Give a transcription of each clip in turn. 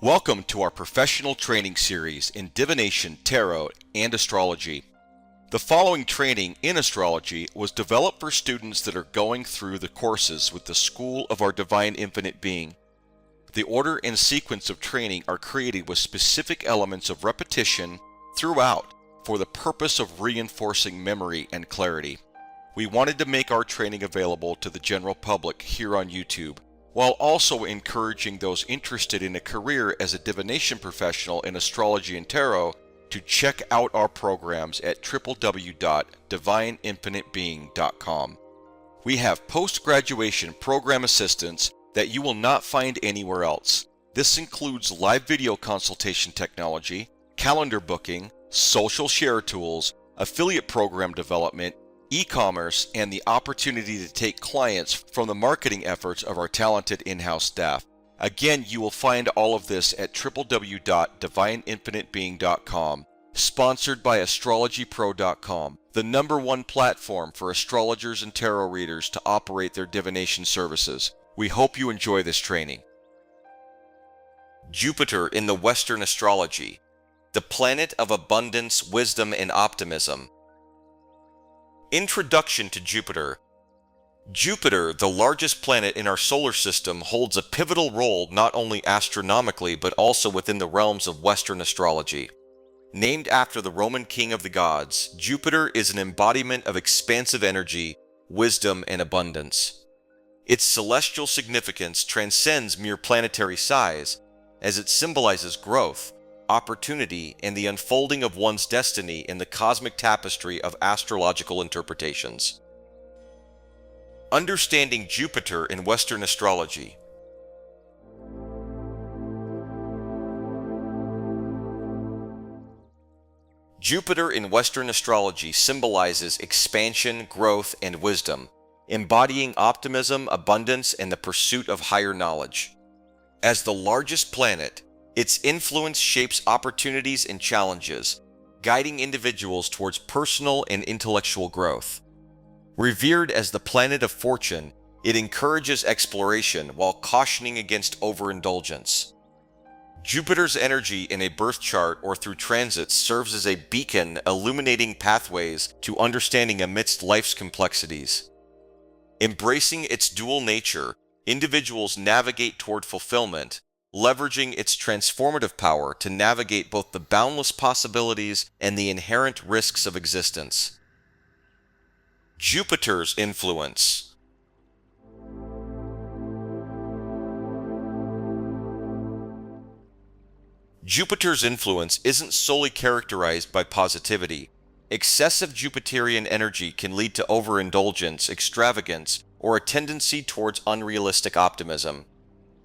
Welcome to our professional training series in divination, tarot, and astrology. The following training in astrology was developed for students that are going through the courses with the School of Our Divine Infinite Being. The order and sequence of training are created with specific elements of repetition throughout for the purpose of reinforcing memory and clarity. We wanted to make our training available to the general public here on YouTube, while also encouraging those interested in a career as a divination professional in astrology and tarot to check out our programs at www.divineinfinitebeing.com. We have post-graduation program assistance that you will not find anywhere else. This includes live video consultation technology, calendar booking, social share tools, affiliate program development, e-commerce, and the opportunity to take clients from the marketing efforts of our talented in-house staff. Again, you will find all of this at www.divineinfinitebeing.com, sponsored by astrologypro.com, the #1 platform for astrologers and tarot readers to operate their divination services. We hope you enjoy this training. Jupiter in the Western astrology, the planet of abundance, wisdom, and optimism. Introduction to Jupiter. Jupiter, the largest planet in our solar system, holds a pivotal role not only astronomically but also within the realms of Western astrology. Named after the Roman king of the gods, Jupiter is an embodiment of expansive energy, wisdom, and abundance. Its celestial significance transcends mere planetary size, as it symbolizes growth, opportunity, and the unfolding of one's destiny in the cosmic tapestry of astrological interpretations. Understanding Jupiter in Western astrology. Jupiter in Western astrology symbolizes expansion, growth, and wisdom, embodying optimism, abundance, and the pursuit of higher knowledge. As the largest planet, its influence shapes opportunities and challenges, guiding individuals towards personal and intellectual growth. Revered as the planet of fortune, it encourages exploration while cautioning against overindulgence. Jupiter's energy in a birth chart or through transits serves as a beacon illuminating pathways to understanding amidst life's complexities. Embracing its dual nature, individuals navigate toward fulfillment, leveraging its transformative power to navigate both the boundless possibilities and the inherent risks of existence. Jupiter's influence. Jupiter's influence isn't solely characterized by positivity. Excessive Jupiterian energy can lead to overindulgence, extravagance, or a tendency towards unrealistic optimism.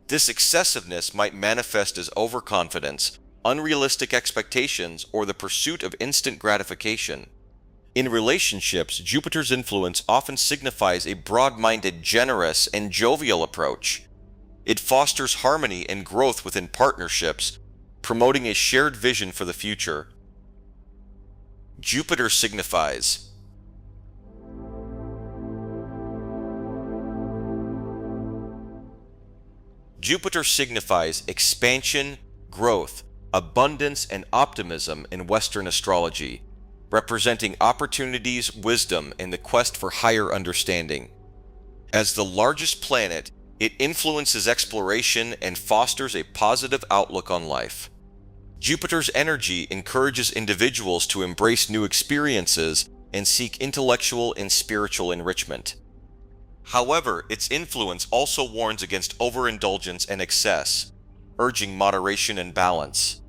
This excessiveness might manifest as overconfidence, unrealistic expectations, or the pursuit of instant gratification. In relationships, Jupiter's influence often signifies a broad-minded, generous, and jovial approach. It fosters harmony and growth within partnerships, promoting a shared vision for the future. Jupiter signifies Jupiter signifies expansion, growth, abundance, and optimism in Western astrology, representing opportunities, wisdom, and the quest for higher understanding. As the largest planet, it influences exploration and fosters a positive outlook on life. Jupiter's energy encourages individuals to embrace new experiences and seek intellectual and spiritual enrichment. However, its influence also warns against overindulgence and excess, urging moderation and balance.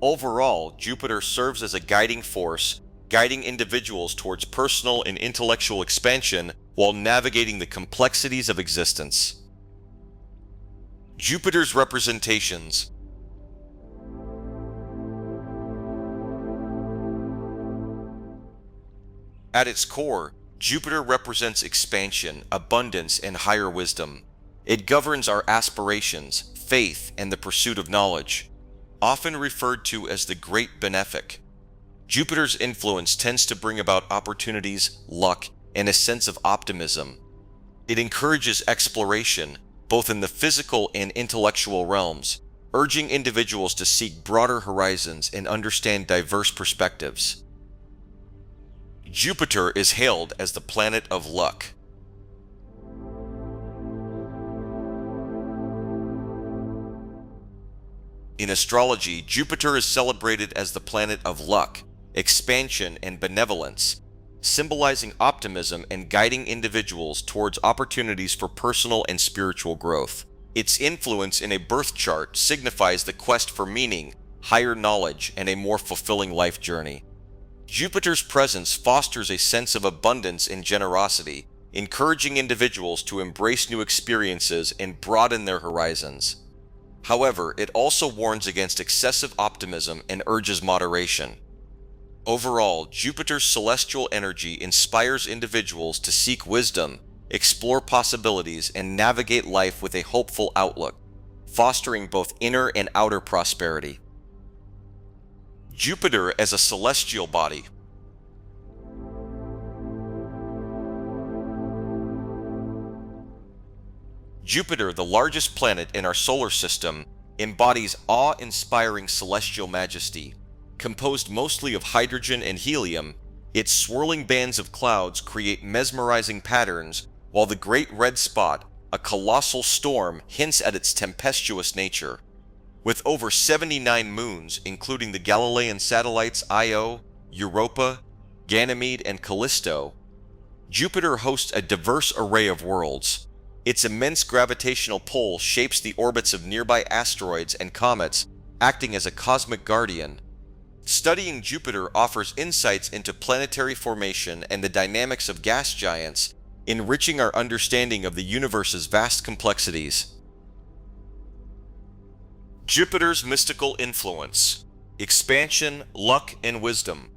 Overall, Jupiter serves as a guiding force, guiding individuals towards personal and intellectual expansion while navigating the complexities of existence. Jupiter's representations. At its core, Jupiter represents expansion, abundance, and higher wisdom. It governs our aspirations, faith, and the pursuit of knowledge, often referred to as the Great Benefic. Jupiter's influence tends to bring about opportunities, luck, and a sense of optimism. It encourages exploration, both in the physical and intellectual realms, urging individuals to seek broader horizons and understand diverse perspectives. Jupiter is hailed as the planet of luck. In astrology, Jupiter is celebrated as the planet of luck, expansion, and benevolence, symbolizing optimism and guiding individuals towards opportunities for personal and spiritual growth. Its influence in a birth chart signifies the quest for meaning, higher knowledge, and a more fulfilling life journey. Jupiter's presence fosters a sense of abundance and generosity, encouraging individuals to embrace new experiences and broaden their horizons. However, it also warns against excessive optimism and urges moderation. Overall, Jupiter's celestial energy inspires individuals to seek wisdom, explore possibilities, and navigate life with a hopeful outlook, fostering both inner and outer prosperity. Jupiter as a celestial body. Jupiter, the largest planet in our solar system, embodies awe-inspiring celestial majesty. Composed mostly of hydrogen and helium, its swirling bands of clouds create mesmerizing patterns, while the Great Red Spot, a colossal storm, hints at its tempestuous nature. With over 79 moons, including the Galilean satellites Io, Europa, Ganymede, and Callisto, Jupiter hosts a diverse array of worlds. Its immense gravitational pull shapes the orbits of nearby asteroids and comets, acting as a cosmic guardian. Studying Jupiter offers insights into planetary formation and the dynamics of gas giants, enriching our understanding of the universe's vast complexities. Jupiter's mystical influence, expansion, luck, and wisdom.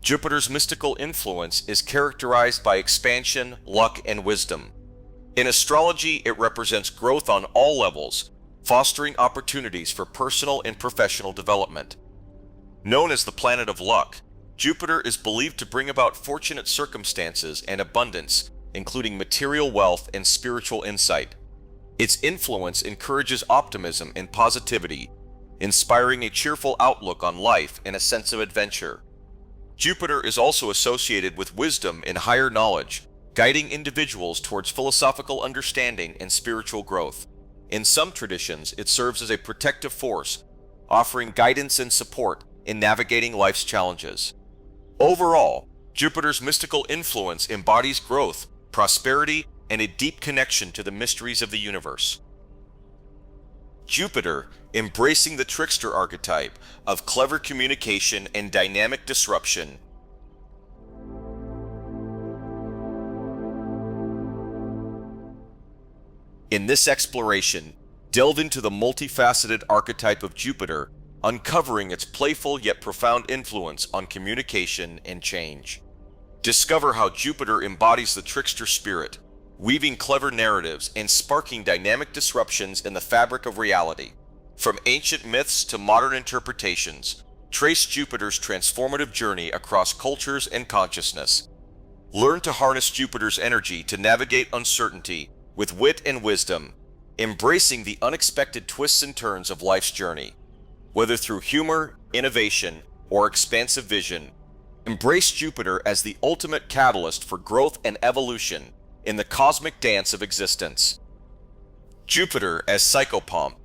Jupiter's mystical influence is characterized by expansion, luck, and wisdom. In astrology, it represents growth on all levels, fostering opportunities for personal and professional development. Known as the planet of luck, Jupiter is believed to bring about fortunate circumstances and abundance, including material wealth and spiritual insight. Its influence encourages optimism and positivity, inspiring a cheerful outlook on life and a sense of adventure. Jupiter is also associated with wisdom and higher knowledge, guiding individuals towards philosophical understanding and spiritual growth. In some traditions, it serves as a protective force, offering guidance and support in navigating life's challenges. Overall, Jupiter's mystical influence embodies growth, prosperity, and a deep connection to the mysteries of the universe. Jupiter, embracing the trickster archetype of clever communication and dynamic disruption. In this exploration, delve into the multifaceted archetype of Jupiter, uncovering its playful yet profound influence on communication and change. Discover how Jupiter embodies the trickster spirit, weaving clever narratives and sparking dynamic disruptions in the fabric of reality. From ancient myths to modern interpretations, trace Jupiter's transformative journey across cultures and consciousness. Learn to harness Jupiter's energy to navigate uncertainty with wit and wisdom, embracing the unexpected twists and turns of life's journey. Whether through humor, innovation, or expansive vision, embrace Jupiter as the ultimate catalyst for growth and evolution in the cosmic dance of existence. Jupiter as psychopomp,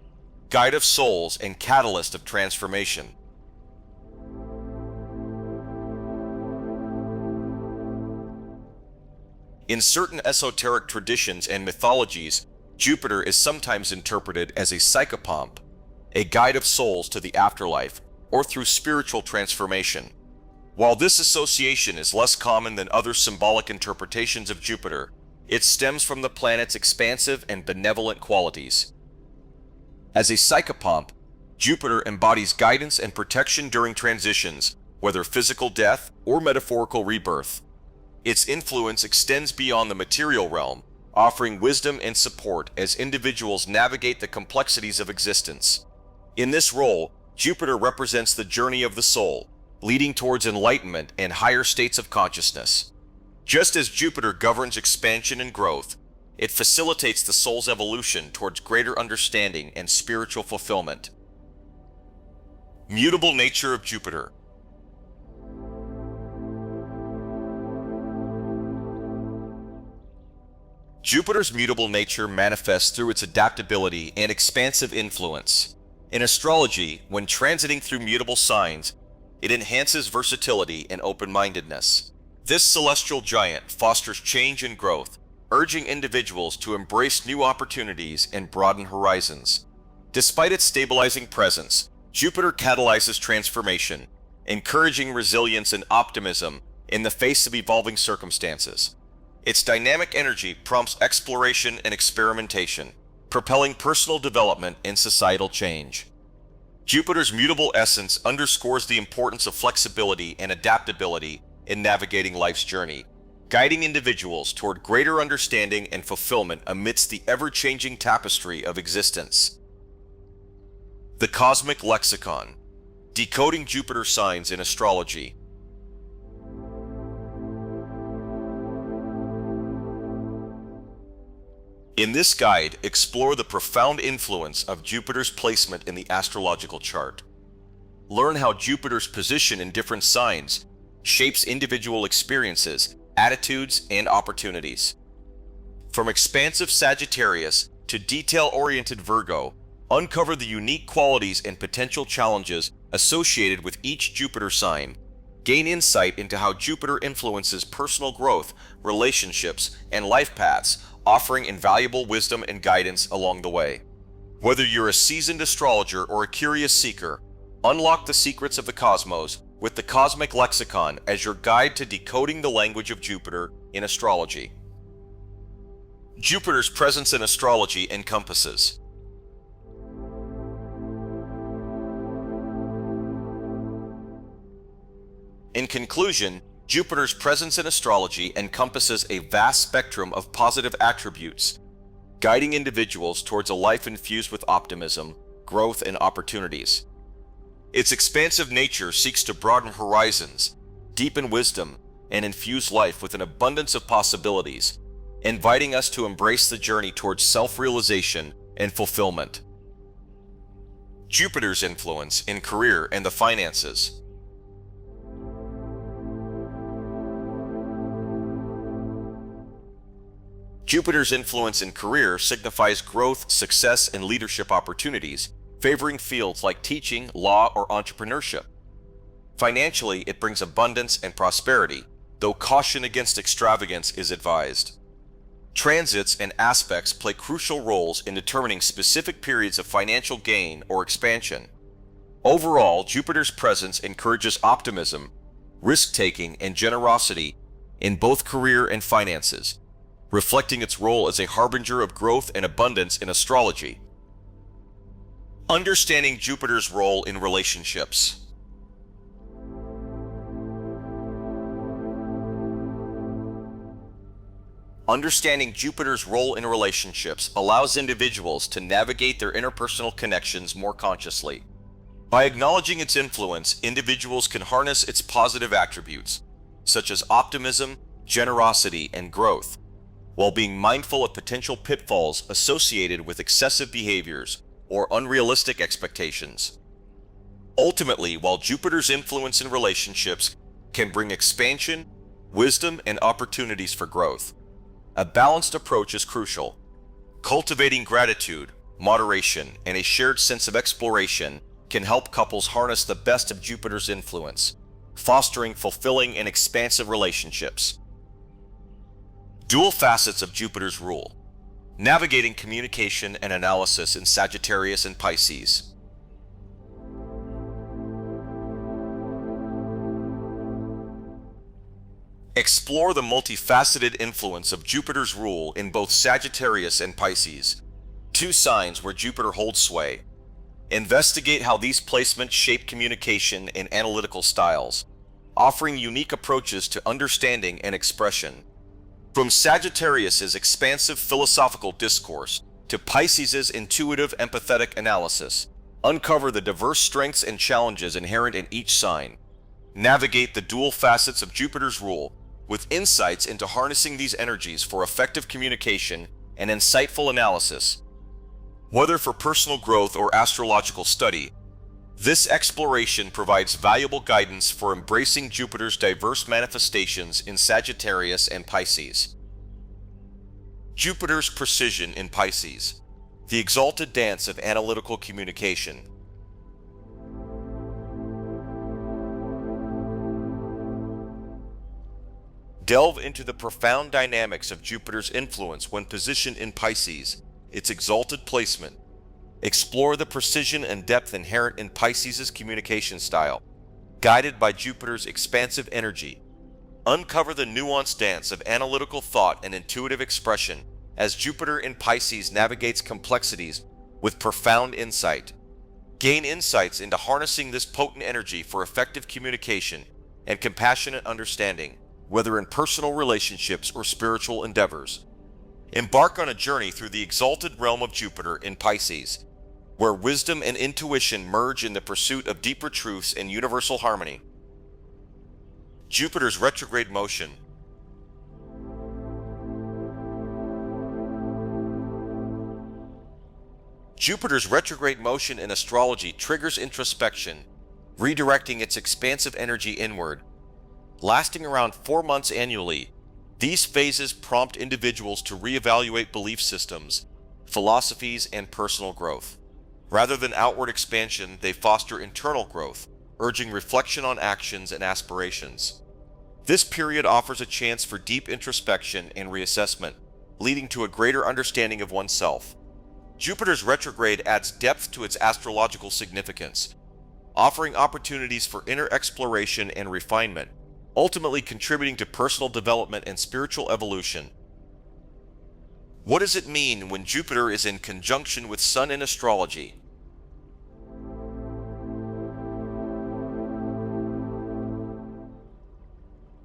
guide of souls and catalyst of transformation. In certain esoteric traditions and mythologies, Jupiter is sometimes interpreted as a psychopomp, a guide of souls to the afterlife, or through spiritual transformation. While this association is less common than other symbolic interpretations of Jupiter, it stems from the planet's expansive and benevolent qualities. As a psychopomp, Jupiter embodies guidance and protection during transitions, whether physical death or metaphorical rebirth. Its influence extends beyond the material realm, offering wisdom and support as individuals navigate the complexities of existence. In this role, Jupiter represents the journey of the soul, leading towards enlightenment and higher states of consciousness. Just as Jupiter governs expansion and growth, it facilitates the soul's evolution towards greater understanding and spiritual fulfillment. Mutable nature of Jupiter. Jupiter's mutable nature manifests through its adaptability and expansive influence. In astrology, when transiting through mutable signs, it enhances versatility and open-mindedness. This celestial giant fosters change and growth, urging individuals to embrace new opportunities and broaden horizons. Despite its stabilizing presence, Jupiter catalyzes transformation, encouraging resilience and optimism in the face of evolving circumstances. Its dynamic energy prompts exploration and experimentation, propelling personal development and societal change. Jupiter's mutable essence underscores the importance of flexibility and adaptability in navigating life's journey, guiding individuals toward greater understanding and fulfillment amidst the ever-changing tapestry of existence. The Cosmic Lexicon. Decoding Jupiter signs in astrology. In this guide, explore the profound influence of Jupiter's placement in the astrological chart. Learn how Jupiter's position in different signs shapes individual experiences, attitudes, and opportunities. From expansive Sagittarius to detail-oriented Virgo, uncover the unique qualities and potential challenges associated with each Jupiter sign. Gain insight into how Jupiter influences personal growth, relationships, and life paths, offering invaluable wisdom and guidance along the way. Whether you're a seasoned astrologer or a curious seeker, unlock the secrets of the cosmos with the Cosmic Lexicon as your guide to decoding the language of Jupiter in astrology. Jupiter's presence in astrology encompasses. In conclusion, Jupiter's presence in astrology encompasses a vast spectrum of positive attributes, guiding individuals towards a life infused with optimism, growth, and opportunities. Its expansive nature seeks to broaden horizons, deepen wisdom, and infuse life with an abundance of possibilities, inviting us to embrace the journey towards self-realization and fulfillment. Jupiter's influence in career and the finances. Jupiter's influence in career signifies growth, success, and leadership opportunities, favoring fields like teaching, law, or entrepreneurship. Financially, it brings abundance and prosperity, though caution against extravagance is advised. Transits and aspects play crucial roles in determining specific periods of financial gain or expansion. Overall, Jupiter's presence encourages optimism, risk-taking, and generosity in both career and finances, reflecting its role as a harbinger of growth and abundance in astrology. Understanding Jupiter's role in relationships. Understanding Jupiter's role in relationships allows individuals to navigate their interpersonal connections more consciously. By acknowledging its influence, individuals can harness its positive attributes, such as optimism, generosity, and growth, while being mindful of potential pitfalls associated with excessive behaviors or unrealistic expectations. Ultimately, while Jupiter's influence in relationships can bring expansion, wisdom, and opportunities for growth, a balanced approach is crucial. Cultivating gratitude, moderation, and a shared sense of exploration can help couples harness the best of Jupiter's influence, fostering fulfilling and expansive relationships. Dual facets of Jupiter's rule. Navigating communication and analysis in Sagittarius and Pisces. Explore the multifaceted influence of Jupiter's rule in both Sagittarius and Pisces, two signs where Jupiter holds sway. Investigate how these placements shape communication and analytical styles, offering unique approaches to understanding and expression. From Sagittarius's expansive philosophical discourse to Pisces's intuitive empathetic analysis, uncover the diverse strengths and challenges inherent in each sign. Navigate the dual facets of Jupiter's rule, with insights into harnessing these energies for effective communication and insightful analysis. Whether for personal growth or astrological study, this exploration provides valuable guidance for embracing Jupiter's diverse manifestations in Sagittarius and Pisces. Jupiter's precision in Pisces, the exalted dance of analytical communication. Delve into the profound dynamics of Jupiter's influence when positioned in Pisces, its exalted placement. Explore the precision and depth inherent in Pisces' communication style, guided by Jupiter's expansive energy. Uncover the nuanced dance of analytical thought and intuitive expression as Jupiter in Pisces navigates complexities with profound insight. Gain insights into harnessing this potent energy for effective communication and compassionate understanding, whether in personal relationships or spiritual endeavors. Embark on a journey through the exalted realm of Jupiter in Pisces, where wisdom and intuition merge in the pursuit of deeper truths and universal harmony. Jupiter's retrograde motion. Jupiter's retrograde motion in astrology triggers introspection, redirecting its expansive energy inward. Lasting around 4 months annually, these phases prompt individuals to reevaluate belief systems, philosophies, and personal growth. Rather than outward expansion, they foster internal growth, urging reflection on actions and aspirations. This period offers a chance for deep introspection and reassessment, leading to a greater understanding of oneself. Jupiter's retrograde adds depth to its astrological significance, offering opportunities for inner exploration and refinement, ultimately contributing to personal development and spiritual evolution. What does it mean when Jupiter is in conjunction with Sun in astrology?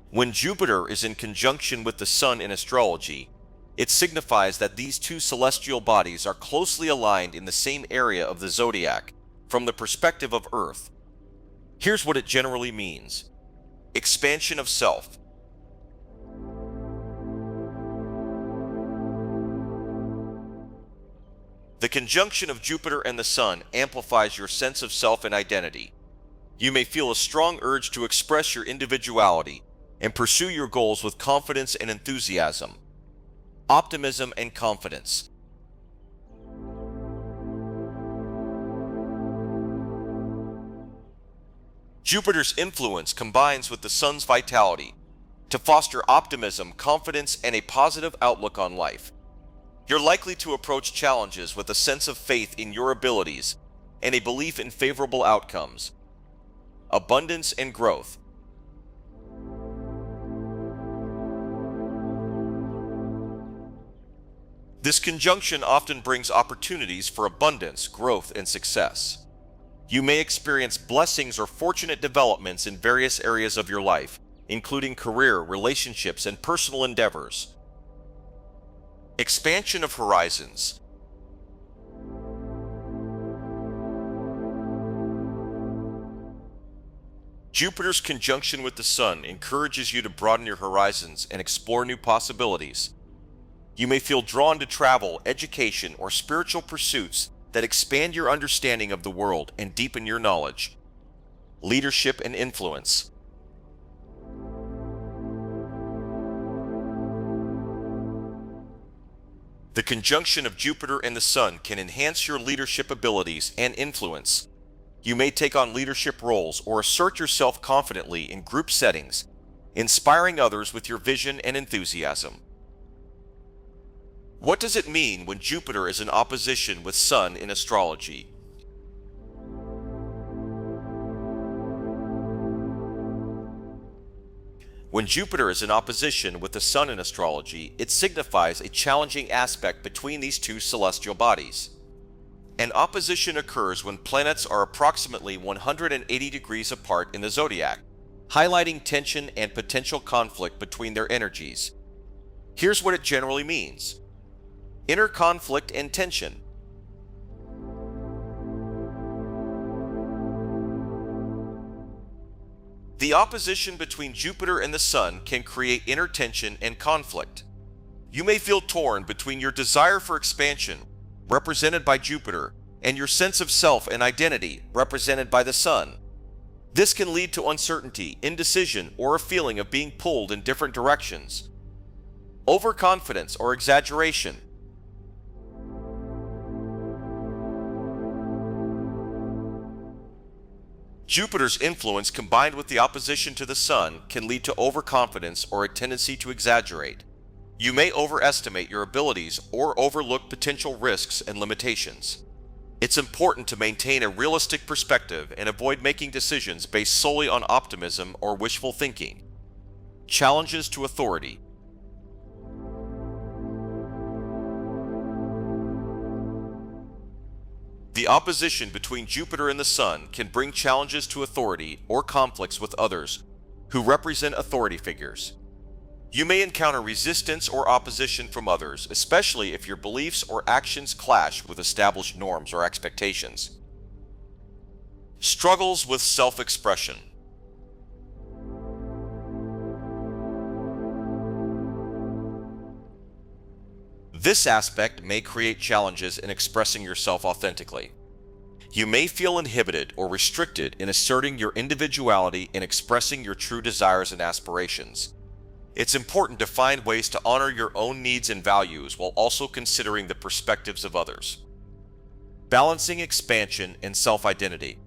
When Jupiter is in conjunction with the Sun in astrology, it signifies that these two celestial bodies are closely aligned in the same area of the Zodiac, from the perspective of Earth. Here's what it generally means. Expansion of self. The conjunction of Jupiter and the Sun amplifies your sense of self and identity. You may feel a strong urge to express your individuality and pursue your goals with confidence and enthusiasm. Optimism and confidence. Jupiter's influence combines with the Sun's vitality to foster optimism, confidence, and a positive outlook on life. You're likely to approach challenges with a sense of faith in your abilities and a belief in favorable outcomes. Abundance and growth. This conjunction often brings opportunities for abundance, growth, and success. You may experience blessings or fortunate developments in various areas of your life, including career, relationships, and personal endeavors. Expansion of horizons. Jupiter's conjunction with the Sun encourages you to broaden your horizons and explore new possibilities. You may feel drawn to travel, education, or spiritual pursuits that expand your understanding of the world and deepen your knowledge. Leadership and influence. The conjunction of Jupiter and the Sun can enhance your leadership abilities and influence. You may take on leadership roles or assert yourself confidently in group settings, inspiring others with your vision and enthusiasm. What does it mean when Jupiter is in opposition with Sun in astrology? When Jupiter is in opposition with the Sun in astrology, it signifies a challenging aspect between these two celestial bodies. An opposition occurs when planets are approximately 180 degrees apart in the zodiac, highlighting tension and potential conflict between their energies. Here's what it generally means. Inner conflict and tension. The opposition between Jupiter and the Sun can create inner tension and conflict. You may feel torn between your desire for expansion, represented by Jupiter, and your sense of self and identity, represented by the Sun. This can lead to uncertainty, indecision, or a feeling of being pulled in different directions. Overconfidence or exaggeration. Jupiter's influence combined with the opposition to the Sun can lead to overconfidence or a tendency to exaggerate. You may overestimate your abilities or overlook potential risks and limitations. It's important to maintain a realistic perspective and avoid making decisions based solely on optimism or wishful thinking. Challenges to authority. The opposition between Jupiter and the Sun can bring challenges to authority or conflicts with others who represent authority figures. You may encounter resistance or opposition from others, especially if your beliefs or actions clash with established norms or expectations. Struggles with self-expression. This aspect may create challenges in expressing yourself authentically. You may feel inhibited or restricted in asserting your individuality and expressing your true desires and aspirations. It's important to find ways to honor your own needs and values while also considering the perspectives of others. Balancing expansion and self-identity.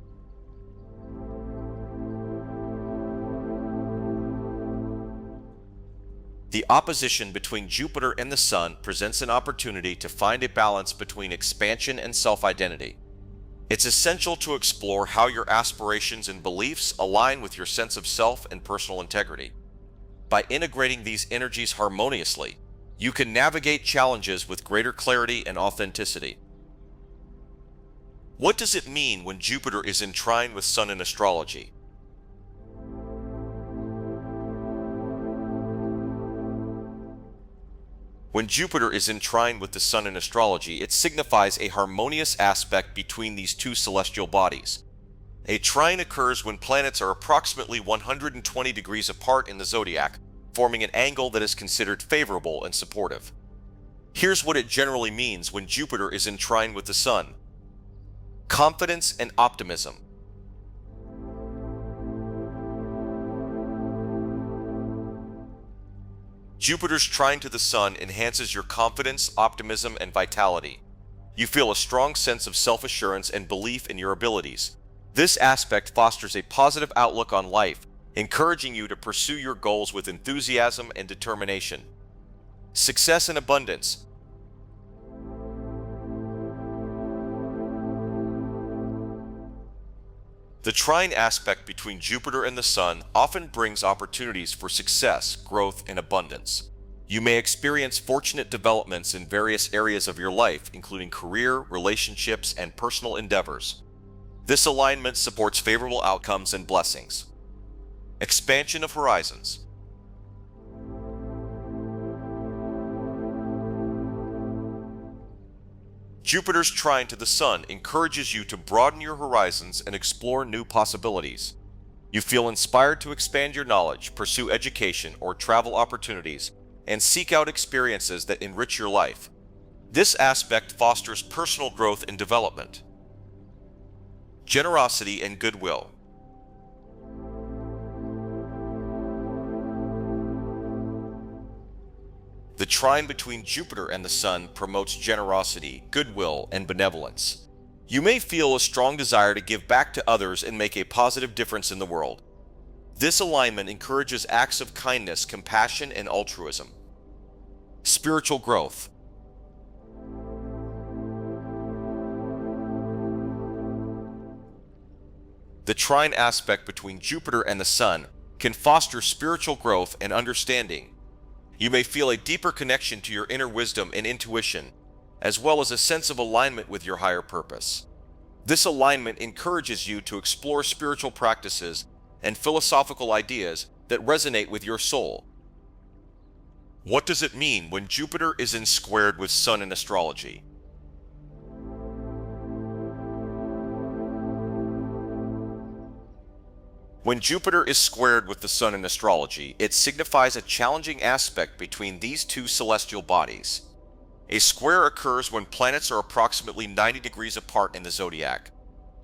The opposition between Jupiter and the Sun presents an opportunity to find a balance between expansion and self-identity. It's essential to explore how your aspirations and beliefs align with your sense of self and personal integrity. By integrating these energies harmoniously, you can navigate challenges with greater clarity and authenticity. What does it mean when Jupiter is in trine with Sun in astrology? When Jupiter is in trine with the Sun in astrology, it signifies a harmonious aspect between these two celestial bodies. A trine occurs when planets are approximately 120 degrees apart in the zodiac, forming an angle that is considered favorable and supportive. Here's what it generally means when Jupiter is in trine with the Sun. Confidence and optimism. Jupiter's trine to the Sun enhances your confidence, optimism, and vitality. You feel a strong sense of self-assurance and belief in your abilities. This aspect fosters a positive outlook on life, encouraging you to pursue your goals with enthusiasm and determination. Success and abundance. The trine aspect between Jupiter and the Sun often brings opportunities for success, growth, and abundance. You may experience fortunate developments in various areas of your life, including career, relationships, and personal endeavors. This alignment supports favorable outcomes and blessings. Expansion of horizons. Jupiter's trine to the Sun encourages you to broaden your horizons and explore new possibilities. You feel inspired to expand your knowledge, pursue education or travel opportunities, and seek out experiences that enrich your life. This aspect fosters personal growth and development. Generosity and goodwill. The trine between Jupiter and the Sun promotes generosity, goodwill, and benevolence. You may feel a strong desire to give back to others and make a positive difference in the world. This alignment encourages acts of kindness, compassion, and altruism. Spiritual growth. The trine aspect between Jupiter and the Sun can foster spiritual growth and understanding. You may feel a deeper connection to your inner wisdom and intuition, as well as a sense of alignment with your higher purpose. This alignment encourages you to explore spiritual practices and philosophical ideas that resonate with your soul. What does it mean when Jupiter is in squared with Sun in astrology? When Jupiter is squared with the Sun in astrology, it signifies a challenging aspect between these two celestial bodies. A square occurs when planets are approximately 90 degrees apart in the zodiac,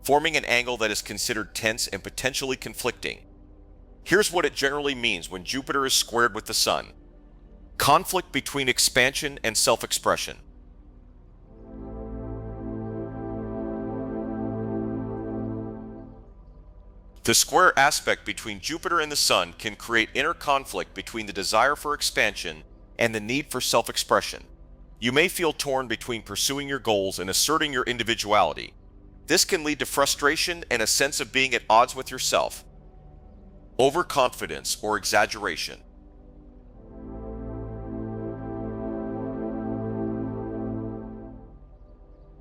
forming an angle that is considered tense and potentially conflicting. Here's what it generally means when Jupiter is squared with the Sun. Conflict between expansion and self-expression. The square aspect between Jupiter and the Sun can create inner conflict between the desire for expansion and the need for self-expression. You may feel torn between pursuing your goals and asserting your individuality. This can lead to frustration and a sense of being at odds with yourself. Overconfidence or exaggeration.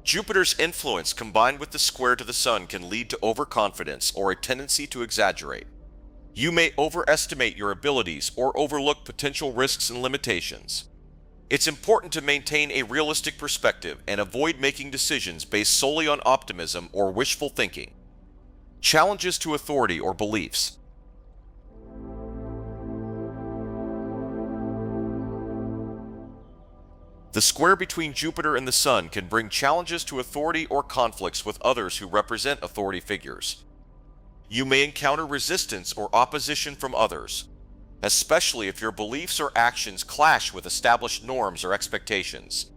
Jupiter's influence combined with the square to the Sun can lead to overconfidence or a tendency to exaggerate. You may overestimate your abilities or overlook potential risks and limitations. It's important to maintain a realistic perspective and avoid making decisions based solely on optimism or wishful thinking. Challenges to authority or beliefs. The square between Jupiter and the Sun can bring challenges to authority or conflicts with others who represent authority figures. You may encounter resistance or opposition from others, especially if your beliefs or actions clash with established norms or expectations.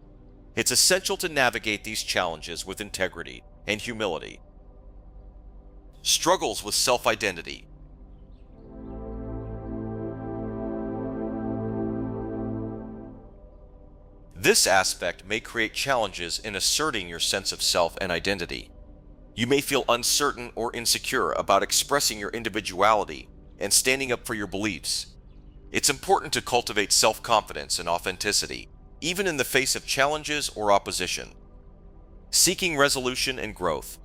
It's essential to navigate these challenges with integrity and humility. Struggles with self-identity. This aspect may create challenges in asserting your sense of self and identity. You may feel uncertain or insecure about expressing your individuality and standing up for your beliefs. It's important to cultivate self-confidence and authenticity, even in the face of challenges or opposition. Seeking resolution and growth.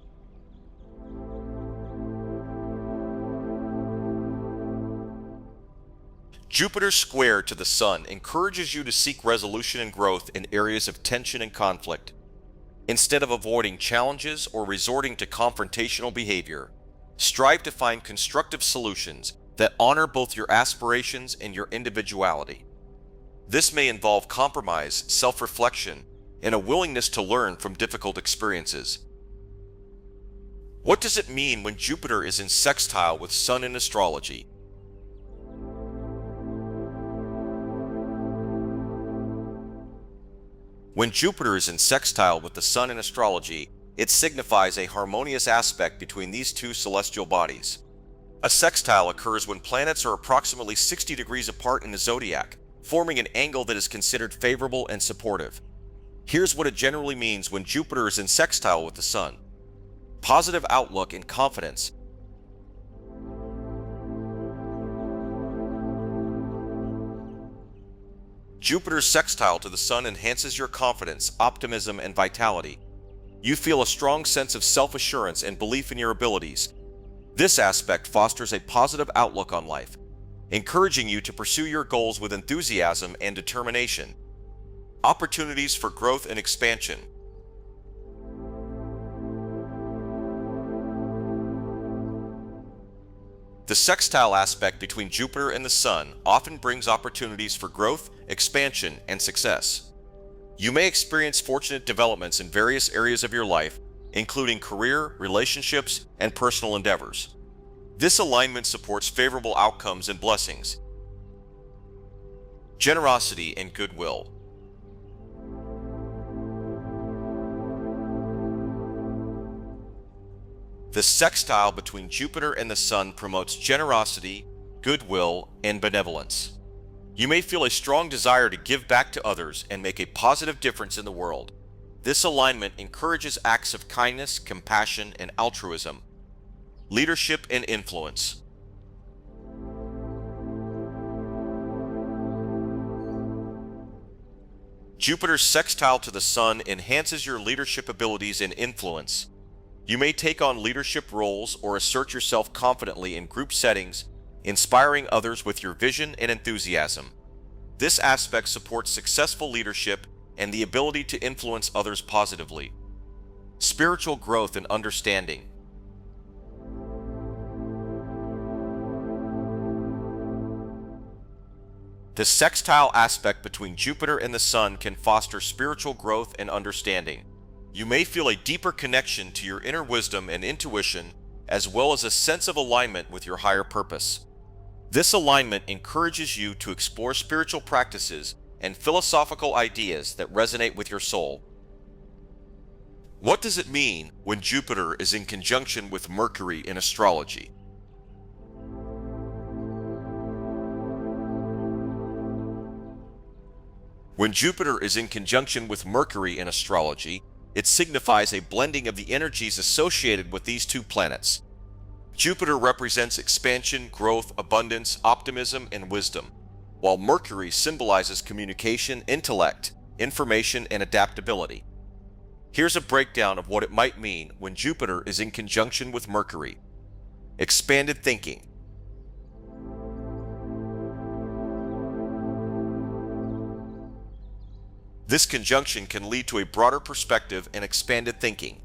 Jupiter's square to the Sun encourages you to seek resolution and growth in areas of tension and conflict. Instead of avoiding challenges or resorting to confrontational behavior, strive to find constructive solutions that honor both your aspirations and your individuality. This may involve compromise, self-reflection, and a willingness to learn from difficult experiences. What does it mean when Jupiter is in sextile with Sun in astrology? When Jupiter is in sextile with the Sun in astrology, it signifies a harmonious aspect between these two celestial bodies. A sextile occurs when planets are approximately 60 degrees apart in the zodiac, forming an angle that is considered favorable and supportive. Here's what it generally means when Jupiter is in sextile with the Sun. Positive outlook and confidence. Jupiter's sextile to the Sun enhances your confidence, optimism, and vitality. You feel a strong sense of self-assurance and belief in your abilities. This aspect fosters a positive outlook on life, encouraging you to pursue your goals with enthusiasm and determination. Opportunities for growth and expansion. The sextile aspect between Jupiter and the Sun often brings opportunities for growth, expansion, and success. You may experience fortunate developments in various areas of your life, including career, relationships, and personal endeavors. This alignment supports favorable outcomes and blessings. Generosity and goodwill. The sextile between Jupiter and the Sun promotes generosity, goodwill, and benevolence. You may feel a strong desire to give back to others and make a positive difference in the world. This alignment encourages acts of kindness, compassion, and altruism. Leadership and influence. Jupiter's sextile to the Sun enhances your leadership abilities and influence. You may take on leadership roles or assert yourself confidently in group settings, inspiring others with your vision and enthusiasm. This aspect supports successful leadership and the ability to influence others positively. Spiritual growth and understanding. The sextile aspect between Jupiter and the Sun can foster spiritual growth and understanding. You may feel a deeper connection to your inner wisdom and intuition, as well as a sense of alignment with your higher purpose. This alignment encourages you to explore spiritual practices and philosophical ideas that resonate with your soul. What does it mean when Jupiter is in conjunction with Mercury in astrology? When Jupiter is in conjunction with Mercury in astrology, it signifies a blending of the energies associated with these two planets. Jupiter represents expansion, growth, abundance, optimism, and wisdom, while Mercury symbolizes communication, intellect, information, and adaptability. Here's a breakdown of what it might mean when Jupiter is in conjunction with Mercury. Expanded thinking. This conjunction can lead to a broader perspective and expanded thinking.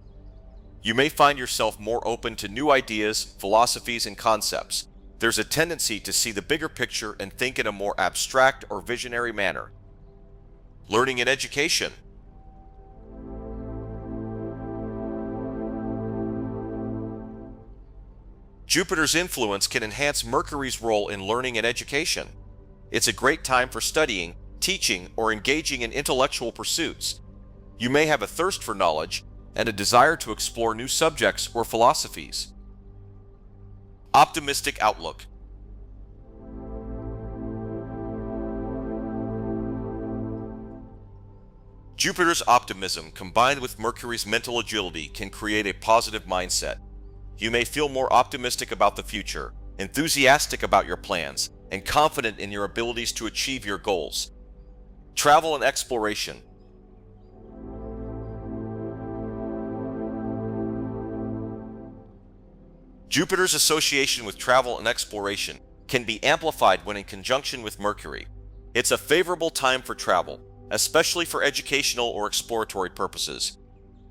You may find yourself more open to new ideas, philosophies, and concepts. There's a tendency to see the bigger picture and think in a more abstract or visionary manner. Learning and education. Jupiter's influence can enhance Mercury's role in learning and education. It's a great time for studying, teaching, or engaging in intellectual pursuits. You may have a thirst for knowledge and a desire to explore new subjects or philosophies. Optimistic outlook. Jupiter's optimism combined with Mercury's mental agility can create a positive mindset. You may feel more optimistic about the future, enthusiastic about your plans, and confident in your abilities to achieve your goals. Travel and exploration. Jupiter's association with travel and exploration can be amplified when in conjunction with Mercury. It's a favorable time for travel, especially for educational or exploratory purposes.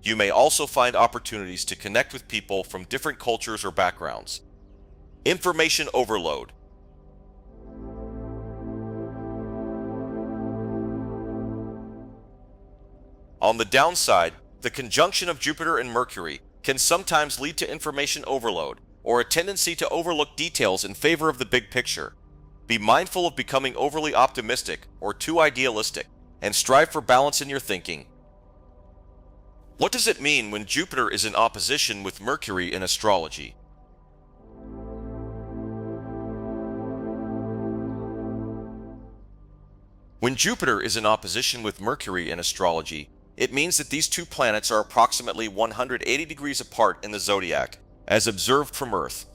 You may also find opportunities to connect with people from different cultures or backgrounds. Information overload. On the downside, the conjunction of Jupiter and Mercury can sometimes lead to information overload or a tendency to overlook details in favor of the big picture. Be mindful of becoming overly optimistic or too idealistic, and strive for balance in your thinking. What does it mean when Jupiter is in opposition with Mercury in astrology? When Jupiter is in opposition with Mercury in astrology, it means that these two planets are approximately 180 degrees apart in the zodiac, as observed from Earth.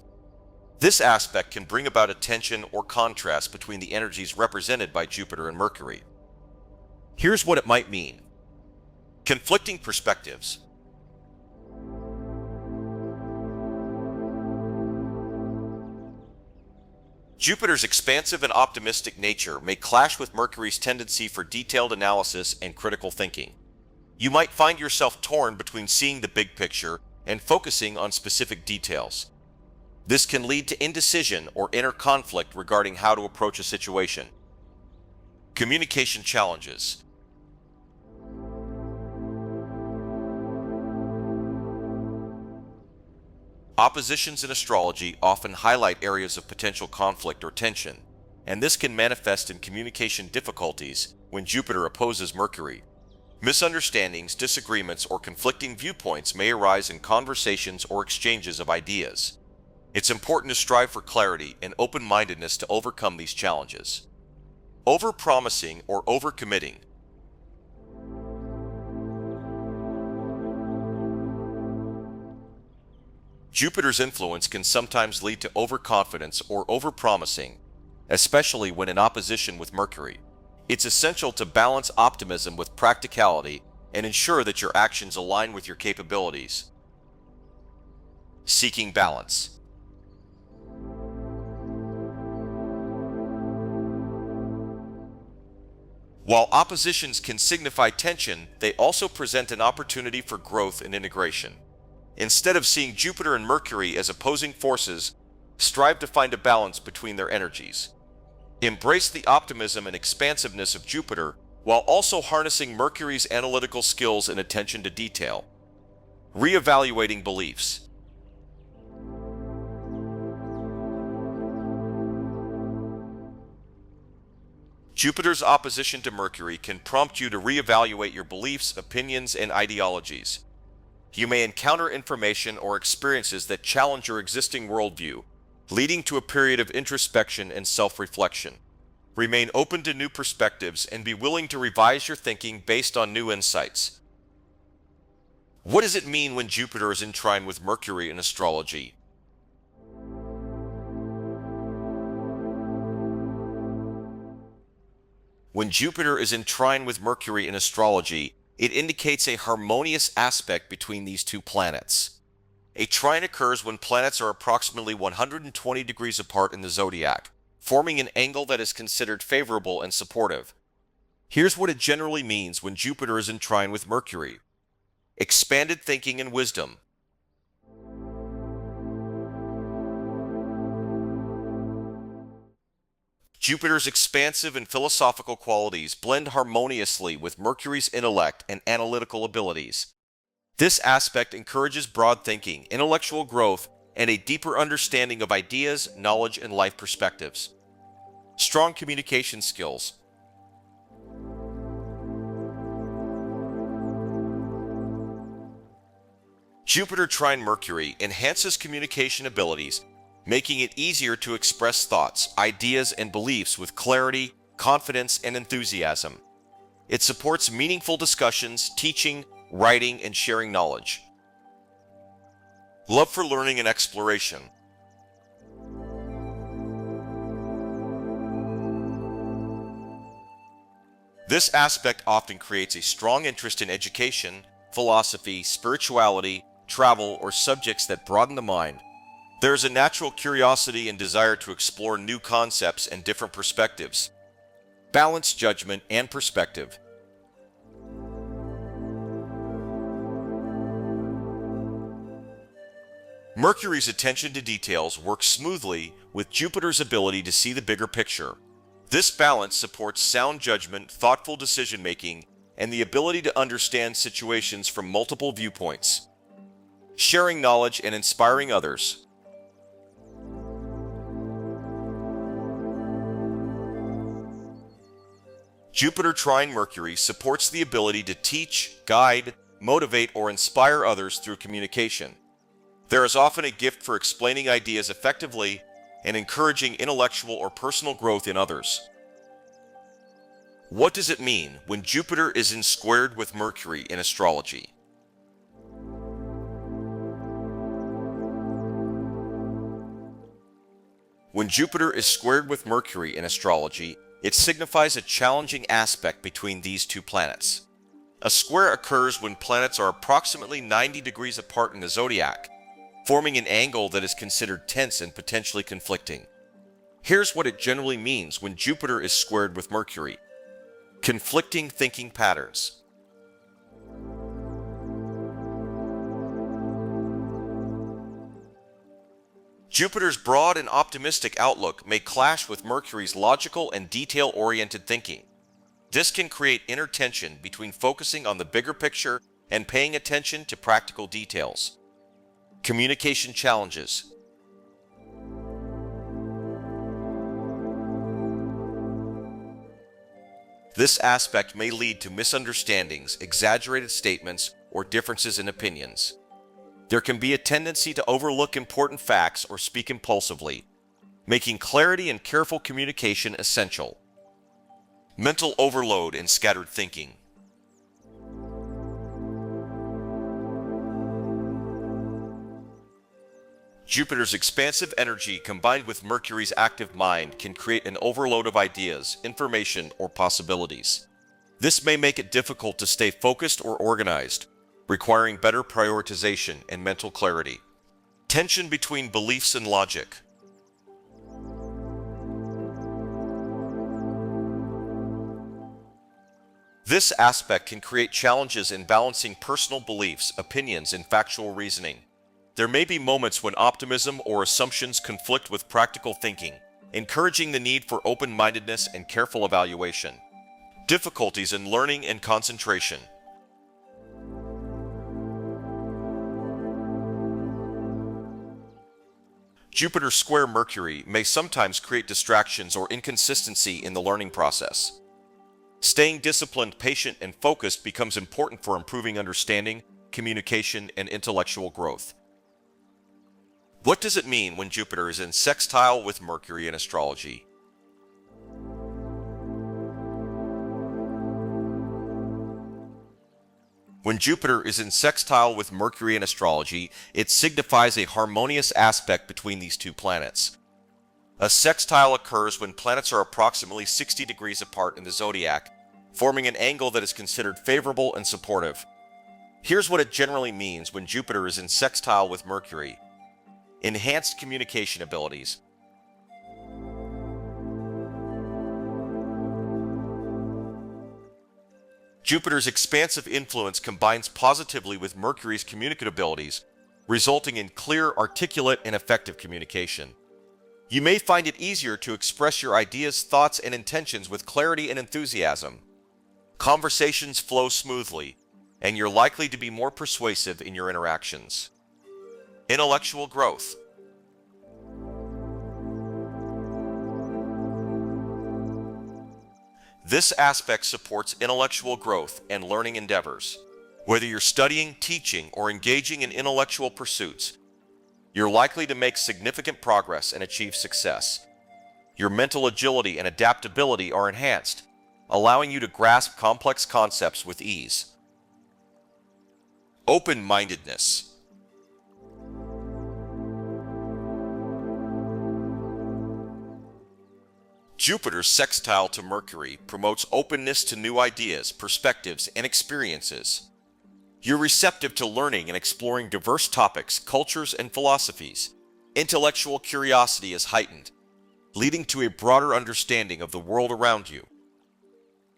This aspect can bring about a tension or contrast between the energies represented by Jupiter and Mercury. Here's what it might mean. Conflicting perspectives. Jupiter's expansive and optimistic nature may clash with Mercury's tendency for detailed analysis and critical thinking. You might find yourself torn between seeing the big picture and focusing on specific details. This can lead to indecision or inner conflict regarding how to approach a situation. Communication challenges. Oppositions in astrology often highlight areas of potential conflict or tension, and this can manifest in communication difficulties when Jupiter opposes Mercury. Misunderstandings, disagreements, or conflicting viewpoints may arise in conversations or exchanges of ideas. It's important to strive for clarity and open-mindedness to overcome these challenges. Over-promising or over-committing. Jupiter's influence can sometimes lead to overconfidence or overpromising, especially when in opposition with Mercury. It's essential to balance optimism with practicality and ensure that your actions align with your capabilities. Seeking balance. While oppositions can signify tension, they also present an opportunity for growth and integration. Instead of seeing Jupiter and Mercury as opposing forces, strive to find a balance between their energies. Embrace the optimism and expansiveness of Jupiter while also harnessing Mercury's analytical skills and attention to detail. Reevaluating beliefs. Jupiter's opposition to Mercury can prompt you to reevaluate your beliefs, opinions, and ideologies. You may encounter information or experiences that challenge your existing worldview, leading to a period of introspection and self-reflection. Remain open to new perspectives and be willing to revise your thinking based on new insights. What does it mean when Jupiter is in trine with Mercury in astrology? When Jupiter is in trine with Mercury in astrology, it indicates a harmonious aspect between these two planets. A trine occurs when planets are approximately 120 degrees apart in the zodiac, forming an angle that is considered favorable and supportive. Here's what it generally means when Jupiter is in trine with Mercury. Expanded thinking and wisdom. Jupiter's expansive and philosophical qualities blend harmoniously with Mercury's intellect and analytical abilities. This aspect encourages broad thinking, intellectual growth, and a deeper understanding of ideas, knowledge, and life perspectives. Strong communication skills. Jupiter trine Mercury enhances communication abilities, making it easier to express thoughts, ideas, and beliefs with clarity, confidence, and enthusiasm. It supports meaningful discussions, teaching, writing, and sharing knowledge. Love for learning and exploration. This aspect often creates a strong interest in education, philosophy, spirituality, travel, or subjects that broaden the mind. There is a natural curiosity and desire to explore new concepts and different perspectives. Balance judgment and perspective. Mercury's attention to details works smoothly with Jupiter's ability to see the bigger picture. This balance supports sound judgment, thoughtful decision-making, and the ability to understand situations from multiple viewpoints. Sharing knowledge and inspiring others. Jupiter trine Mercury supports the ability to teach, guide, motivate, or inspire others through communication. There is often a gift for explaining ideas effectively and encouraging intellectual or personal growth in others. What does it mean when Jupiter is in squared with Mercury in astrology? When Jupiter is squared with Mercury in astrology, it signifies a challenging aspect between these two planets. A square occurs when planets are approximately 90 degrees apart in the zodiac, forming an angle that is considered tense and potentially conflicting. Here's what it generally means when Jupiter is squared with Mercury. Conflicting thinking patterns. Jupiter's broad and optimistic outlook may clash with Mercury's logical and detail-oriented thinking. This can create inner tension between focusing on the bigger picture and paying attention to practical details. Communication challenges. This aspect may lead to misunderstandings, exaggerated statements, or differences in opinions. There can be a tendency to overlook important facts or speak impulsively, making clarity and careful communication essential. Mental overload and scattered thinking. Jupiter's expansive energy combined with Mercury's active mind can create an overload of ideas, information, or possibilities. This may make it difficult to stay focused or organized, requiring better prioritization and mental clarity. Tension between beliefs and logic. This aspect can create challenges in balancing personal beliefs, opinions, and factual reasoning. There may be moments when optimism or assumptions conflict with practical thinking, encouraging the need for open-mindedness and careful evaluation. Difficulties in learning and concentration. Jupiter square Mercury may sometimes create distractions or inconsistency in the learning process. Staying disciplined, patient, and focused becomes important for improving understanding, communication, and intellectual growth. What does it mean when Jupiter is in sextile with Mercury in astrology? When Jupiter is in sextile with Mercury in astrology, it signifies a harmonious aspect between these two planets. A sextile occurs when planets are approximately 60 degrees apart in the zodiac, forming an angle that is considered favorable and supportive. Here's what it generally means when Jupiter is in sextile with Mercury. Enhanced communication abilities. Jupiter's expansive influence combines positively with Mercury's communicative abilities, resulting in clear, articulate, and effective communication. You may find it easier to express your ideas, thoughts, and intentions with clarity and enthusiasm. Conversations flow smoothly, and you're likely to be more persuasive in your interactions. Intellectual growth. This aspect supports intellectual growth and learning endeavors. Whether you're studying, teaching, or engaging in intellectual pursuits, you're likely to make significant progress and achieve success. Your mental agility and adaptability are enhanced, allowing you to grasp complex concepts with ease. Open-mindedness. Jupiter's sextile to Mercury promotes openness to new ideas, perspectives, and experiences. You're receptive to learning and exploring diverse topics, cultures, and philosophies. Intellectual curiosity is heightened, leading to a broader understanding of the world around you.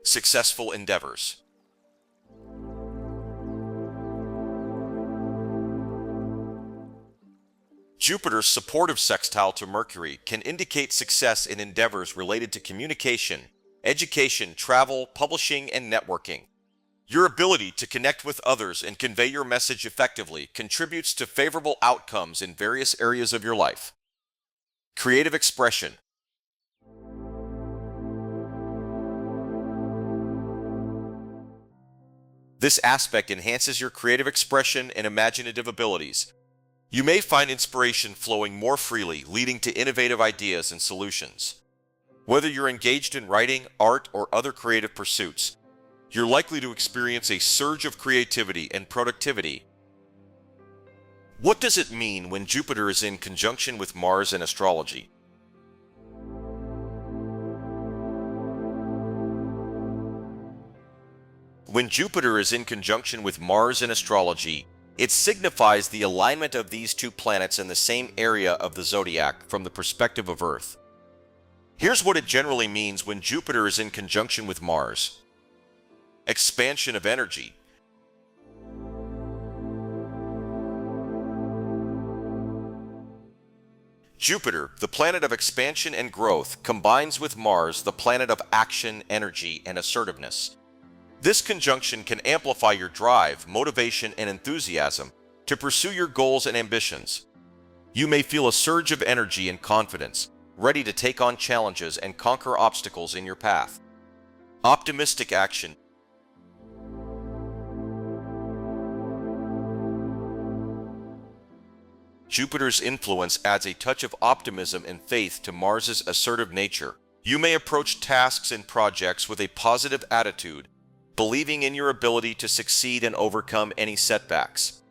Successful endeavors. Jupiter's supportive sextile to Mercury can indicate success in endeavors related to communication, education, travel, publishing, and networking. Your ability to connect with others and convey your message effectively contributes to favorable outcomes in various areas of your life. Creative expression. This aspect enhances your creative expression and imaginative abilities. You may find inspiration flowing more freely, leading to innovative ideas and solutions. Whether you're engaged in writing, art, or other creative pursuits, you're likely to experience a surge of creativity and productivity. What does it mean when Jupiter is in conjunction with Mars in astrology? When Jupiter is in conjunction with Mars in astrology, it signifies the alignment of these two planets in the same area of the zodiac from the perspective of Earth. Here's what it generally means when Jupiter is in conjunction with Mars. Expansion of energy. Jupiter, the planet of expansion and growth, combines with Mars, the planet of action, energy, and assertiveness. This conjunction can amplify your drive, motivation, and enthusiasm to pursue your goals and ambitions. You may feel a surge of energy and confidence, ready to take on challenges and conquer obstacles in your path. Optimistic action. Jupiter's influence adds a touch of optimism and faith to Mars's assertive nature. You may approach tasks and projects with a positive attitude, believing in your ability to succeed and overcome any setbacks.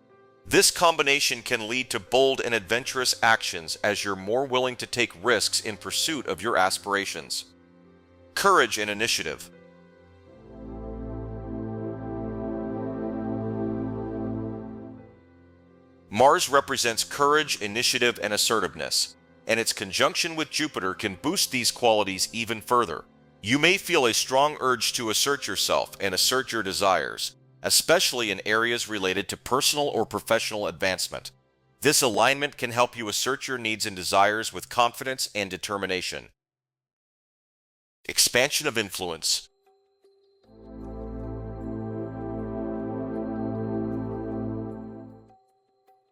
This combination can lead to bold and adventurous actions as you're more willing to take risks in pursuit of your aspirations. Courage and initiative. Mars represents courage, initiative, and assertiveness, and its conjunction with Jupiter can boost these qualities even further. You may feel a strong urge to assert yourself and assert your desires, especially in areas related to personal or professional advancement. This alignment can help you assert your needs and desires with confidence and determination. Expansion of influence.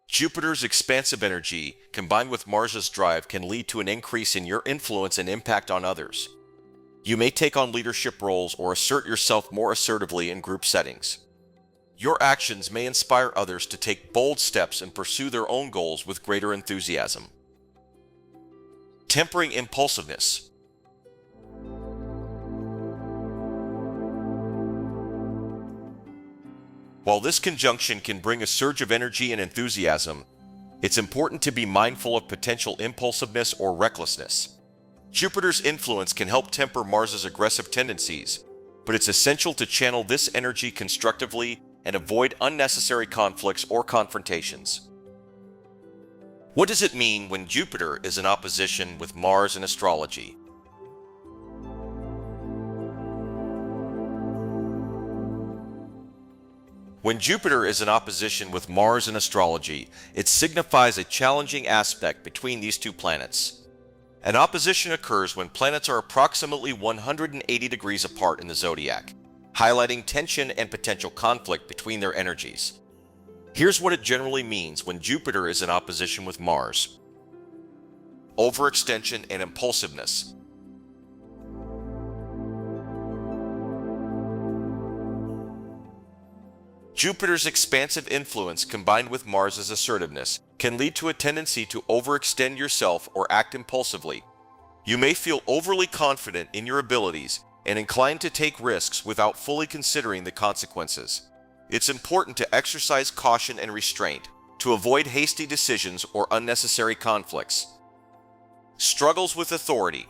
Jupiter's expansive energy, combined with Mars's drive, can lead to an increase in your influence and impact on others. You may take on leadership roles or assert yourself more assertively in group settings. Your actions may inspire others to take bold steps and pursue their own goals with greater enthusiasm. Tempering impulsiveness. While this conjunction can bring a surge of energy and enthusiasm, it's important to be mindful of potential impulsiveness or recklessness. Jupiter's influence can help temper Mars's aggressive tendencies, but it's essential to channel this energy constructively and avoid unnecessary conflicts or confrontations. What does it mean when Jupiter is in opposition with Mars in astrology? When Jupiter is in opposition with Mars in astrology, it signifies a challenging aspect between these two planets. An opposition occurs when planets are approximately 180 degrees apart in the zodiac, highlighting tension and potential conflict between their energies. Here's what it generally means when Jupiter is in opposition with Mars. Overextension and impulsiveness. Jupiter's expansive influence combined with Mars's assertiveness can lead to a tendency to overextend yourself or act impulsively. You may feel overly confident in your abilities and inclined to take risks without fully considering the consequences. It's important to exercise caution and restraint to avoid hasty decisions or unnecessary conflicts. Struggles with authority.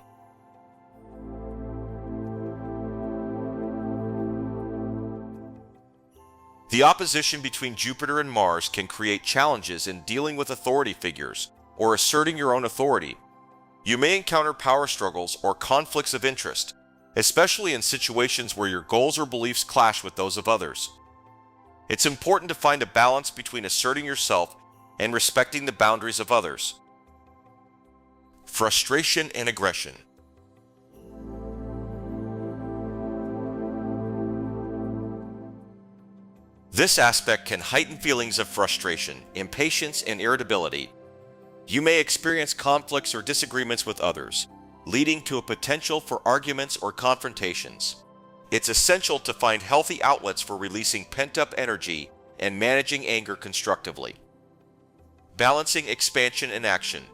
The opposition between Jupiter and Mars can create challenges in dealing with authority figures or asserting your own authority. You may encounter power struggles or conflicts of interest, especially in situations where your goals or beliefs clash with those of others. It's important to find a balance between asserting yourself and respecting the boundaries of others. Frustration and aggression. This aspect can heighten feelings of frustration, impatience, and irritability. You may experience conflicts or disagreements with others, leading to a potential for arguments or confrontations. It's essential to find healthy outlets for releasing pent-up energy and managing anger constructively. Balancing expansion and action.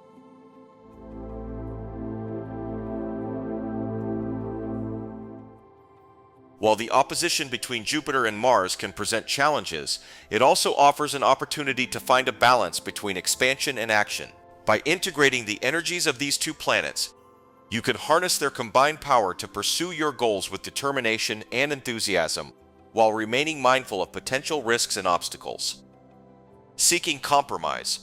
While the opposition between Jupiter and Mars can present challenges, it also offers an opportunity to find a balance between expansion and action. By integrating the energies of these two planets, you can harness their combined power to pursue your goals with determination and enthusiasm, while remaining mindful of potential risks and obstacles. Seeking compromise.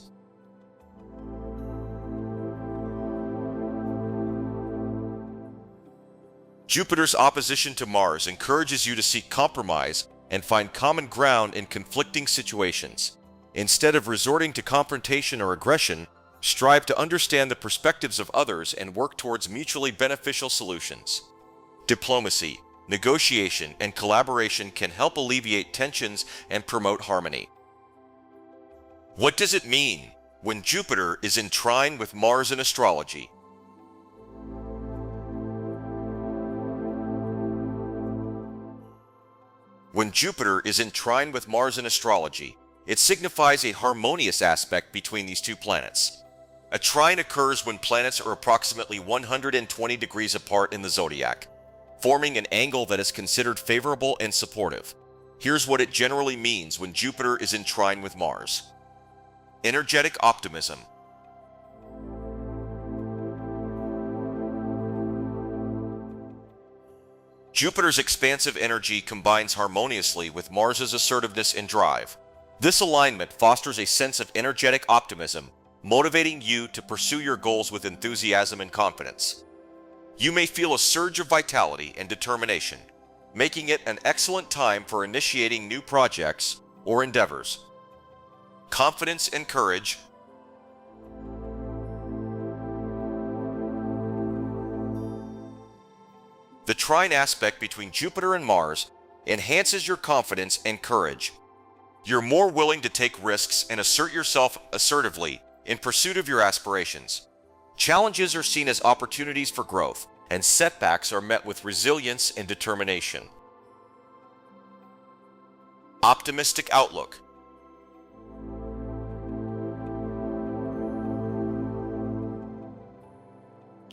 Jupiter's opposition to Mars encourages you to seek compromise and find common ground in conflicting situations. Instead of resorting to confrontation or aggression, strive to understand the perspectives of others and work towards mutually beneficial solutions. Diplomacy, negotiation, and collaboration can help alleviate tensions and promote harmony. What does it mean when Jupiter is in trine with Mars in astrology? When Jupiter is in trine with Mars in astrology, it signifies a harmonious aspect between these two planets. A trine occurs when planets are approximately 120 degrees apart in the zodiac, forming an angle that is considered favorable and supportive. Here's what it generally means when Jupiter is in trine with Mars. Energetic optimism. Jupiter's expansive energy combines harmoniously with Mars's assertiveness and drive. This alignment fosters a sense of energetic optimism, motivating you to pursue your goals with enthusiasm and confidence. You may feel a surge of vitality and determination, making it an excellent time for initiating new projects or endeavors. Confidence and courage. The trine aspect between Jupiter and Mars enhances your confidence and courage. You're more willing to take risks and assert yourself assertively in pursuit of your aspirations. Challenges are seen as opportunities for growth, and setbacks are met with resilience and determination. Optimistic outlook.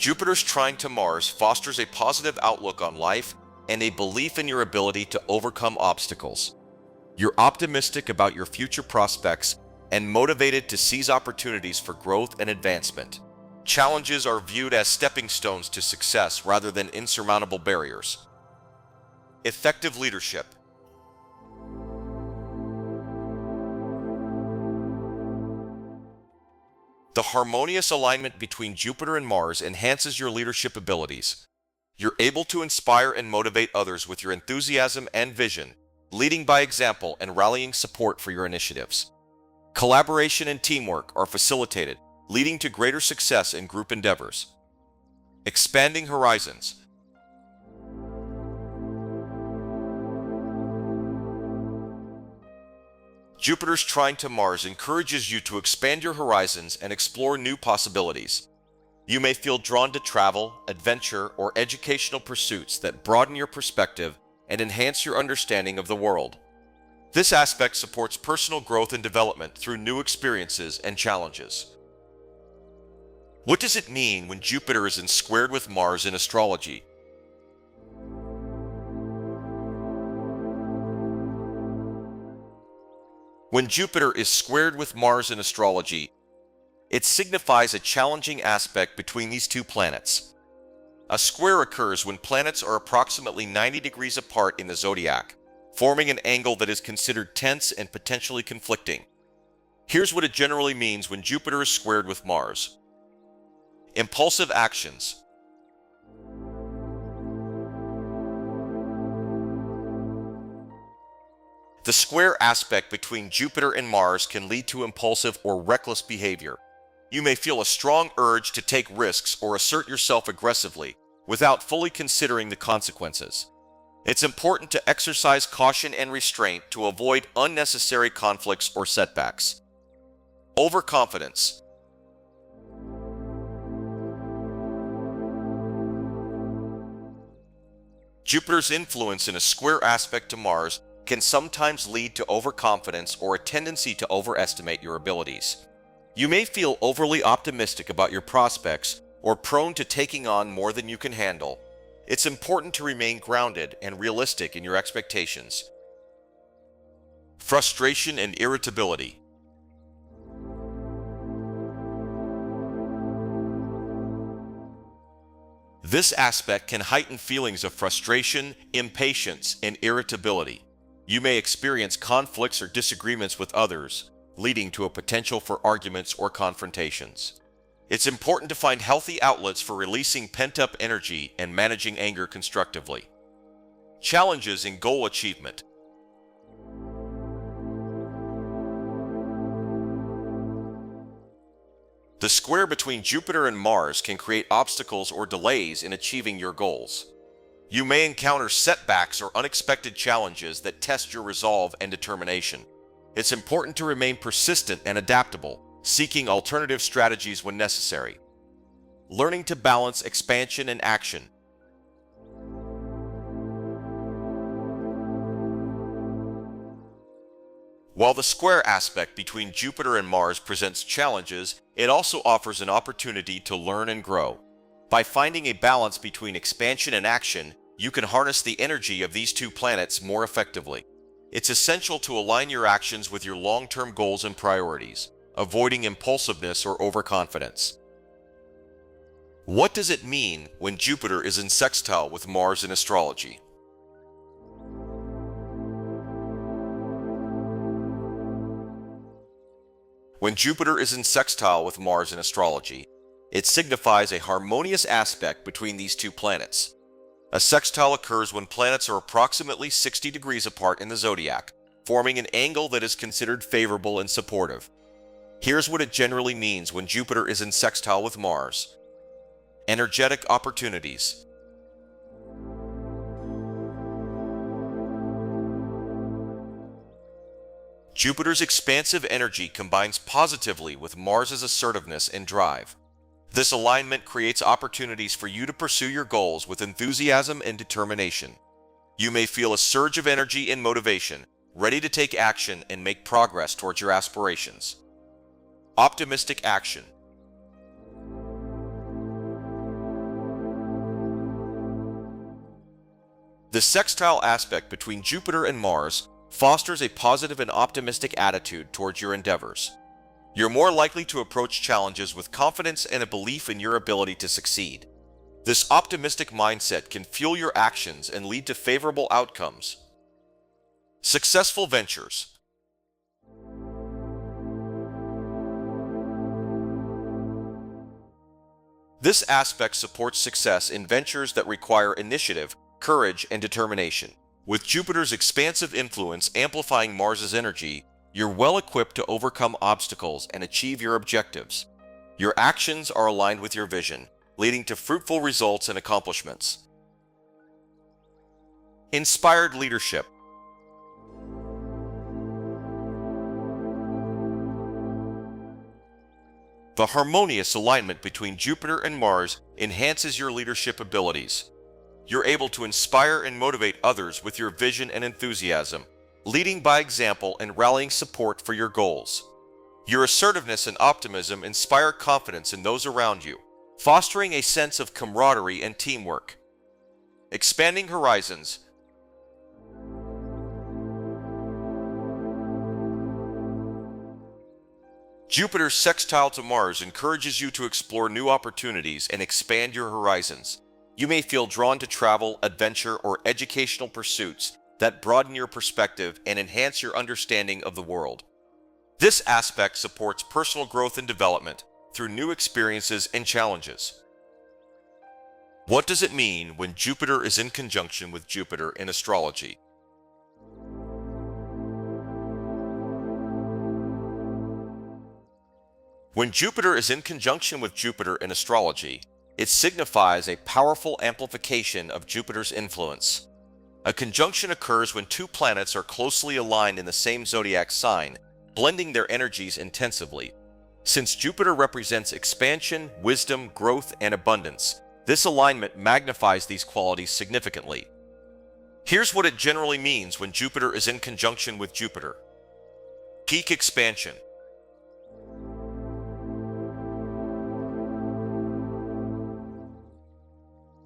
Jupiter's trine to Mars fosters a positive outlook on life and a belief in your ability to overcome obstacles. You're optimistic about your future prospects and motivated to seize opportunities for growth and advancement. Challenges are viewed as stepping stones to success rather than insurmountable barriers. Effective leadership. The harmonious alignment between Jupiter and Mars enhances your leadership abilities. You're able to inspire and motivate others with your enthusiasm and vision, leading by example and rallying support for your initiatives. Collaboration and teamwork are facilitated, leading to greater success in group endeavors. Expanding horizons. Jupiter's trine to Mars encourages you to expand your horizons and explore new possibilities. You may feel drawn to travel, adventure, or educational pursuits that broaden your perspective and enhance your understanding of the world. This aspect supports personal growth and development through new experiences and challenges. What does it mean when Jupiter is squared with Mars in astrology? When Jupiter is squared with Mars in astrology, it signifies a challenging aspect between these two planets. A square occurs when planets are approximately 90 degrees apart in the zodiac, forming an angle that is considered tense and potentially conflicting. Here's what it generally means when Jupiter is squared with Mars. Impulsive actions. The square aspect between Jupiter and Mars can lead to impulsive or reckless behavior. You may feel a strong urge to take risks or assert yourself aggressively without fully considering the consequences. It's important to exercise caution and restraint to avoid unnecessary conflicts or setbacks. Overconfidence. Jupiter's influence in a square aspect to Mars can sometimes lead to overconfidence or a tendency to overestimate your abilities. You may feel overly optimistic about your prospects or prone to taking on more than you can handle. It's important to remain grounded and realistic in your expectations. Frustration and irritability. This aspect can heighten feelings of frustration, impatience, and irritability. You may experience conflicts or disagreements with others, leading to a potential for arguments or confrontations. It's important to find healthy outlets for releasing pent-up energy and managing anger constructively. Challenges in goal achievement. The square between Jupiter and Mars can create obstacles or delays in achieving your goals. You may encounter setbacks or unexpected challenges that test your resolve and determination. It's important to remain persistent and adaptable, seeking alternative strategies when necessary. Learning to balance expansion and action. While the square aspect between Jupiter and Mars presents challenges, it also offers an opportunity to learn and grow. By finding a balance between expansion and action, you can harness the energy of these two planets more effectively. It's essential to align your actions with your long-term goals and priorities, avoiding impulsiveness or overconfidence. What does it mean when Jupiter is in sextile with Mars in astrology? When Jupiter is in sextile with Mars in astrology, it signifies a harmonious aspect between these two planets. A sextile occurs when planets are approximately 60 degrees apart in the zodiac, forming an angle that is considered favorable and supportive. Here's what it generally means when Jupiter is in sextile with Mars. Energetic opportunities. Jupiter's expansive energy combines positively with Mars's assertiveness and drive. This alignment creates opportunities for you to pursue your goals with enthusiasm and determination. You may feel a surge of energy and motivation, ready to take action and make progress towards your aspirations. Optimistic action. The sextile aspect between Jupiter and Mars fosters a positive and optimistic attitude towards your endeavors. You're more likely to approach challenges with confidence and a belief in your ability to succeed. This optimistic mindset can fuel your actions and lead to favorable outcomes. Successful ventures. This aspect supports success in ventures that require initiative, courage, and determination. With Jupiter's expansive influence amplifying Mars's energy, you're well equipped to overcome obstacles and achieve your objectives. Your actions are aligned with your vision, leading to fruitful results and accomplishments. Inspired leadership. The harmonious alignment between Jupiter and Mars enhances your leadership abilities. You're able to inspire and motivate others with your vision and enthusiasm, leading by example and rallying support for your goals. Your assertiveness and optimism inspire confidence in those around you, fostering a sense of camaraderie and teamwork. Expanding horizons. Jupiter's sextile to Mars encourages you to explore new opportunities and expand your horizons. You may feel drawn to travel, adventure, or educational pursuits that broaden your perspective and enhance your understanding of the world. This aspect supports personal growth and development through new experiences and challenges. What does it mean when Jupiter is in conjunction with Jupiter in astrology? When Jupiter is in conjunction with Jupiter in astrology, it signifies a powerful amplification of Jupiter's influence. A conjunction occurs when two planets are closely aligned in the same zodiac sign, blending their energies intensively. Since Jupiter represents expansion, wisdom, growth, and abundance, this alignment magnifies these qualities significantly. Here's what it generally means when Jupiter is in conjunction with Jupiter. Peak expansion.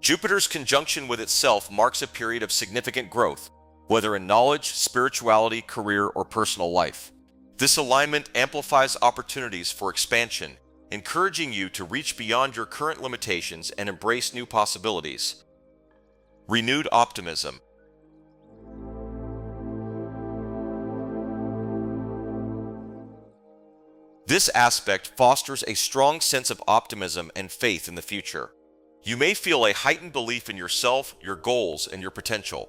Jupiter's conjunction with itself marks a period of significant growth, whether in knowledge, spirituality, career, or personal life. This alignment amplifies opportunities for expansion, encouraging you to reach beyond your current limitations and embrace new possibilities. Renewed optimism. This aspect fosters a strong sense of optimism and faith in the future. You may feel a heightened belief in yourself, your goals, and your potential.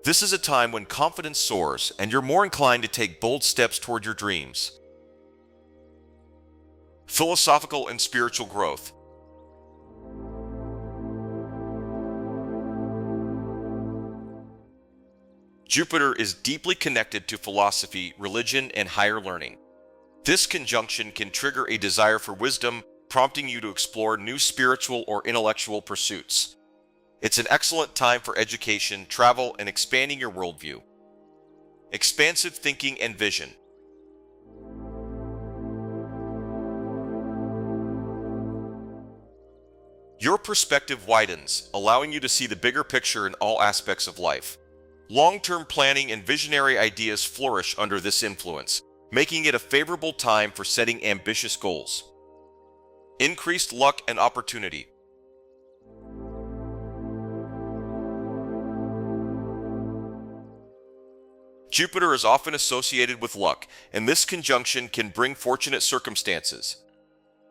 This is a time when confidence soars and you're more inclined to take bold steps toward your dreams. Philosophical and spiritual growth. Jupiter is deeply connected to philosophy, religion, and higher learning. This conjunction can trigger a desire for wisdom, prompting you to explore new spiritual or intellectual pursuits. It's an excellent time for education, travel, and expanding your worldview. Expansive thinking and vision. Your perspective widens, allowing you to see the bigger picture in all aspects of life. Long-term planning and visionary ideas flourish under this influence, making it a favorable time for setting ambitious goals. Increased luck and opportunity. Jupiter is often associated with luck, and this conjunction can bring fortunate circumstances.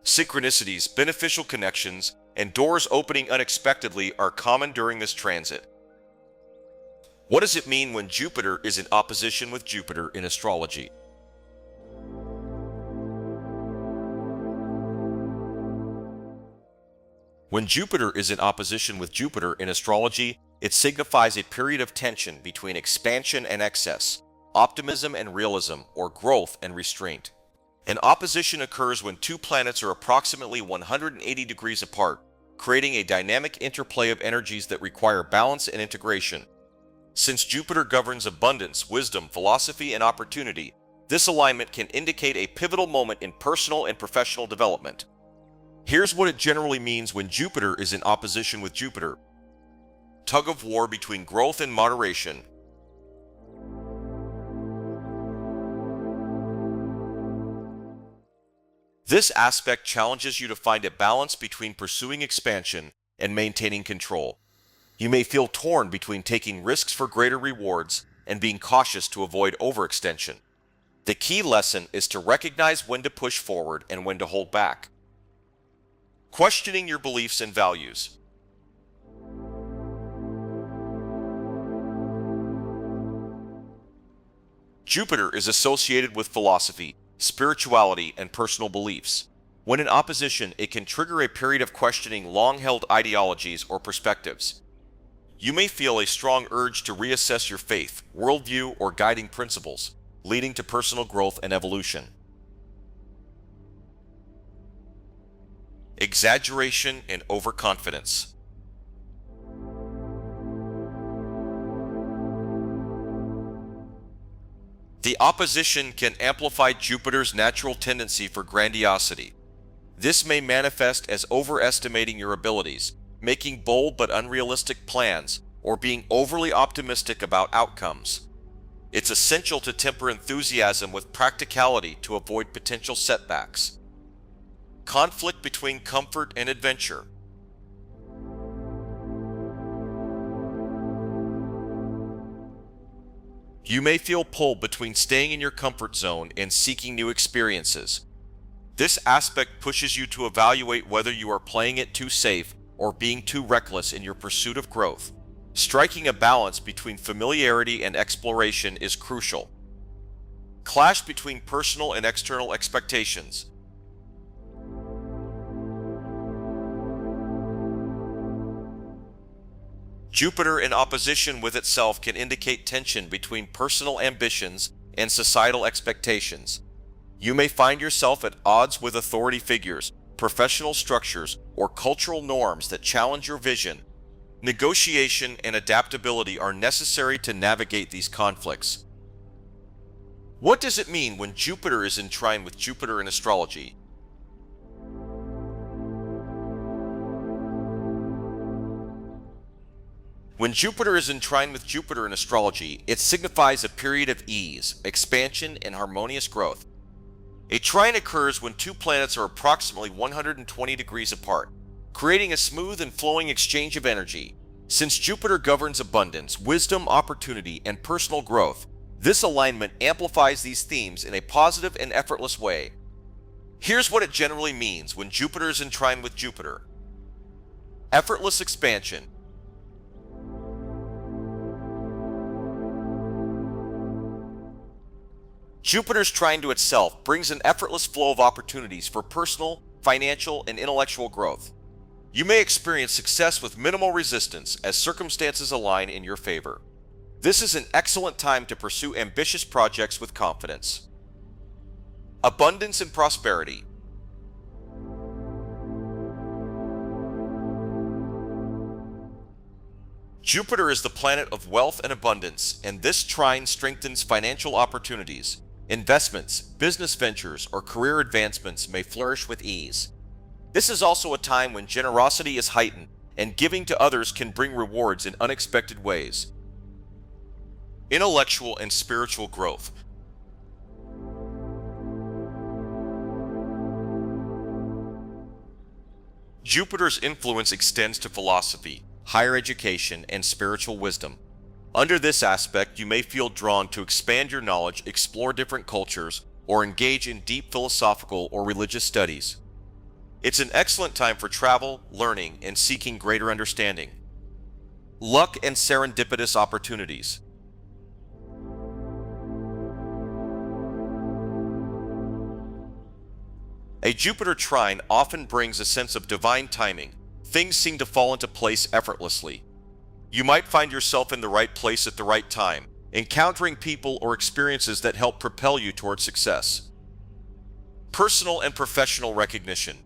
Synchronicities, beneficial connections, and doors opening unexpectedly are common during this transit. What does it mean when Jupiter is in opposition with Jupiter in astrology? When Jupiter is in opposition with Jupiter in astrology, it signifies a period of tension between expansion and excess, optimism and realism, or growth and restraint. An opposition occurs when two planets are approximately 180 degrees apart, creating a dynamic interplay of energies that require balance and integration. Since Jupiter governs abundance, wisdom, philosophy, and opportunity, this alignment can indicate a pivotal moment in personal and professional development. Here's what it generally means when Jupiter is in opposition with Jupiter. Tug of war between growth and moderation. This aspect challenges you to find a balance between pursuing expansion and maintaining control. You may feel torn between taking risks for greater rewards and being cautious to avoid overextension. The key lesson is to recognize when to push forward and when to hold back. Questioning your beliefs and values. Jupiter is associated with philosophy, spirituality, and personal beliefs. When in opposition, it can trigger a period of questioning long-held ideologies or perspectives. You may feel a strong urge to reassess your faith, worldview, or guiding principles, leading to personal growth and evolution. Exaggeration and overconfidence. The opposition can amplify Jupiter's natural tendency for grandiosity. This may manifest as overestimating your abilities, making bold but unrealistic plans, or being overly optimistic about outcomes. It's essential to temper enthusiasm with practicality to avoid potential setbacks. Conflict between comfort and adventure. You may feel pulled between staying in your comfort zone and seeking new experiences. This aspect pushes you to evaluate whether you are playing it too safe or being too reckless in your pursuit of growth. Striking a balance between familiarity and exploration is crucial. Clash between personal and external expectations. Jupiter in opposition with itself can indicate tension between personal ambitions and societal expectations. You may find yourself at odds with authority figures, professional structures, or cultural norms that challenge your vision. Negotiation and adaptability are necessary to navigate these conflicts. What does it mean when Jupiter is in trine with Jupiter in astrology? When Jupiter is in trine with Jupiter in astrology, it signifies a period of ease, expansion, and harmonious growth. A trine occurs when two planets are approximately 120 degrees apart, creating a smooth and flowing exchange of energy. Since Jupiter governs abundance, wisdom, opportunity, and personal growth, this alignment amplifies these themes in a positive and effortless way. Here's what it generally means when Jupiter is in trine with Jupiter. Effortless expansion. Jupiter's trine to itself brings an effortless flow of opportunities for personal, financial, and intellectual growth. You may experience success with minimal resistance as circumstances align in your favor. This is an excellent time to pursue ambitious projects with confidence. Abundance and prosperity. Jupiter is the planet of wealth and abundance, and this trine strengthens financial opportunities. Investments, business ventures, or career advancements may flourish with ease. This is also a time when generosity is heightened, and giving to others can bring rewards in unexpected ways. Intellectual and spiritual growth. Jupiter's influence extends to philosophy, higher education, and spiritual wisdom. Under this aspect, you may feel drawn to expand your knowledge, explore different cultures, or engage in deep philosophical or religious studies. It's an excellent time for travel, learning, and seeking greater understanding. Luck and serendipitous opportunities. A Jupiter trine often brings a sense of divine timing. Things seem to fall into place effortlessly. You might find yourself in the right place at the right time, encountering people or experiences that help propel you toward success. Personal and professional recognition.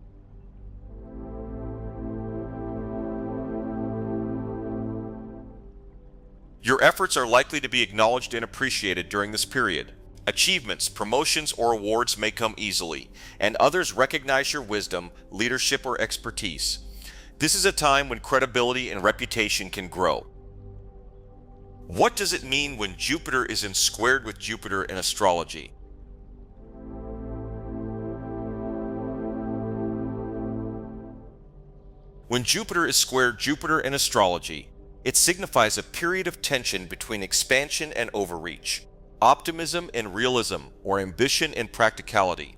Your efforts are likely to be acknowledged and appreciated during this period. Achievements, promotions, or awards may come easily, and others recognize your wisdom, leadership, or expertise. This is a time when credibility and reputation can grow. What does it mean when Jupiter is squared with Jupiter in astrology? When Jupiter is squared Jupiter in astrology, it signifies a period of tension between expansion and overreach, optimism and realism, or ambition and practicality.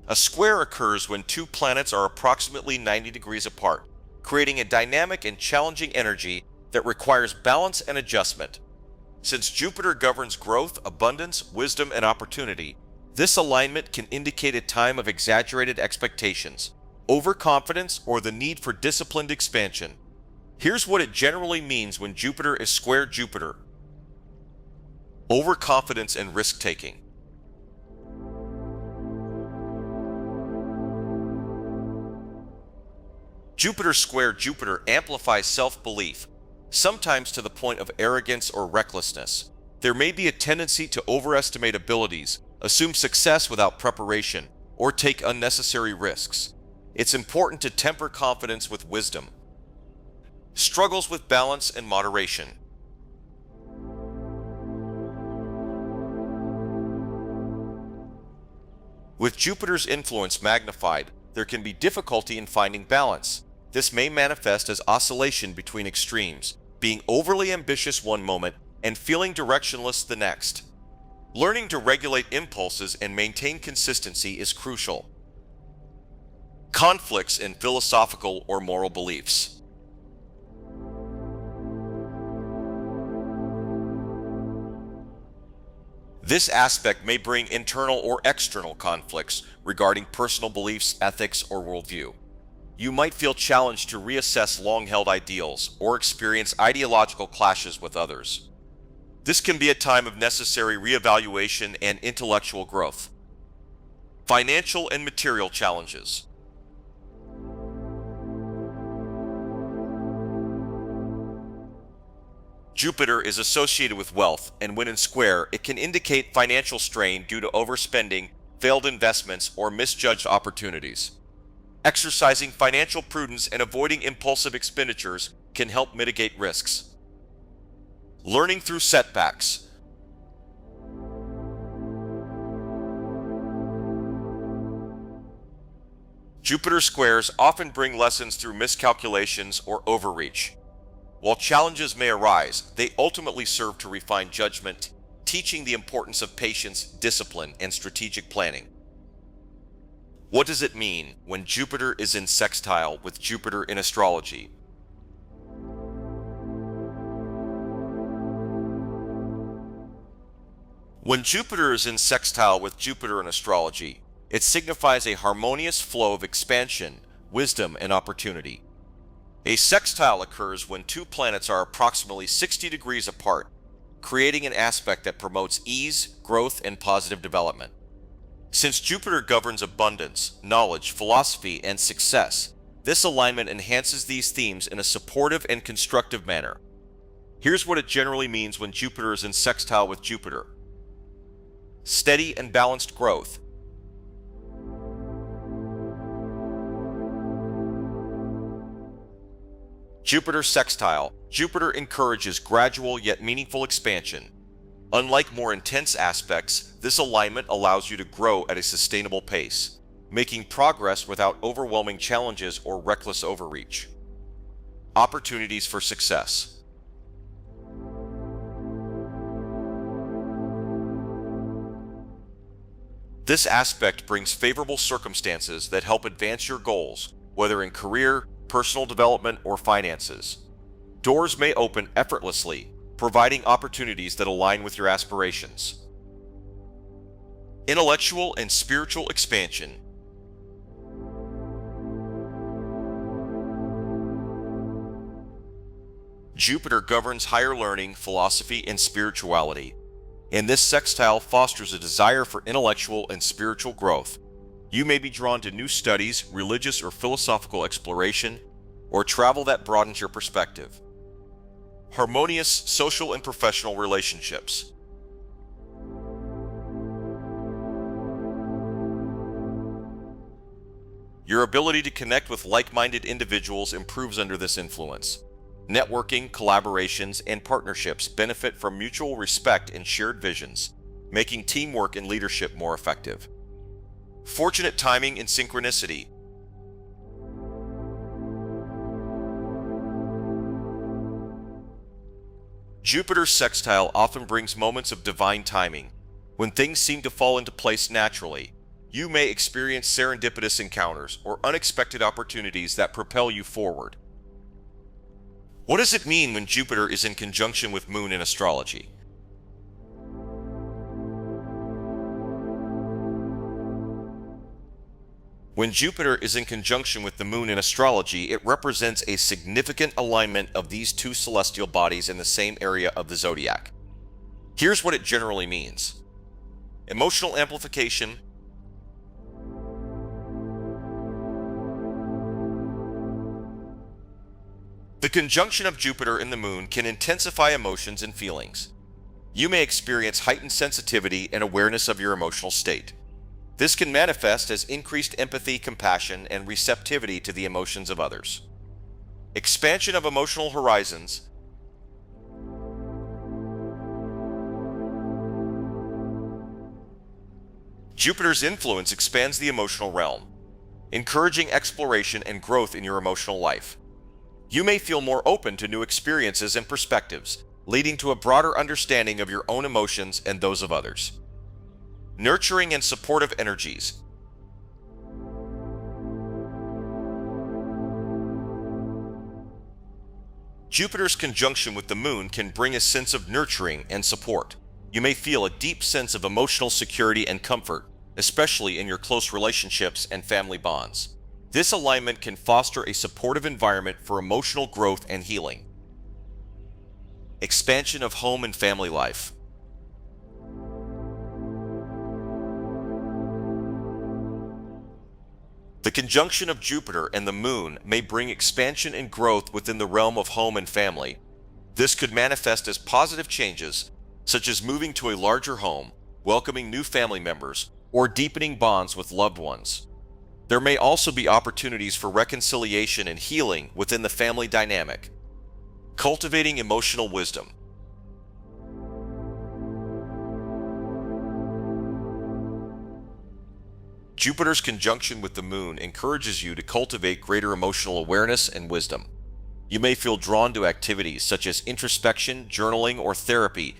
A square occurs when two planets are approximately 90 degrees apart, creating a dynamic and challenging energy that requires balance and adjustment. Since Jupiter governs growth, abundance, wisdom, and opportunity, this alignment can indicate a time of exaggerated expectations, overconfidence, or the need for disciplined expansion. Here's what it generally means when Jupiter is squared Jupiter. Overconfidence and risk-taking. Jupiter squared Jupiter amplifies self-belief, sometimes to the point of arrogance or recklessness. There may be a tendency to overestimate abilities, assume success without preparation, or take unnecessary risks. It's important to temper confidence with wisdom. Struggles with balance and moderation. With Jupiter's influence magnified, there can be difficulty in finding balance. This may manifest as oscillation between extremes, being overly ambitious one moment and feeling directionless the next. Learning to regulate impulses and maintain consistency is crucial. Conflicts in philosophical or moral beliefs. This aspect may bring internal or external conflicts regarding personal beliefs, ethics, or worldview. You might feel challenged to reassess long-held ideals or experience ideological clashes with others. This can be a time of necessary reevaluation and intellectual growth. Financial and material challenges. Jupiter is associated with wealth, and when in square, it can indicate financial strain due to overspending, failed investments, or misjudged opportunities. Exercising financial prudence and avoiding impulsive expenditures can help mitigate risks. Learning through setbacks. Jupiter squares often bring lessons through miscalculations or overreach. While challenges may arise, they ultimately serve to refine judgment, teaching the importance of patience, discipline, and strategic planning. What does it mean when Jupiter is in sextile with Jupiter in astrology? When Jupiter is in sextile with Jupiter in astrology, it signifies a harmonious flow of expansion, wisdom, and opportunity. A sextile occurs when two planets are approximately 60 degrees apart, creating an aspect that promotes ease, growth, and positive development. Since Jupiter governs abundance, knowledge, philosophy, and success, this alignment enhances these themes in a supportive and constructive manner. Here's what it generally means when Jupiter is in sextile with Jupiter. Steady and balanced growth. Jupiter sextile. Jupiter encourages gradual yet meaningful expansion. Unlike more intense aspects, this alignment allows you to grow at a sustainable pace, making progress without overwhelming challenges or reckless overreach. Opportunities for success. This aspect brings favorable circumstances that help advance your goals, whether in career, personal development, or finances. Doors may open effortlessly, providing opportunities that align with your aspirations. Intellectual and spiritual expansion. Jupiter governs higher learning, philosophy, and spirituality, and this sextile fosters a desire for intellectual and spiritual growth. You may be drawn to new studies, religious or philosophical exploration, or travel that broadens your perspective. Harmonious social and professional relationships. Your ability to connect with like-minded individuals improves under this influence. Networking, collaborations, and partnerships benefit from mutual respect and shared visions, making teamwork and leadership more effective. Fortunate timing and synchronicity. Jupiter's sextile often brings moments of divine timing. When things seem to fall into place naturally, you may experience serendipitous encounters or unexpected opportunities that propel you forward. What does it mean when Jupiter is in conjunction with Moon in astrology? When Jupiter is in conjunction with the Moon in astrology, it represents a significant alignment of these two celestial bodies in the same area of the zodiac. Here's what it generally means. Emotional amplification. The conjunction of Jupiter and the Moon can intensify emotions and feelings. You may experience heightened sensitivity and awareness of your emotional state. This can manifest as increased empathy, compassion, and receptivity to the emotions of others. Expansion of emotional horizons. Jupiter's influence expands the emotional realm, encouraging exploration and growth in your emotional life. You may feel more open to new experiences and perspectives, leading to a broader understanding of your own emotions and those of others. Nurturing and supportive energies. Jupiter's conjunction with the Moon can bring a sense of nurturing and support. You may feel a deep sense of emotional security and comfort, especially in your close relationships and family bonds. This alignment can foster a supportive environment for emotional growth and healing. Expansion of home and family life. The conjunction of Jupiter and the Moon may bring expansion and growth within the realm of home and family. This could manifest as positive changes, such as moving to a larger home, welcoming new family members, or deepening bonds with loved ones. There may also be opportunities for reconciliation and healing within the family dynamic. Cultivating emotional wisdom. Jupiter's conjunction with the Moon encourages you to cultivate greater emotional awareness and wisdom. You may feel drawn to activities such as introspection, journaling, or therapy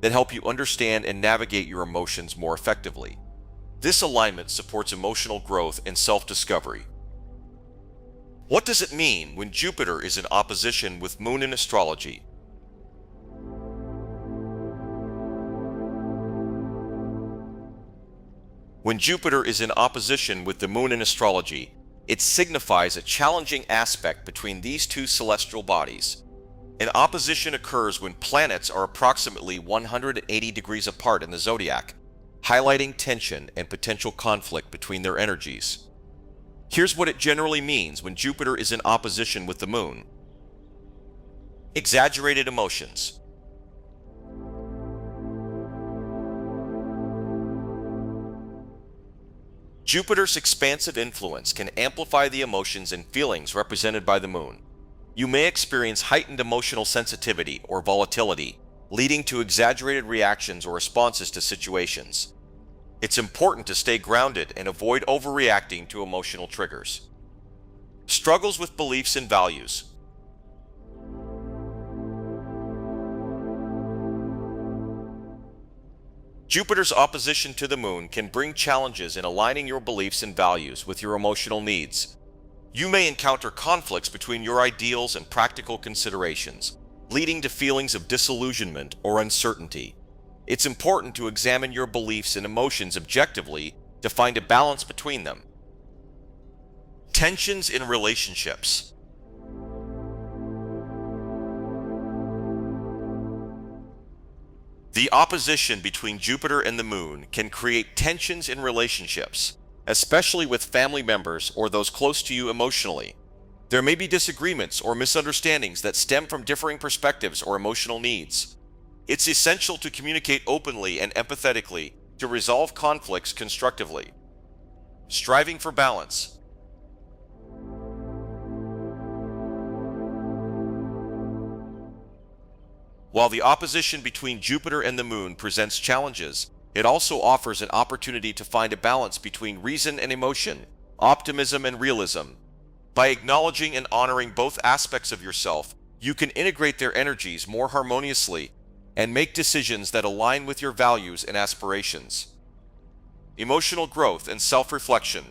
that help you understand and navigate your emotions more effectively. This alignment supports emotional growth and self-discovery. What does it mean when Jupiter is in opposition with Moon in astrology? When Jupiter is in opposition with the Moon in astrology, it signifies a challenging aspect between these two celestial bodies. An opposition occurs when planets are approximately 180 degrees apart in the zodiac, highlighting tension and potential conflict between their energies. Here's what it generally means when Jupiter is in opposition with the Moon. Exaggerated emotions. Jupiter's expansive influence can amplify the emotions and feelings represented by the Moon. You may experience heightened emotional sensitivity or volatility, leading to exaggerated reactions or responses to situations. It's important to stay grounded and avoid overreacting to emotional triggers. Struggles with beliefs and values. Jupiter's opposition to the Moon can bring challenges in aligning your beliefs and values with your emotional needs. You may encounter conflicts between your ideals and practical considerations, leading to feelings of disillusionment or uncertainty. It's important to examine your beliefs and emotions objectively to find a balance between them. Tensions in relationships. The opposition between Jupiter and the Moon can create tensions in relationships, especially with family members or those close to you emotionally. There may be disagreements or misunderstandings that stem from differing perspectives or emotional needs. It's essential to communicate openly and empathetically to resolve conflicts constructively. Striving for balance. While the opposition between Jupiter and the Moon presents challenges, it also offers an opportunity to find a balance between reason and emotion, optimism and realism. By acknowledging and honoring both aspects of yourself, you can integrate their energies more harmoniously and make decisions that align with your values and aspirations. Emotional growth and self-reflection.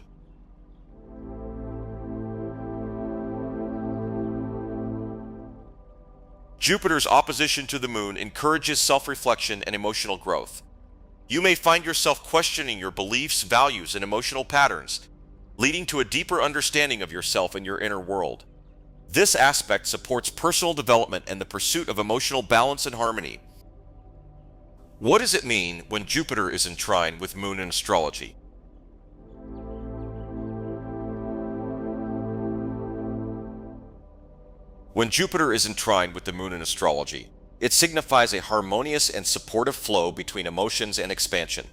Jupiter's opposition to the Moon encourages self-reflection and emotional growth. You may find yourself questioning your beliefs, values, and emotional patterns, leading to a deeper understanding of yourself and your inner world. This aspect supports personal development and the pursuit of emotional balance and harmony. What does it mean when Jupiter is in trine with Moon in astrology? When Jupiter is in trine with the Moon in astrology, it signifies a harmonious and supportive flow between emotions and expansion.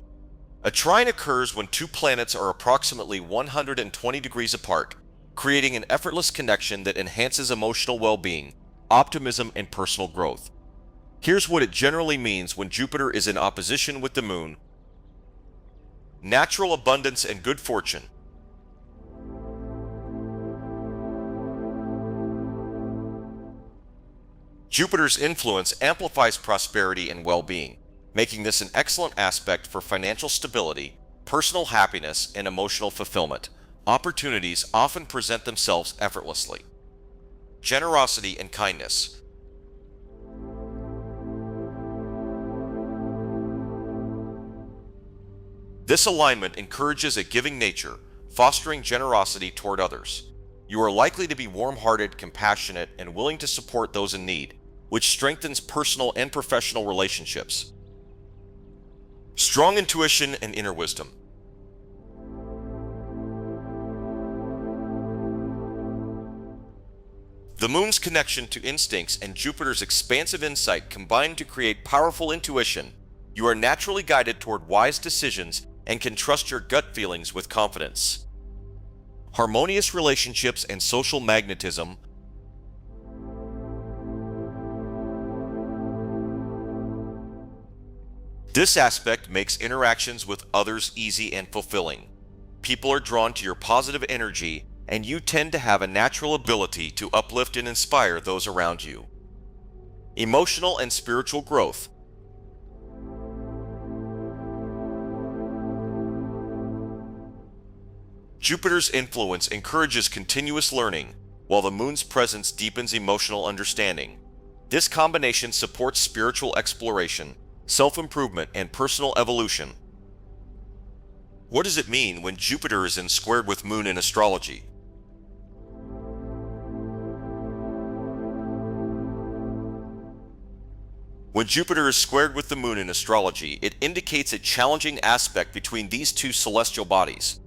A trine occurs when two planets are approximately 120 degrees apart, creating an effortless connection that enhances emotional well-being, optimism, and personal growth. Here's what it generally means when Jupiter is in opposition with the Moon. Natural abundance and good fortune. Jupiter's influence amplifies prosperity and well-being, making this an excellent aspect for financial stability, personal happiness, and emotional fulfillment. Opportunities often present themselves effortlessly. Generosity and kindness. This alignment encourages a giving nature, fostering generosity toward others. You are likely to be warm-hearted, compassionate, and willing to support those in need, which strengthens personal and professional relationships. Strong intuition and inner wisdom. The Moon's connection to instincts and Jupiter's expansive insight combine to create powerful intuition. You are naturally guided toward wise decisions and can trust your gut feelings with confidence. Harmonious relationships and social magnetism. This aspect makes interactions with others easy and fulfilling. People are drawn to your positive energy, and you tend to have a natural ability to uplift and inspire those around you. Emotional and spiritual growth. Jupiter's influence encourages continuous learning, while the Moon's presence deepens emotional understanding. This combination supports spiritual exploration, self-improvement, and personal evolution. What does it mean when Jupiter is in squared with Moon in astrology? When Jupiter is squared with the Moon in astrology, it indicates a challenging aspect between these two celestial bodies.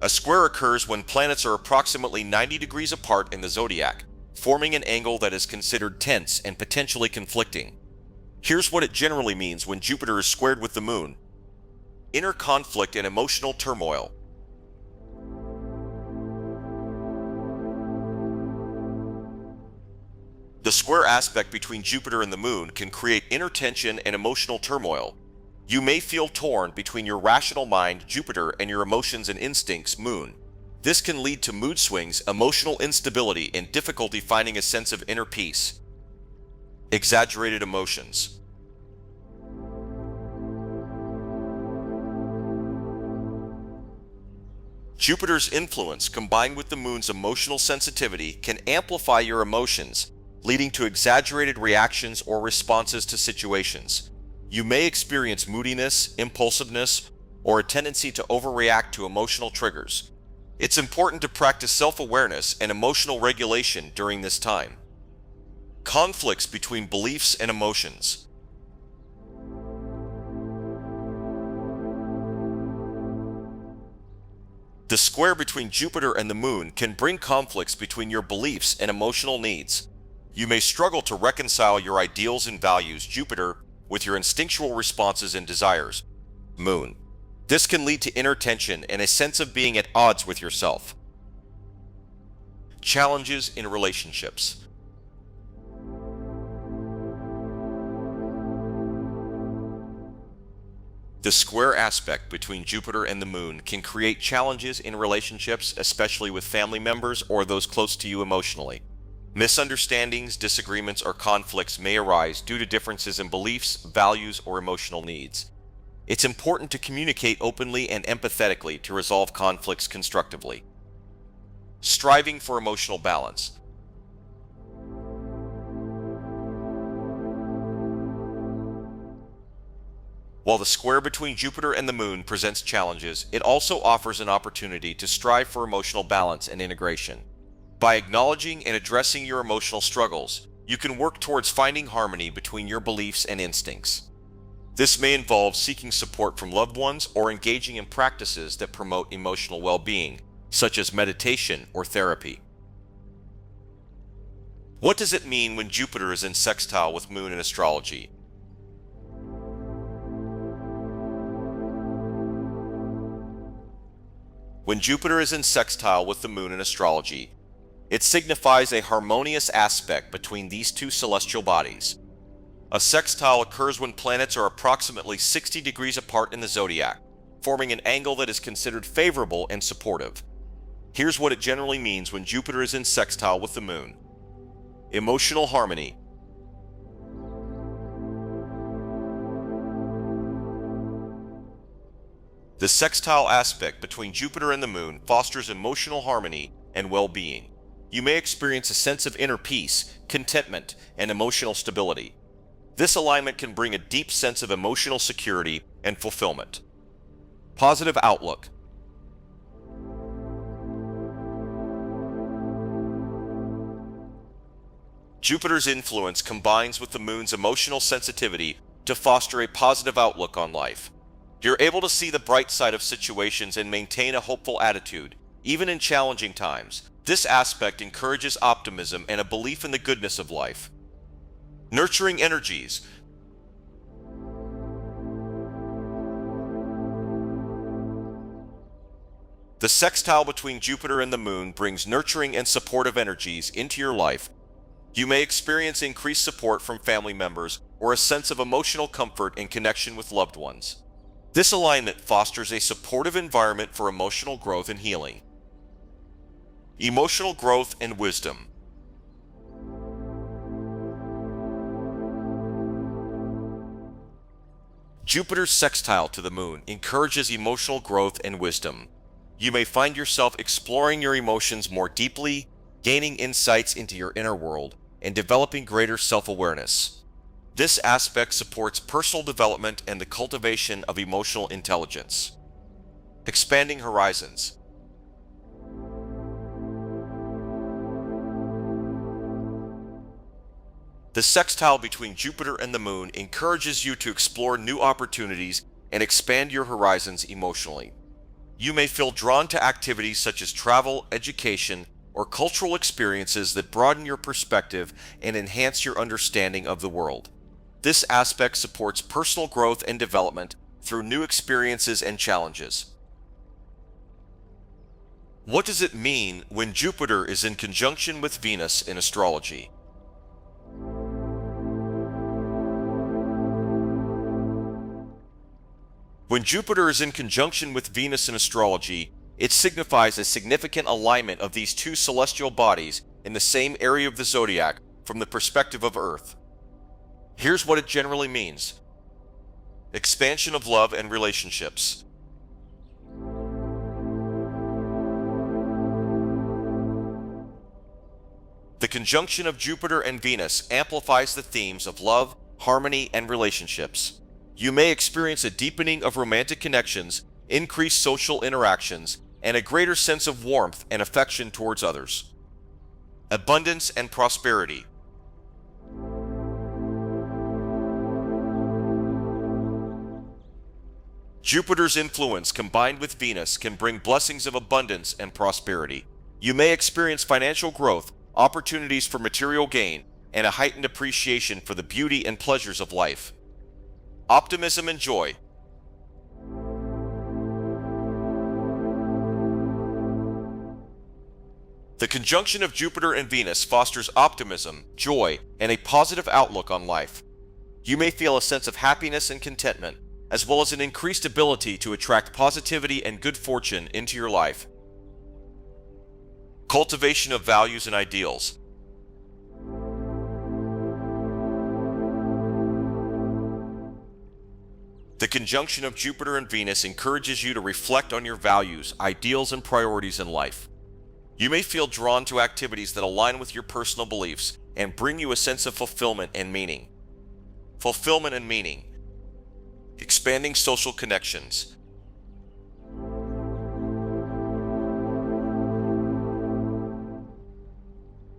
A square occurs when planets are approximately 90 degrees apart in the Zodiac, forming an angle that is considered tense and potentially conflicting. Here's what it generally means when Jupiter is squared with the Moon. Inner conflict and emotional turmoil. The square aspect between Jupiter and the Moon can create inner tension and emotional turmoil. You may feel torn between your rational mind, Jupiter, and your emotions and instincts, Moon. This can lead to mood swings, emotional instability, and difficulty finding a sense of inner peace. Exaggerated emotions. Jupiter's influence combined with the Moon's emotional sensitivity can amplify your emotions, leading to exaggerated reactions or responses to situations. You may experience moodiness, impulsiveness, or a tendency to overreact to emotional triggers. It's important to practice self-awareness and emotional regulation during this time. Conflicts between beliefs and emotions. The square between Jupiter and the Moon can bring conflicts between your beliefs and emotional needs. You may struggle to reconcile your ideals and values, Jupiter, with your instinctual responses and desires, Moon. This can lead to inner tension and a sense of being at odds with yourself. Challenges in relationships. The square aspect between Jupiter and the Moon can create challenges in relationships, especially with family members or those close to you emotionally. Misunderstandings, disagreements, or conflicts may arise due to differences in beliefs, values, or emotional needs. It's important to communicate openly and empathetically to resolve conflicts constructively. Striving for emotional balance. While the square between Jupiter and the Moon presents challenges, it also offers an opportunity to strive for emotional balance and integration. By acknowledging and addressing your emotional struggles, you can work towards finding harmony between your beliefs and instincts. This may involve seeking support from loved ones or engaging in practices that promote emotional well-being, such as meditation or therapy. What does it mean when Jupiter is in sextile with Moon in astrology? When Jupiter is in sextile with the Moon in astrology, it signifies a harmonious aspect between these two celestial bodies. A sextile occurs when planets are approximately 60 degrees apart in the zodiac, forming an angle that is considered favorable and supportive. Here's what it generally means when Jupiter is in sextile with the Moon. Emotional harmony. The sextile aspect between Jupiter and the Moon fosters emotional harmony and well-being. You may experience a sense of inner peace, contentment, and emotional stability. This alignment can bring a deep sense of emotional security and fulfillment. Positive outlook. Jupiter's influence combines with the Moon's emotional sensitivity to foster a positive outlook on life. You're able to see the bright side of situations and maintain a hopeful attitude, even in challenging times. This aspect encourages optimism and a belief in the goodness of life. Nurturing energies. The sextile between Jupiter and the Moon brings nurturing and supportive energies into your life. You may experience increased support from family members or a sense of emotional comfort and connection with loved ones. This alignment fosters a supportive environment for emotional growth and healing. Emotional growth and wisdom. Jupiter's sextile to the Moon encourages emotional growth and wisdom. You may find yourself exploring your emotions more deeply, gaining insights into your inner world, and developing greater self-awareness. This aspect supports personal development and the cultivation of emotional intelligence. Expanding horizons. The sextile between Jupiter and the Moon encourages you to explore new opportunities and expand your horizons emotionally. You may feel drawn to activities such as travel, education, or cultural experiences that broaden your perspective and enhance your understanding of the world. This aspect supports personal growth and development through new experiences and challenges. What does it mean when Jupiter is in conjunction with Venus in astrology? When Jupiter is in conjunction with Venus in astrology, it signifies a significant alignment of these two celestial bodies in the same area of the zodiac from the perspective of Earth. Here's what it generally means. Expansion of love and relationships. The conjunction of Jupiter and Venus amplifies the themes of love, harmony, and relationships. You may experience a deepening of romantic connections, increased social interactions, and a greater sense of warmth and affection towards others. Abundance and prosperity. Jupiter's influence combined with Venus can bring blessings of abundance and prosperity. You may experience financial growth, opportunities for material gain, and a heightened appreciation for the beauty and pleasures of life. Optimism and joy. The conjunction of Jupiter and Venus fosters optimism, joy, and a positive outlook on life. You may feel a sense of happiness and contentment, as well as an increased ability to attract positivity and good fortune into your life. Cultivation of values and ideals. The conjunction of Jupiter and Venus encourages you to reflect on your values, ideals, and priorities in life. You may feel drawn to activities that align with your personal beliefs and bring you a sense of fulfillment and meaning. Fulfillment and meaning. Expanding social connections.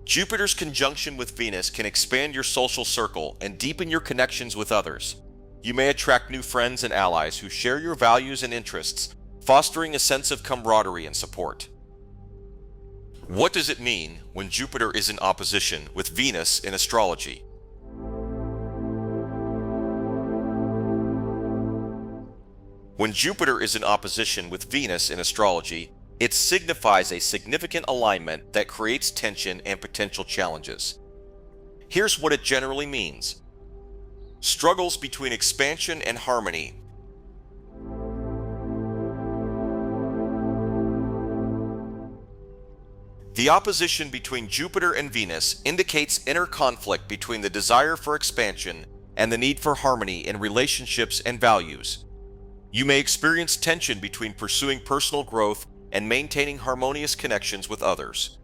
Jupiter's conjunction with Venus can expand your social circle and deepen your connections with others. You may attract new friends and allies who share your values and interests, fostering a sense of camaraderie and support. What does it mean when Jupiter is in opposition with Venus in astrology? When Jupiter is in opposition with Venus in astrology, it signifies a significant alignment that creates tension and potential challenges. Here's what it generally means. Struggles between expansion and harmony. The opposition between Jupiter and Venus indicates inner conflict between the desire for expansion and the need for harmony in relationships and values. You may experience tension between pursuing personal growth and maintaining harmonious connections with others.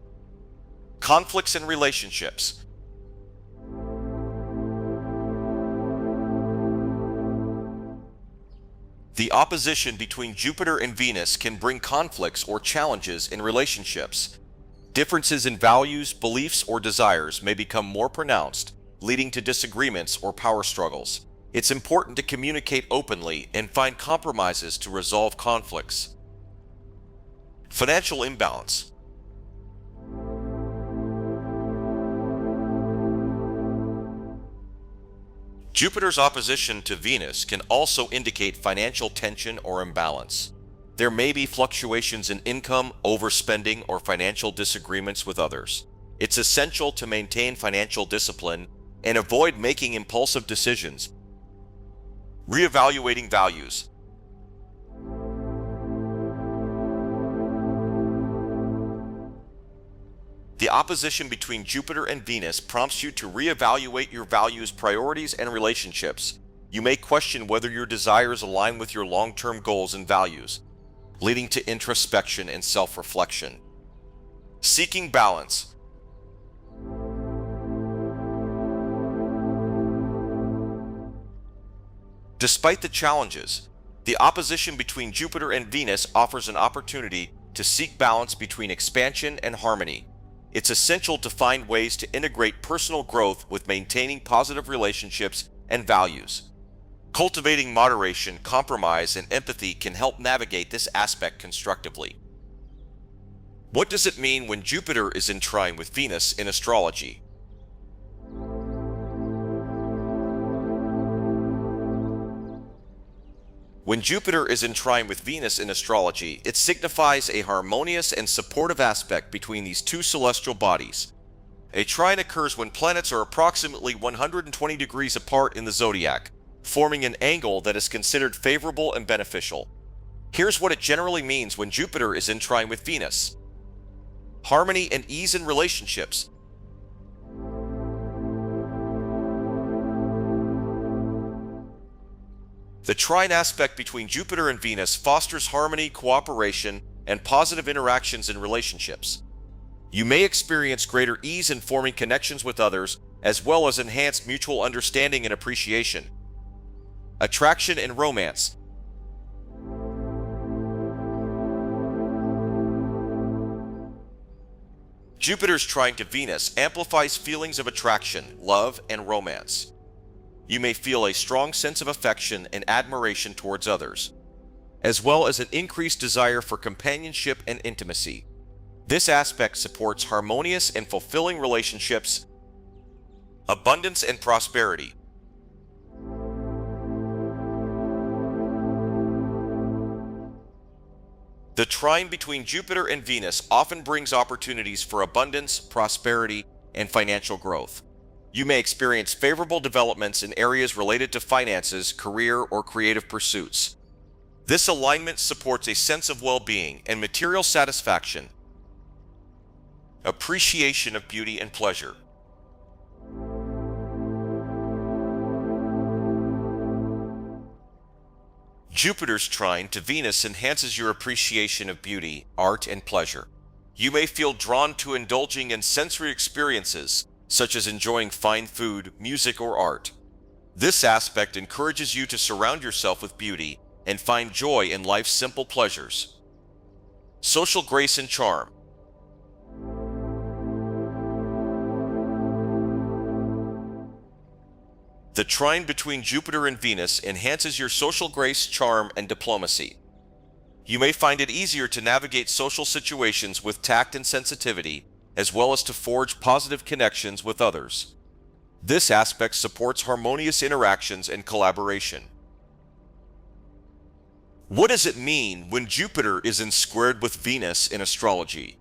Conflicts in relationships. The opposition between Jupiter and Venus can bring conflicts or challenges in relationships. Differences in values, beliefs, or desires may become more pronounced, leading to disagreements or power struggles. It's important to communicate openly and find compromises to resolve conflicts. Financial imbalance. Jupiter's opposition to Venus can also indicate financial tension or imbalance. There may be fluctuations in income, overspending, or financial disagreements with others. It's essential to maintain financial discipline and avoid making impulsive decisions. Reevaluating values. The opposition between Jupiter and Venus prompts you to reevaluate your values, priorities, and relationships. You may question whether your desires align with your long-term goals and values, leading to introspection and self-reflection. Seeking balance. Despite the challenges, the opposition between Jupiter and Venus offers an opportunity to seek balance between expansion and harmony. It's essential to find ways to integrate personal growth with maintaining positive relationships and values. Cultivating moderation, compromise, and empathy can help navigate this aspect constructively. What does it mean when Jupiter is in trine with Venus in astrology? When Jupiter is in trine with Venus in astrology, it signifies a harmonious and supportive aspect between these two celestial bodies. A trine occurs when planets are approximately 120 degrees apart in the zodiac, forming an angle that is considered favorable and beneficial. Here's what it generally means when Jupiter is in trine with Venus. Harmony and ease in relationships. The trine aspect between Jupiter and Venus fosters harmony, cooperation, and positive interactions in relationships. You may experience greater ease in forming connections with others, as well as enhanced mutual understanding and appreciation. Attraction and romance. Jupiter's trine to Venus amplifies feelings of attraction, love, and romance. You may feel a strong sense of affection and admiration towards others. as well as an increased desire for companionship and intimacy. This aspect supports harmonious and fulfilling relationships, abundance and prosperity. The trine between Jupiter and Venus often brings opportunities for abundance, prosperity, and financial growth. You may experience favorable developments in areas related to finances, career, or creative pursuits. This alignment supports a sense of well-being and material satisfaction, appreciation of beauty and pleasure. Jupiter's trine to Venus enhances your appreciation of beauty, art, and pleasure. You may feel drawn to indulging in sensory experiences, such as enjoying fine food, music, or art. This aspect encourages you to surround yourself with beauty and find joy in life's simple pleasures. Social grace and charm. The trine between Jupiter and Venus enhances your social grace, charm, and diplomacy. You may find it easier to navigate social situations with tact and sensitivity, as well as to forge positive connections with others. This aspect supports harmonious interactions and collaboration. What does it mean when Jupiter is squared with Venus in astrology?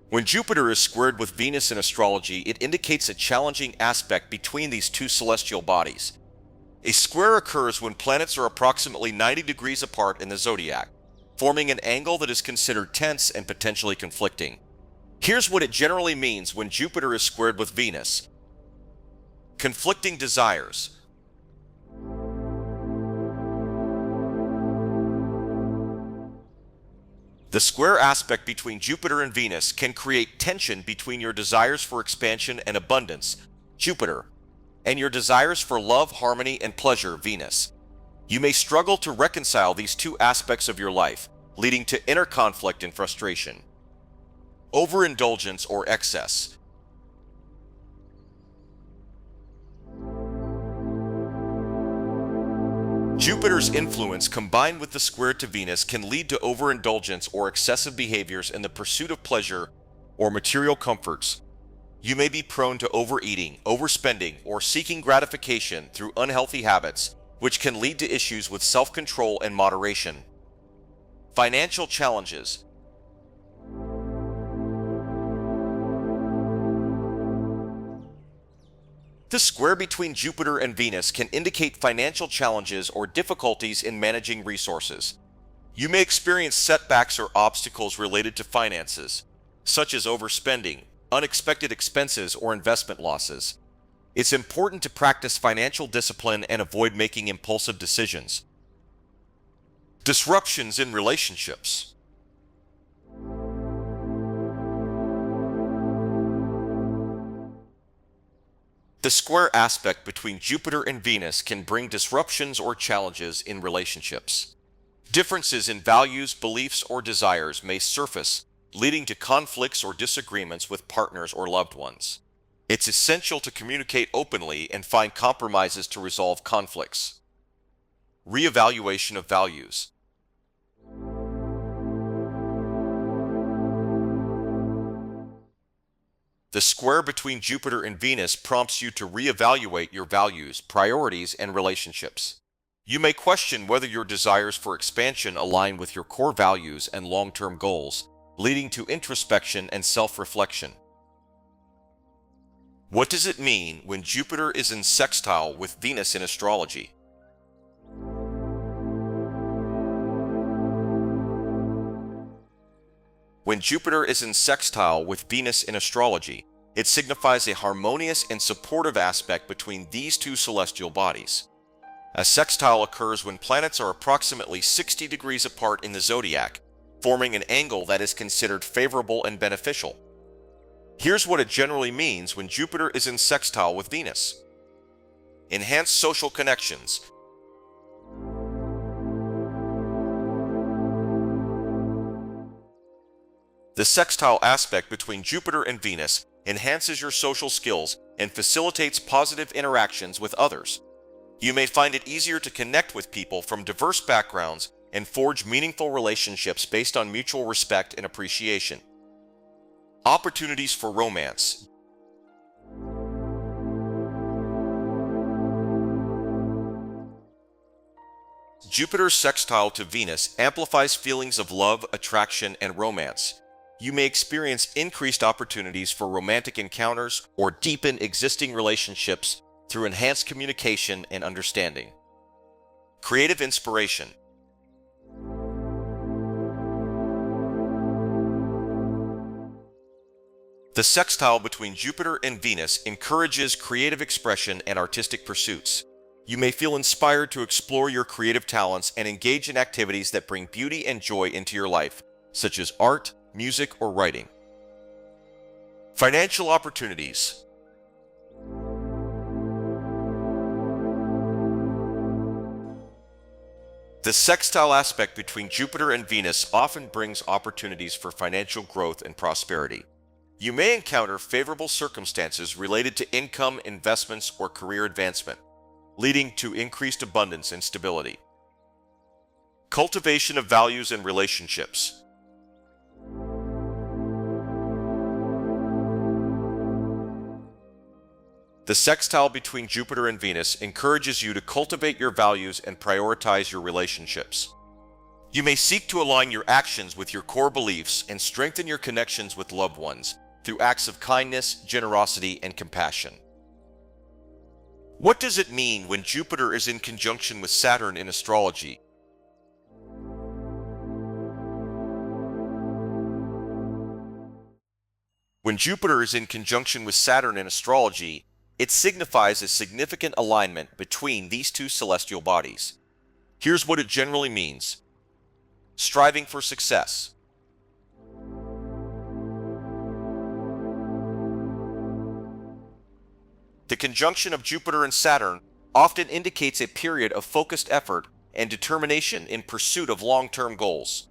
When Jupiter is squared with Venus in astrology, it indicates a challenging aspect between these two celestial bodies. A square occurs when planets are approximately 90 degrees apart in the zodiac, forming an angle that is considered tense and potentially conflicting. Here's what it generally means when Jupiter is squared with Venus. Conflicting desires. The square aspect between Jupiter and Venus can create tension between your desires for expansion and abundance, Jupiter, and your desires for love, harmony, and pleasure, Venus. You may struggle to reconcile these two aspects of your life, leading to inner conflict and frustration. Overindulgence or excess. Jupiter's influence combined with the square to Venus can lead to overindulgence or excessive behaviors in the pursuit of pleasure or material comforts. You may be prone to overeating, overspending, or seeking gratification through unhealthy habits, which can lead to issues with self-control and moderation. Financial challenges. The square between Jupiter and Venus can indicate financial challenges or difficulties in managing resources. You may experience setbacks or obstacles related to finances, such as overspending, unexpected expenses, or investment losses. It's important to practice financial discipline and avoid making impulsive decisions. Disruptions in relationships. The square aspect between Jupiter and Venus can bring disruptions or challenges in relationships. Differences in values, beliefs, or desires may surface, leading to conflicts or disagreements with partners or loved ones. It's essential to communicate openly and find compromises to resolve conflicts. Reevaluation of values. The square between Jupiter and Venus prompts you to reevaluate your values, priorities, and relationships. You may question whether your desires for expansion align with your core values and long-term goals, leading to introspection and self-reflection. What does it mean when Jupiter is in sextile with Venus in astrology? When Jupiter is in sextile with Venus in astrology, it signifies a harmonious and supportive aspect between these two celestial bodies. A sextile occurs when planets are approximately 60 degrees apart in the zodiac, forming an angle that is considered favorable and beneficial. Here's what it generally means when Jupiter is in sextile with Venus. Enhanced social connections. The sextile aspect between Jupiter and Venus enhances your social skills, and facilitates positive interactions with others. You may find it easier to connect with people from diverse backgrounds and forge meaningful relationships based on mutual respect and appreciation. Opportunities for romance. Jupiter's sextile to Venus amplifies feelings of love, attraction, and romance. You may experience increased opportunities for romantic encounters or deepen existing relationships through enhanced communication and understanding. Creative inspiration. The sextile between Jupiter and Venus encourages creative expression and artistic pursuits. You may feel inspired to explore your creative talents and engage in activities that bring beauty and joy into your life, such as art, music, or writing. Financial opportunities. The sextile aspect between Jupiter and Venus often brings opportunities for financial growth and prosperity. You may encounter favorable circumstances related to income, investments, or career advancement, leading to increased abundance and stability. Cultivation of values and relationships. The sextile between Jupiter and Venus encourages you to cultivate your values and prioritize your relationships. You may seek to align your actions with your core beliefs and strengthen your connections with loved ones through acts of kindness, generosity, and compassion. What does it mean when Jupiter is in conjunction with Saturn in astrology? When Jupiter is in conjunction with Saturn in astrology, it signifies a significant alignment between these two celestial bodies. Here's what it generally means. Striving for success. The conjunction of Jupiter and Saturn often indicates a period of focused effort and determination in pursuit of long-term goals.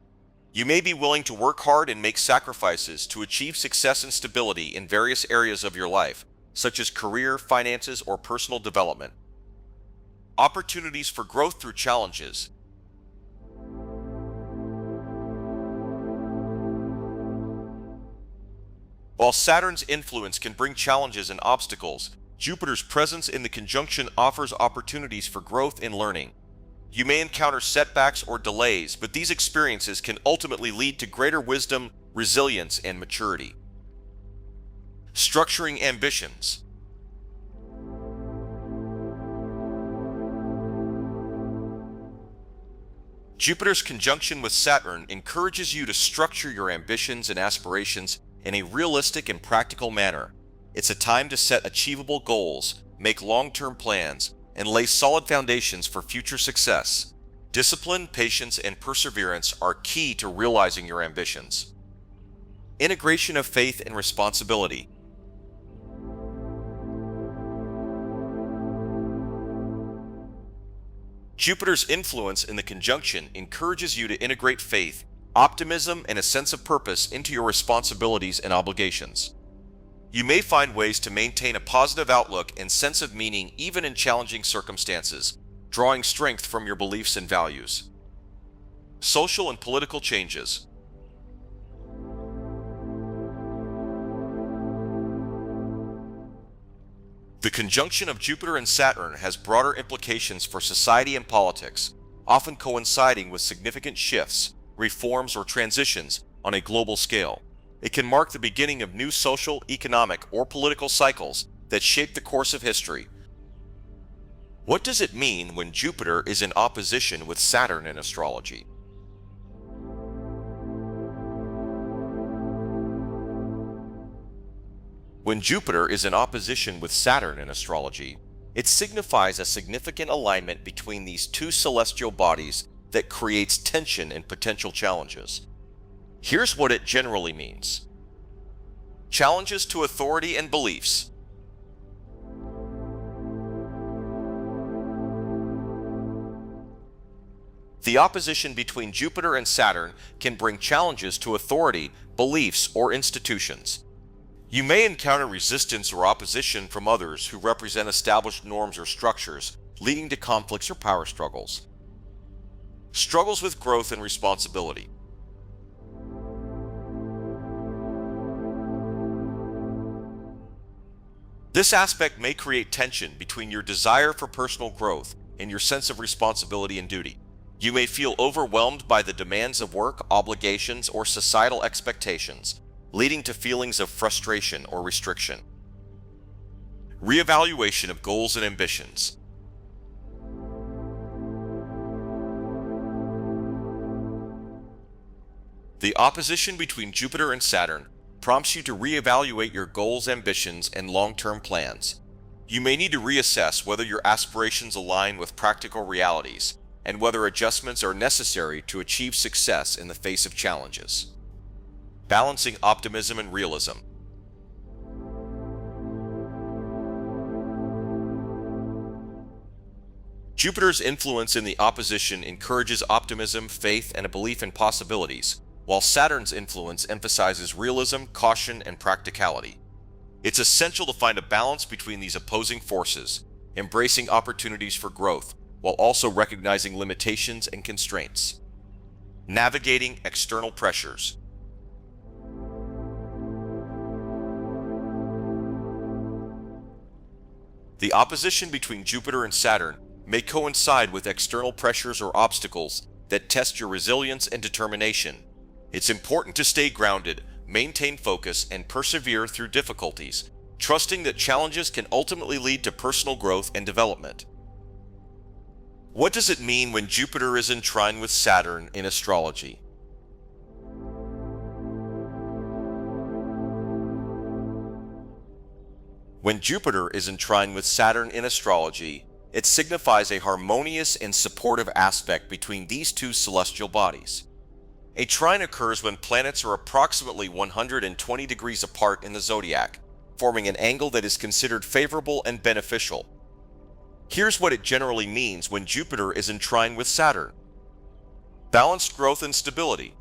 You may be willing to work hard and make sacrifices to achieve success and stability in various areas of your life, such as career, finances, or personal development. Opportunities for growth through challenges. While Saturn's influence can bring challenges and obstacles, Jupiter's presence in the conjunction offers opportunities for growth and learning. You may encounter setbacks or delays, but these experiences can ultimately lead to greater wisdom, resilience, and maturity. Structuring ambitions. Jupiter's conjunction with Saturn encourages you to structure your ambitions and aspirations in a realistic and practical manner. It's a time to set achievable goals, make long-term plans, and lay solid foundations for future success. Discipline, patience, and perseverance are key to realizing your ambitions. Integration of faith and responsibility. Jupiter's influence in the conjunction encourages you to integrate faith, optimism, and a sense of purpose into your responsibilities and obligations. You may find ways to maintain a positive outlook and sense of meaning even in challenging circumstances, drawing strength from your beliefs and values. Social and political changes. The conjunction of Jupiter and Saturn has broader implications for society and politics, often coinciding with significant shifts, reforms, or transitions on a global scale. It can mark the beginning of new social, economic, or political cycles that shape the course of history. What does it mean when Jupiter is in opposition with Saturn in astrology? When Jupiter is in opposition with Saturn in astrology, it signifies a significant alignment between these two celestial bodies that creates tension and potential challenges. Here's what it generally means. Challenges to authority and beliefs. The opposition between Jupiter and Saturn can bring challenges to authority, beliefs, or institutions. You may encounter resistance or opposition from others who represent established norms or structures, leading to conflicts or power struggles. Struggles with growth and responsibility. This aspect may create tension between your desire for personal growth and your sense of responsibility and duty. You may feel overwhelmed by the demands of work, obligations, or societal expectations, leading to feelings of frustration or restriction. Reevaluation of goals and ambitions. The opposition between Jupiter and Saturn prompts you to reevaluate your goals, ambitions, and long-term plans. You may need to reassess whether your aspirations align with practical realities and whether adjustments are necessary to achieve success in the face of challenges. Balancing optimism and realism. Jupiter's influence in the opposition encourages optimism, faith, and a belief in possibilities, while Saturn's influence emphasizes realism, caution, and practicality. It's essential to find a balance between these opposing forces, embracing opportunities for growth, while also recognizing limitations and constraints. Navigating external pressures. The opposition between Jupiter and Saturn may coincide with external pressures or obstacles that test your resilience and determination. It's important to stay grounded, maintain focus, and persevere through difficulties, trusting that challenges can ultimately lead to personal growth and development. What does it mean when Jupiter is in trine with Saturn in astrology? When Jupiter is in trine with Saturn in astrology, it signifies a harmonious and supportive aspect between these two celestial bodies. A trine occurs when planets are approximately 120 degrees apart in the zodiac, forming an angle that is considered favorable and beneficial. Here's what it generally means when Jupiter is in trine with Saturn. Balanced growth and stability.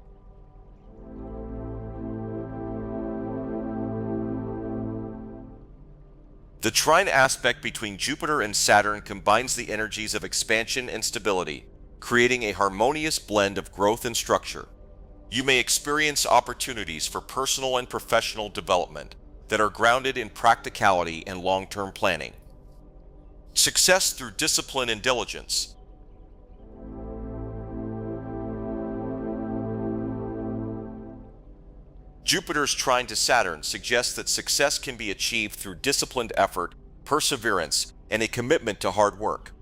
The trine aspect between Jupiter and Saturn combines the energies of expansion and stability, creating a harmonious blend of growth and structure. You may experience opportunities for personal and professional development that are grounded in practicality and long-term planning. Success through discipline and diligence. Jupiter's trine to Saturn suggests that success can be achieved through disciplined effort, perseverance, and a commitment to hard work.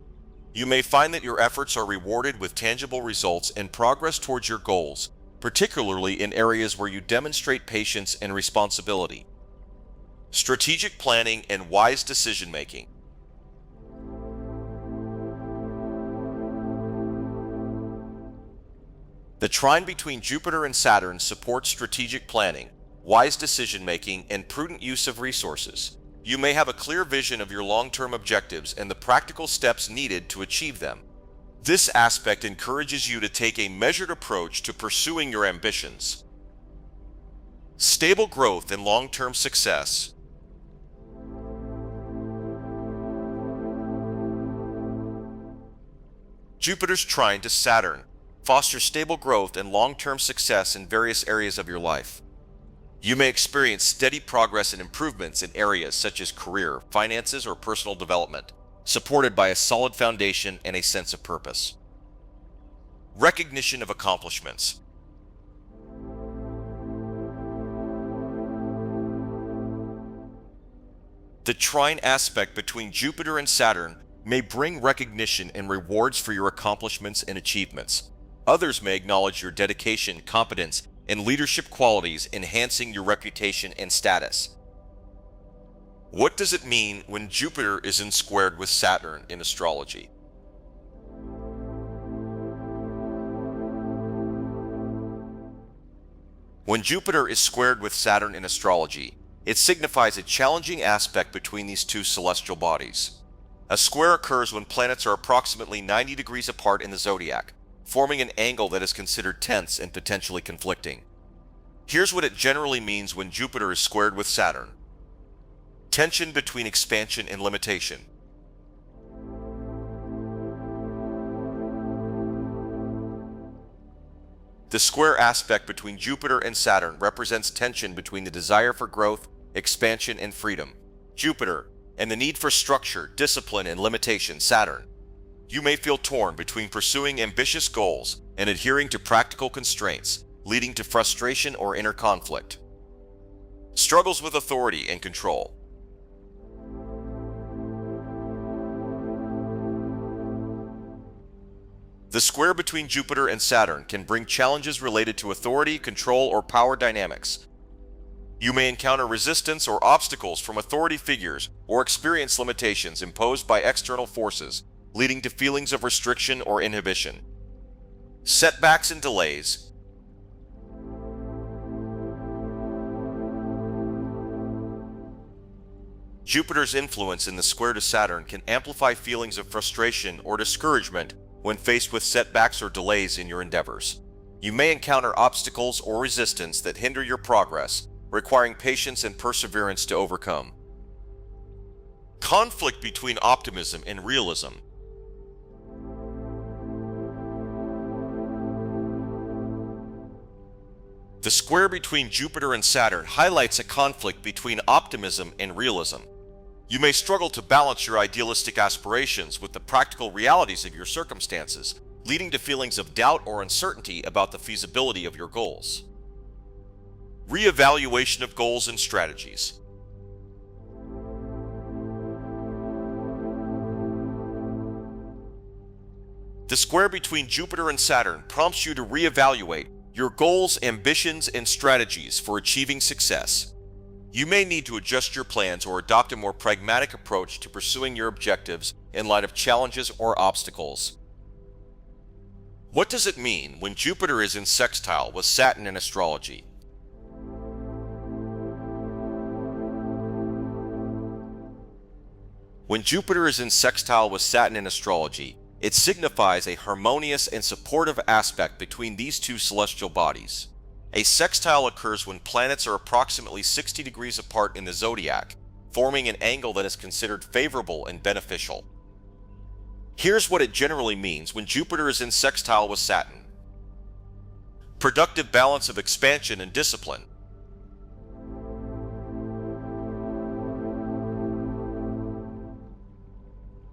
You may find that your efforts are rewarded with tangible results and progress towards your goals, particularly in areas where you demonstrate patience and responsibility. Strategic planning and wise decision-making. The trine between Jupiter and Saturn supports strategic planning, wise decision-making, and prudent use of resources. You may have a clear vision of your long-term objectives and the practical steps needed to achieve them. This aspect encourages you to take a measured approach to pursuing your ambitions. Stable growth and long-term success. Jupiter's trine to Saturn fosters stable growth and long-term success in various areas of your life. You may experience steady progress and improvements in areas such as career, finances, or personal development, supported by a solid foundation and a sense of purpose. Recognition of accomplishments. The trine aspect between Jupiter and Saturn may bring recognition and rewards for your accomplishments and achievements. Others may acknowledge your dedication, competence, and leadership qualities, enhancing your reputation and status. What does it mean when Jupiter is in squared with Saturn in astrology? When Jupiter is squared with Saturn in astrology, it signifies a challenging aspect between these two celestial bodies. A square occurs when planets are approximately 90 degrees apart in the zodiac, forming an angle that is considered tense and potentially conflicting. Here's what it generally means when Jupiter is squared with Saturn. Tension between expansion and limitation. The square aspect between Jupiter and Saturn represents tension between the desire for growth, expansion, and freedom, Jupiter, and the need for structure, discipline, and limitation, Saturn. You may feel torn between pursuing ambitious goals and adhering to practical constraints, leading to frustration or inner conflict. Struggles with authority and control. The square between Jupiter and Saturn can bring challenges related to authority, control, or power dynamics. You may encounter resistance or obstacles from authority figures or experience limitations imposed by external forces, leading to feelings of restriction or inhibition. Setbacks and delays. Jupiter's influence in the square to Saturn can amplify feelings of frustration or discouragement when faced with setbacks or delays in your endeavors. You may encounter obstacles or resistance that hinder your progress, requiring patience and perseverance to overcome. Conflict between optimism and realism. The square between Jupiter and Saturn highlights a conflict between optimism and realism. You may struggle to balance your idealistic aspirations with the practical realities of your circumstances, leading to feelings of doubt or uncertainty about the feasibility of your goals. Reevaluation of goals and strategies. The square between Jupiter and Saturn prompts you to reevaluate your goals, ambitions, and strategies for achieving success. You may need to adjust your plans or adopt a more pragmatic approach to pursuing your objectives in light of challenges or obstacles. What does it mean when Jupiter is in sextile with Saturn in astrology? When Jupiter is in sextile with Saturn in astrology, it signifies a harmonious and supportive aspect between these two celestial bodies. A sextile occurs when planets are approximately 60 degrees apart in the zodiac, forming an angle that is considered favorable and beneficial. Here's what it generally means when Jupiter is in sextile with Saturn. Productive balance of expansion and discipline.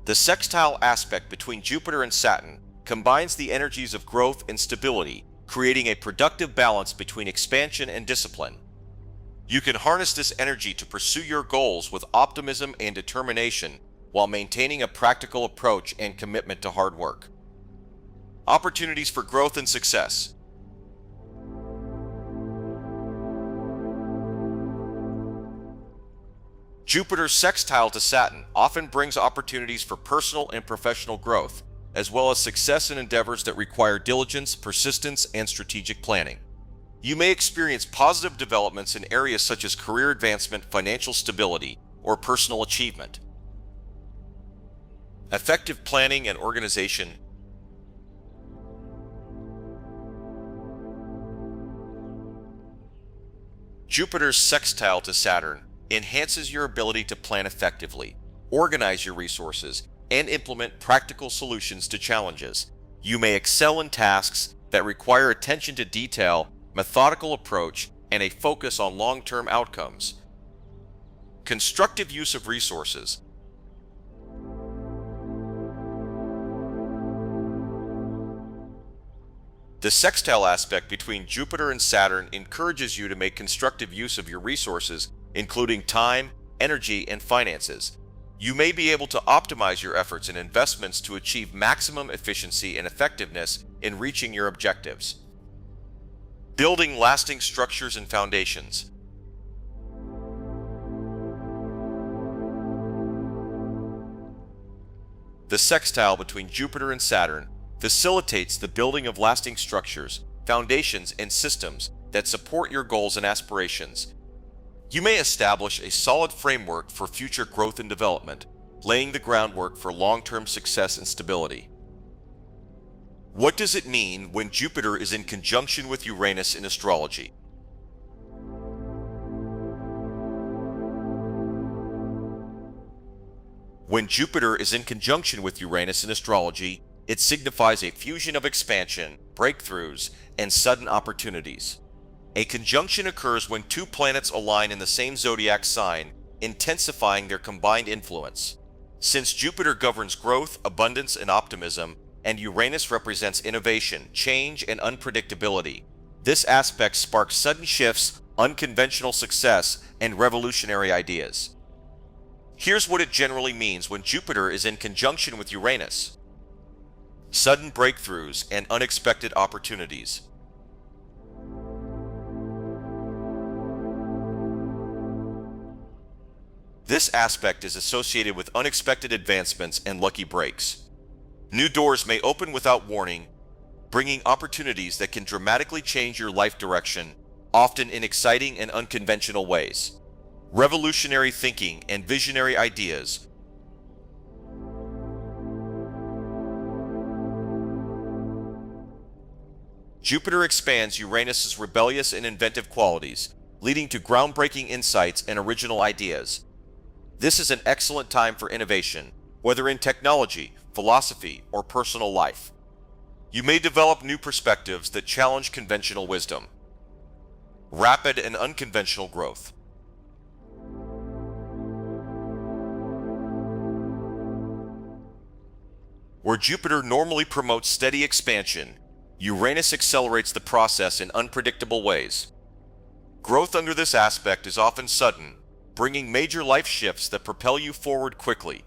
The sextile aspect between Jupiter and Saturn combines the energies of growth and stability, creating a productive balance between expansion and discipline. You can harness this energy to pursue your goals with optimism and determination while maintaining a practical approach and commitment to hard work. Opportunities for growth and success. Jupiter's sextile to Saturn often brings opportunities for personal and professional growth, as well as success in endeavors that require diligence, persistence, and strategic planning. You may experience positive developments in areas such as career advancement, financial stability, or personal achievement. Effective planning and organization. Jupiter's sextile to Saturn enhances your ability to plan effectively, organize your resources, and implement practical solutions to challenges. You may excel in tasks that require attention to detail, methodical approach, and a focus on long-term outcomes. Constructive use of resources. The sextile aspect between Jupiter and Saturn encourages you to make constructive use of your resources, including time, energy, and finances. You may be able to optimize your efforts and investments to achieve maximum efficiency and effectiveness in reaching your objectives. Building lasting structures and foundations. The sextile between Jupiter and Saturn facilitates the building of lasting structures, foundations, and systems that support your goals and aspirations. You may establish a solid framework for future growth and development, laying the groundwork for long-term success and stability. What does it mean when Jupiter is in conjunction with Uranus in astrology? When Jupiter is in conjunction with Uranus in astrology, it signifies a fusion of expansion, breakthroughs, and sudden opportunities. A conjunction occurs when two planets align in the same zodiac sign, intensifying their combined influence. Since Jupiter governs growth, abundance, and optimism, and Uranus represents innovation, change, and unpredictability, this aspect sparks sudden shifts, unconventional success, and revolutionary ideas. Here's what it generally means when Jupiter is in conjunction with Uranus. Sudden breakthroughs and unexpected opportunities. This aspect is associated with unexpected advancements and lucky breaks. New doors may open without warning, bringing opportunities that can dramatically change your life direction, often in exciting and unconventional ways. Revolutionary thinking and visionary ideas. Jupiter expands Uranus's rebellious and inventive qualities, leading to groundbreaking insights and original ideas. This is an excellent time for innovation, whether in technology, philosophy, or personal life. You may develop new perspectives that challenge conventional wisdom. Rapid and unconventional growth. Where Jupiter normally promotes steady expansion, Uranus accelerates the process in unpredictable ways. Growth under this aspect is often sudden, bringing major life shifts that propel you forward quickly.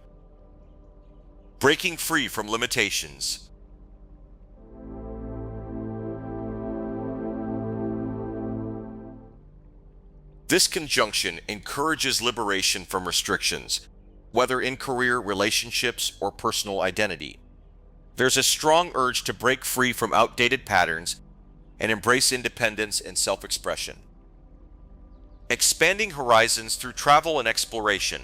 Breaking free from limitations. This conjunction encourages liberation from restrictions, whether in career, relationships, or personal identity. There's a strong urge to break free from outdated patterns and embrace independence and self-expression. Expanding horizons through travel and exploration.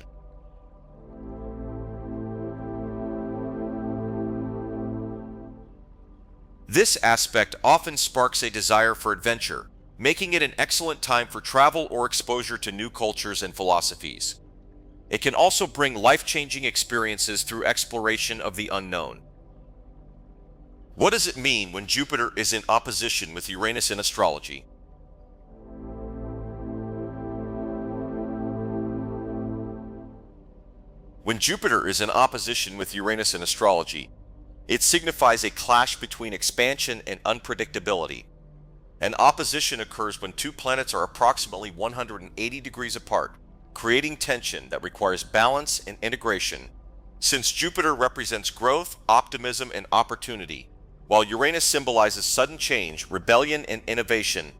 This aspect often sparks a desire for adventure, making it an excellent time for travel or exposure to new cultures and philosophies. It can also bring life-changing experiences through exploration of the unknown. What does it mean when Jupiter is in opposition with Uranus in astrology? When Jupiter is in opposition with Uranus in astrology, it signifies a clash between expansion and unpredictability. An opposition occurs when two planets are approximately 180 degrees apart, creating tension that requires balance and integration. Since Jupiter represents growth, optimism, and opportunity, while Uranus symbolizes sudden change, rebellion, and innovation,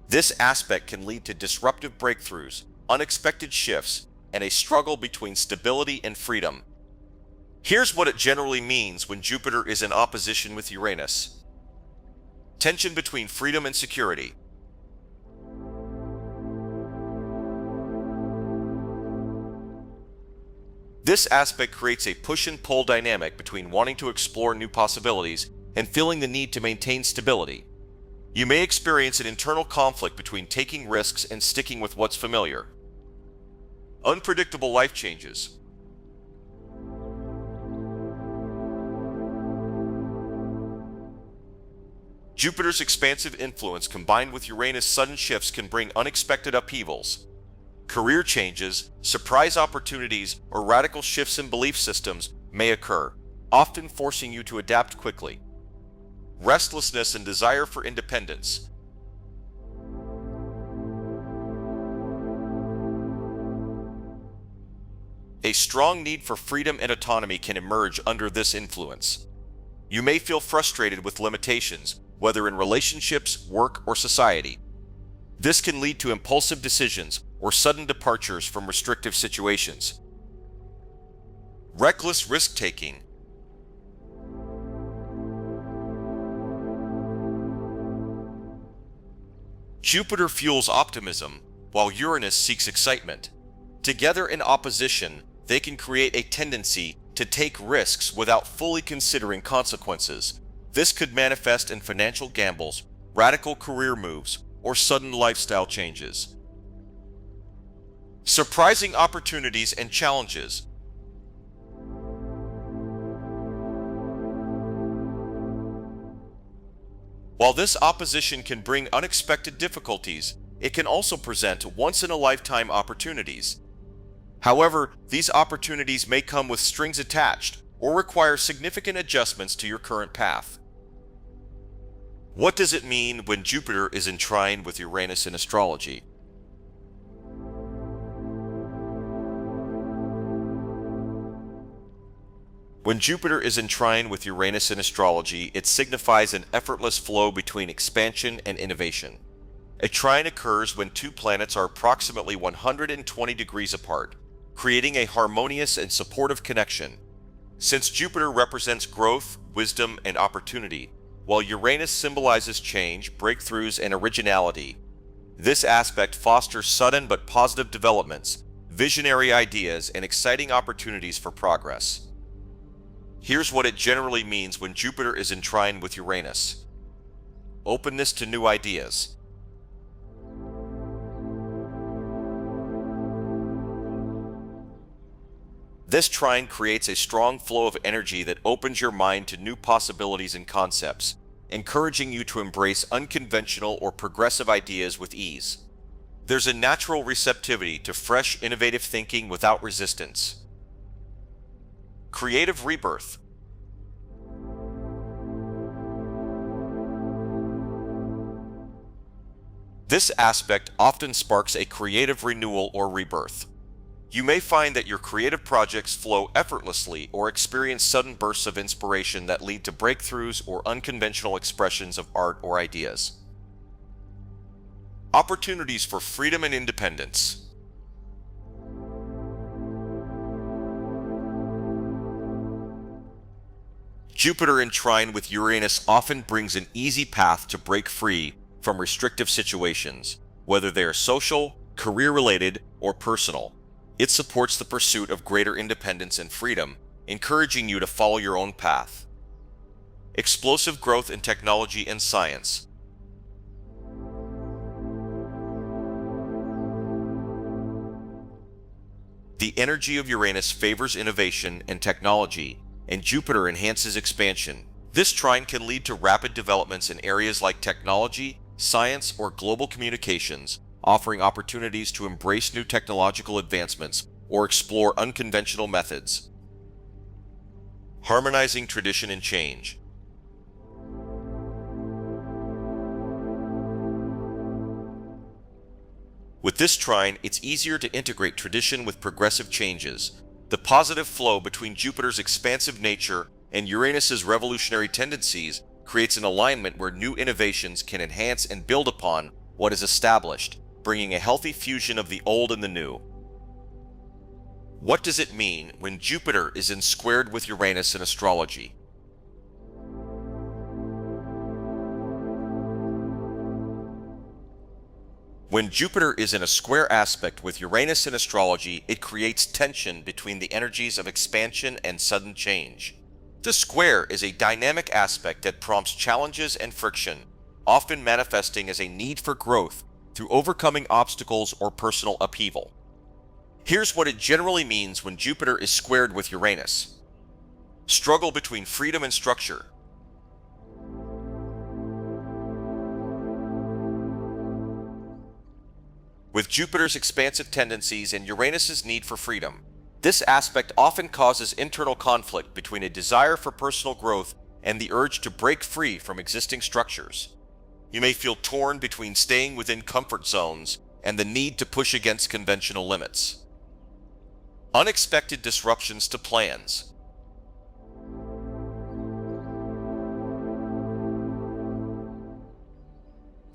this aspect can lead to disruptive breakthroughs, unexpected shifts, and a struggle between stability and freedom. Here's what it generally means when Jupiter is in opposition with Uranus. Tension between freedom and security. This aspect creates a push and pull dynamic between wanting to explore new possibilities and feeling the need to maintain stability. You may experience an internal conflict between taking risks and sticking with what's familiar. Unpredictable life changes. Jupiter's expansive influence combined with Uranus' sudden shifts can bring unexpected upheavals. Career changes, surprise opportunities, or radical shifts in belief systems may occur, often forcing you to adapt quickly. Restlessness and desire for independence. A strong need for freedom and autonomy can emerge under this influence. You may feel frustrated with limitations, whether in relationships, work, or society. This can lead to impulsive decisions or sudden departures from restrictive situations. Reckless risk-taking. Jupiter fuels optimism, while Uranus seeks excitement. Together in opposition, they can create a tendency to take risks without fully considering consequences. This could manifest in financial gambles, radical career moves, or sudden lifestyle changes. Surprising opportunities and challenges. While this opposition can bring unexpected difficulties, it can also present once-in-a-lifetime opportunities. However, these opportunities may come with strings attached or require significant adjustments to your current path. What does it mean when Jupiter is in trine with Uranus in astrology? When Jupiter is in trine with Uranus in astrology, it signifies an effortless flow between expansion and innovation. A trine occurs when two planets are approximately 120 degrees apart, creating a harmonious and supportive connection. Since Jupiter represents growth, wisdom, and opportunity, while Uranus symbolizes change, breakthroughs, and originality, this aspect fosters sudden but positive developments, visionary ideas, and exciting opportunities for progress. Here's what it generally means when Jupiter is in trine with Uranus. Openness to new ideas. This trine creates a strong flow of energy that opens your mind to new possibilities and concepts, encouraging you to embrace unconventional or progressive ideas with ease. There's a natural receptivity to fresh, innovative thinking without resistance. Creative rebirth. This aspect often sparks a creative renewal or rebirth. You may find that your creative projects flow effortlessly or experience sudden bursts of inspiration that lead to breakthroughs or unconventional expressions of art or ideas. Opportunities for freedom and independence. Jupiter in trine with Uranus often brings an easy path to break free from restrictive situations, whether they are social, career-related, or personal. It supports the pursuit of greater independence and freedom, encouraging you to follow your own path. Explosive growth in technology and science. The energy of Uranus favors innovation and technology, and Jupiter enhances expansion. This trine can lead to rapid developments in areas like technology, science, or global communications, offering opportunities to embrace new technological advancements or explore unconventional methods. Harmonizing tradition and change. With this trine, it's easier to integrate tradition with progressive changes. The positive flow between Jupiter's expansive nature and Uranus's revolutionary tendencies creates an alignment where new innovations can enhance and build upon what is established, bringing a healthy fusion of the old and the new. What does it mean when Jupiter is in squared with Uranus in astrology? When Jupiter is in a square aspect with Uranus in astrology, it creates tension between the energies of expansion and sudden change. The square is a dynamic aspect that prompts challenges and friction, often manifesting as a need for growth through overcoming obstacles or personal upheaval. Here's what it generally means when Jupiter is squared with Uranus. Struggle between freedom and structure. With Jupiter's expansive tendencies and Uranus's need for freedom, this aspect often causes internal conflict between a desire for personal growth and the urge to break free from existing structures. You may feel torn between staying within comfort zones and the need to push against conventional limits. Unexpected disruptions to plans.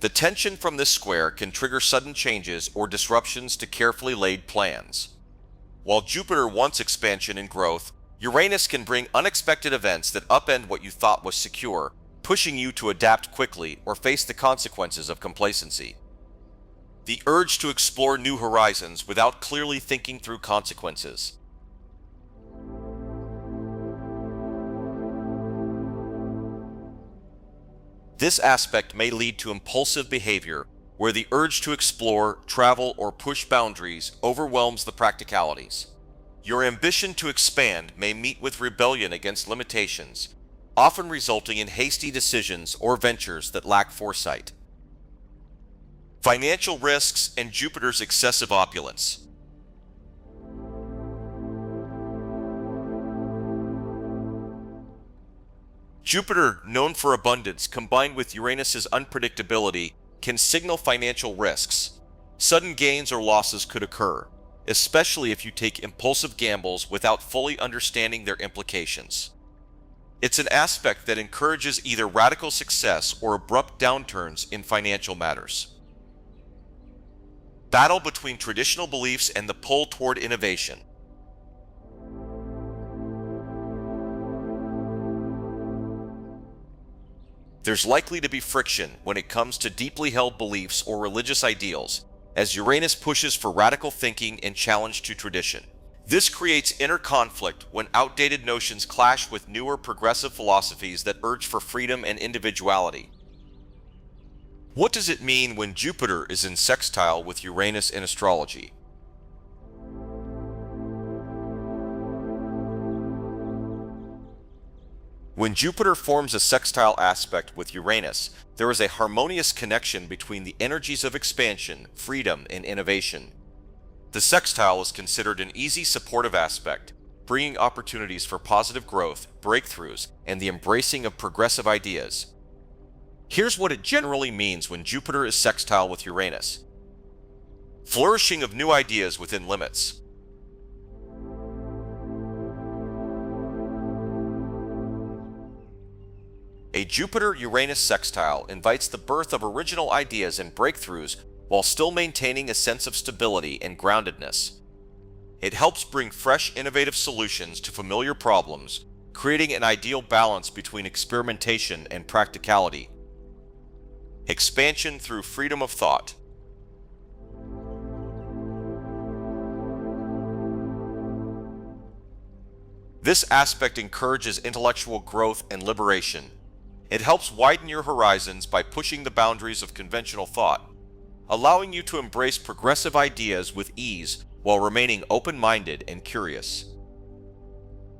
The tension from this square can trigger sudden changes or disruptions to carefully laid plans. While Jupiter wants expansion and growth, Uranus can bring unexpected events that upend what you thought was secure, pushing you to adapt quickly or face the consequences of complacency. The urge to explore new horizons without clearly thinking through consequences. This aspect may lead to impulsive behavior, where the urge to explore, travel, or push boundaries overwhelms the practicalities. Your ambition to expand may meet with rebellion against limitations, often resulting in hasty decisions or ventures that lack foresight. Financial risks and Jupiter's excessive opulence. Jupiter, known for abundance, combined with Uranus's unpredictability, can signal financial risks. Sudden gains or losses could occur, especially if you take impulsive gambles without fully understanding their implications. It's an aspect that encourages either radical success or abrupt downturns in financial matters. Battle between traditional beliefs and the pull toward innovation. There's likely to be friction when it comes to deeply held beliefs or religious ideals, as Uranus pushes for radical thinking and challenge to tradition. This creates inner conflict when outdated notions clash with newer progressive philosophies that urge for freedom and individuality. What does it mean when Jupiter is in sextile with Uranus in astrology? When Jupiter forms a sextile aspect with Uranus, there is a harmonious connection between the energies of expansion, freedom, and innovation. The sextile is considered an easy supportive aspect, bringing opportunities for positive growth, breakthroughs, and the embracing of progressive ideas. Here's what it generally means when Jupiter is sextile with Uranus. Flourishing of new ideas within limits. A Jupiter-Uranus sextile invites the birth of original ideas and breakthroughs while still maintaining a sense of stability and groundedness. It helps bring fresh, innovative solutions to familiar problems, creating an ideal balance between experimentation and practicality. Expansion through freedom of thought. This aspect encourages intellectual growth and liberation. It helps widen your horizons by pushing the boundaries of conventional thought, allowing you to embrace progressive ideas with ease while remaining open-minded and curious.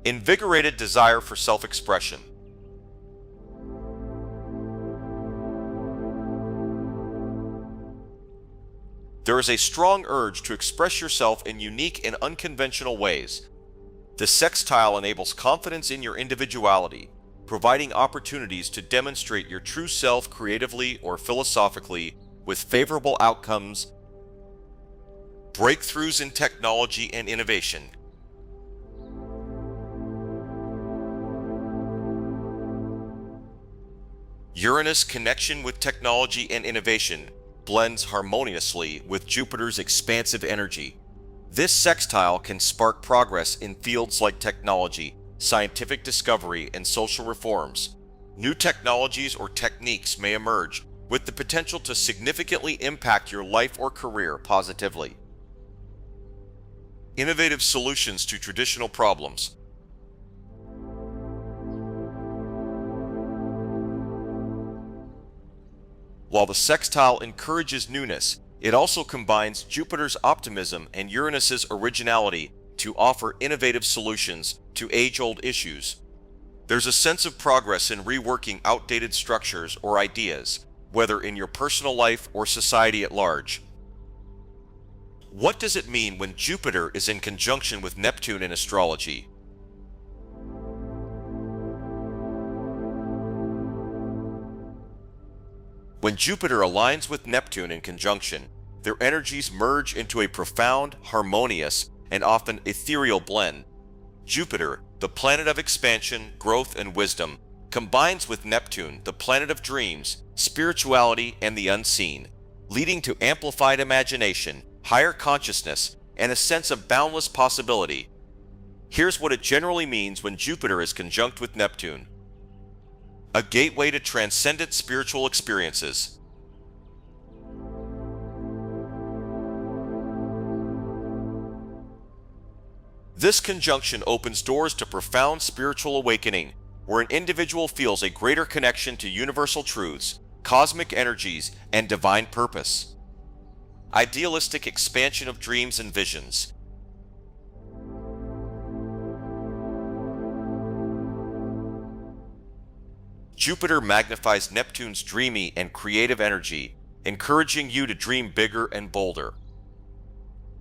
Invigorated desire for self-expression. There is a strong urge to express yourself in unique and unconventional ways. The sextile enables confidence in your individuality, providing opportunities to demonstrate your true self creatively or philosophically with favorable outcomes. Breakthroughs in technology and innovation. Uranus' connection with technology and innovation blends harmoniously with Jupiter's expansive energy. This sextile can spark progress in fields like technology, scientific discovery, and social reforms. New technologies or techniques may emerge with the potential to significantly impact your life or career positively. Innovative solutions to traditional problems. While the sextile encourages newness, it also combines Jupiter's optimism and Uranus's originality to offer innovative solutions to age-old issues. There's a sense of progress in reworking outdated structures or ideas, whether in your personal life or society at large. What does it mean when Jupiter is in conjunction with Neptune in astrology? When Jupiter aligns with Neptune in conjunction, their energies merge into a profound, harmonious, and often ethereal blend. Jupiter, the planet of expansion, growth, and wisdom, combines with Neptune, the planet of dreams, spirituality, and the unseen, leading to amplified imagination, higher consciousness, and a sense of boundless possibility. Here's what it generally means when Jupiter is conjunct with Neptune. A gateway to transcendent spiritual experiences. This conjunction opens doors to profound spiritual awakening, where an individual feels a greater connection to universal truths, cosmic energies, and divine purpose. Idealistic expansion of dreams and visions. Jupiter magnifies Neptune's dreamy and creative energy, encouraging you to dream bigger and bolder.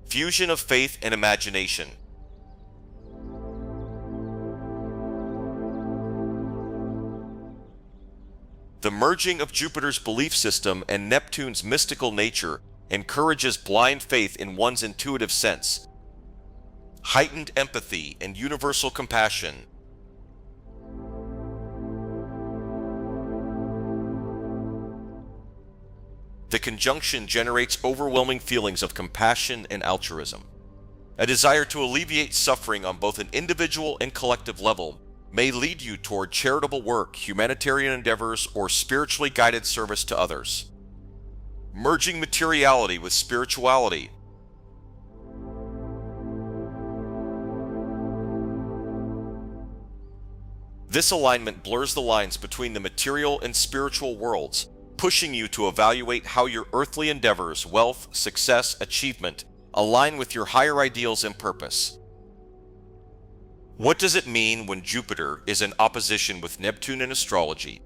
Fusion of faith and imagination. The merging of Jupiter's belief system and Neptune's mystical nature encourages blind faith in one's intuitive sense, heightened empathy, and universal compassion. The conjunction generates overwhelming feelings of compassion and altruism. A desire to alleviate suffering on both an individual and collective level may lead you toward charitable work, humanitarian endeavors, or spiritually guided service to others. Merging materiality with spirituality. This alignment blurs the lines between the material and spiritual worlds, pushing you to evaluate how your earthly endeavors, wealth, success, achievement, align with your higher ideals and purpose. What does it mean when Jupiter is in opposition with Neptune in astrology?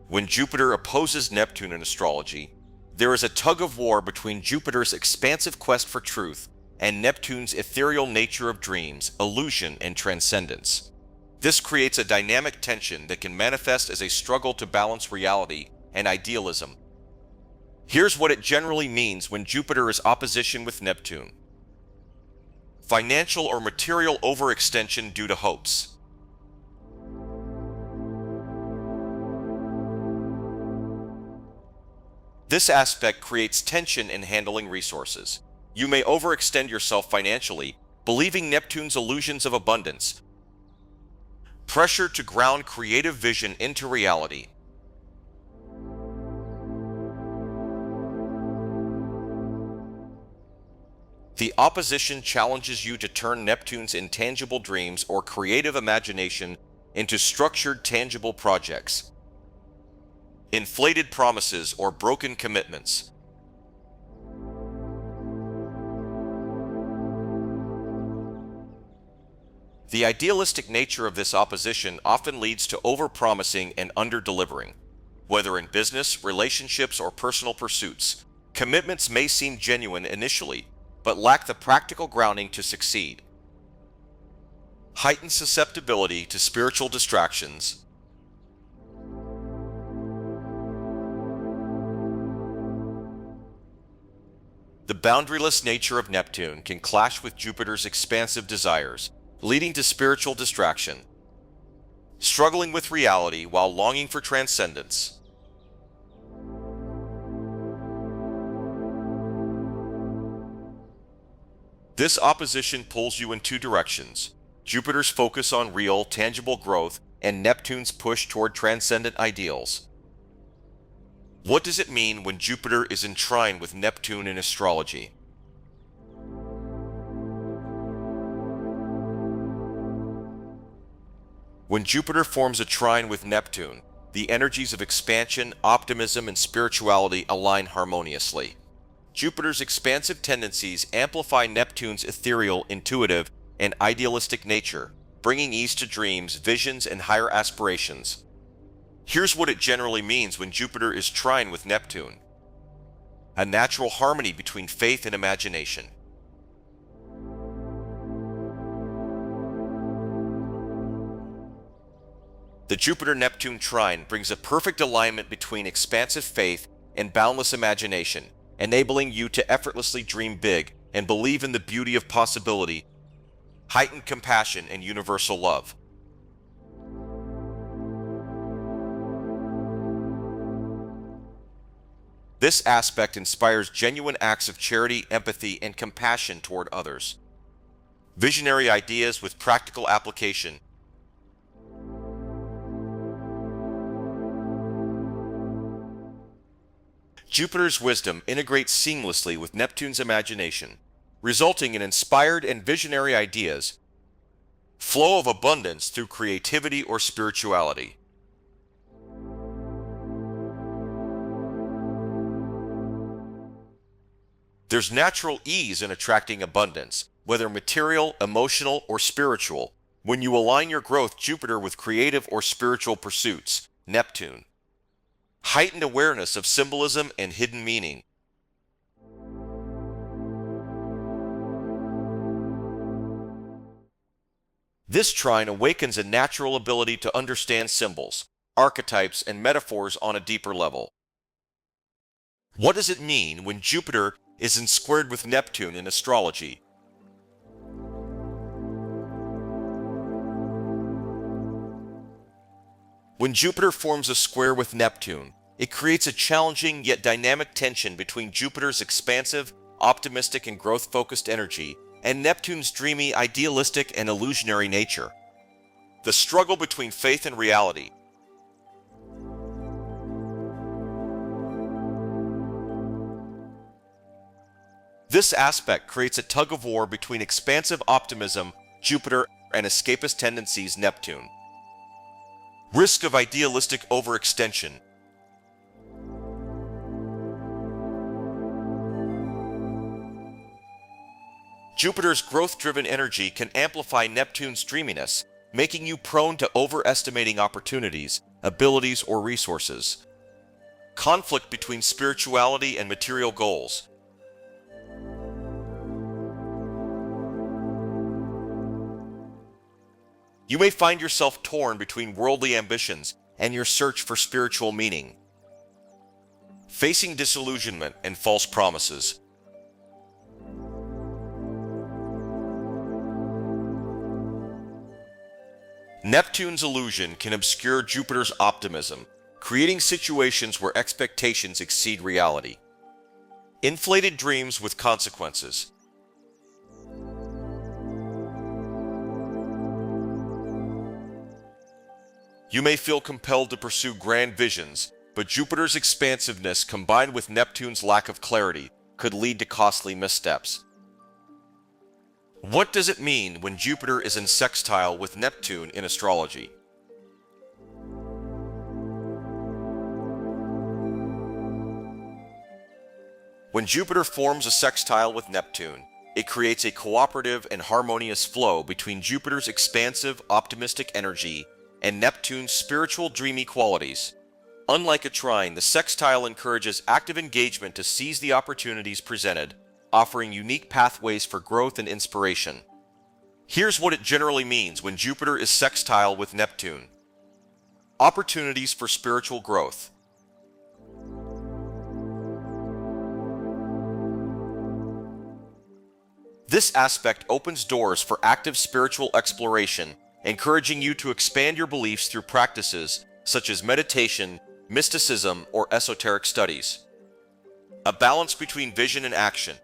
When Jupiter opposes Neptune in astrology, there is a tug of war between Jupiter's expansive quest for truth and Neptune's ethereal nature of dreams, illusion, and transcendence. This creates a dynamic tension that can manifest as a struggle to balance reality and idealism. Here's what it generally means when Jupiter is opposition with Neptune. Financial or material overextension due to hopes. This aspect creates tension in handling resources. You may overextend yourself financially, believing Neptune's illusions of abundance. Pressure to ground creative vision into reality. The opposition challenges you to turn Neptune's intangible dreams or creative imagination into structured, tangible projects. Inflated promises or broken commitments. The idealistic nature of this opposition often leads to overpromising and under-delivering. Whether in business, relationships, or personal pursuits, commitments may seem genuine initially, but lack the practical grounding to succeed. Heightened susceptibility to spiritual distractions. The boundaryless nature of Neptune can clash with Jupiter's expansive desires, leading to spiritual distraction. Struggling with reality while longing for transcendence. This opposition pulls you in two directions: Jupiter's focus on real, tangible growth and Neptune's push toward transcendent ideals. What does it mean when Jupiter is in trine with Neptune in astrology? When Jupiter forms a trine with Neptune, the energies of expansion, optimism, and spirituality align harmoniously. Jupiter's expansive tendencies amplify Neptune's ethereal, intuitive, and idealistic nature, bringing ease to dreams, visions, and higher aspirations. Here's what it generally means when Jupiter is trine with Neptune: a natural harmony between faith and imagination. The Jupiter-Neptune trine brings a perfect alignment between expansive faith and boundless imagination, enabling you to effortlessly dream big and believe in the beauty of possibility, heightened compassion, and universal love. This aspect inspires genuine acts of charity, empathy, and compassion toward others. Visionary ideas with practical application. Jupiter's wisdom integrates seamlessly with Neptune's imagination, resulting in inspired and visionary ideas, flow of abundance through creativity or spirituality. There's natural ease in attracting abundance, whether material, emotional, or spiritual. When you align your growth Jupiter with creative or spiritual pursuits, Neptune. Heightened awareness of symbolism and hidden meaning. This trine awakens a natural ability to understand symbols, archetypes, and metaphors on a deeper level. What does it mean when Jupiter is squared with Neptune in astrology? When Jupiter forms a square with Neptune, it creates a challenging yet dynamic tension between Jupiter's expansive, optimistic, and growth-focused energy and Neptune's dreamy, idealistic, and illusionary nature. The struggle between faith and reality. This aspect creates a tug-of-war between expansive optimism, Jupiter, and escapist tendencies, Neptune. Risk of idealistic overextension. Jupiter's growth-driven energy can amplify Neptune's dreaminess, making you prone to overestimating opportunities, abilities, or resources. Conflict between spirituality and material goals. You may find yourself torn between worldly ambitions and your search for spiritual meaning. Facing disillusionment and false promises. Neptune's illusion can obscure Jupiter's optimism, creating situations where expectations exceed reality. Inflated dreams with consequences. You may feel compelled to pursue grand visions, but Jupiter's expansiveness combined with Neptune's lack of clarity could lead to costly missteps. What does it mean when Jupiter is in sextile with Neptune in astrology? When Jupiter forms a sextile with Neptune, it creates a cooperative and harmonious flow between Jupiter's expansive, optimistic energy and Neptune's spiritual, dreamy qualities. Unlike a trine, the sextile encourages active engagement to seize the opportunities presented, offering unique pathways for growth and inspiration. Here's what it generally means when Jupiter is sextile with Neptune. Opportunities for spiritual growth. This aspect opens doors for active spiritual exploration, encouraging you to expand your beliefs through practices such as meditation, mysticism, or esoteric studies. A balance between vision and action.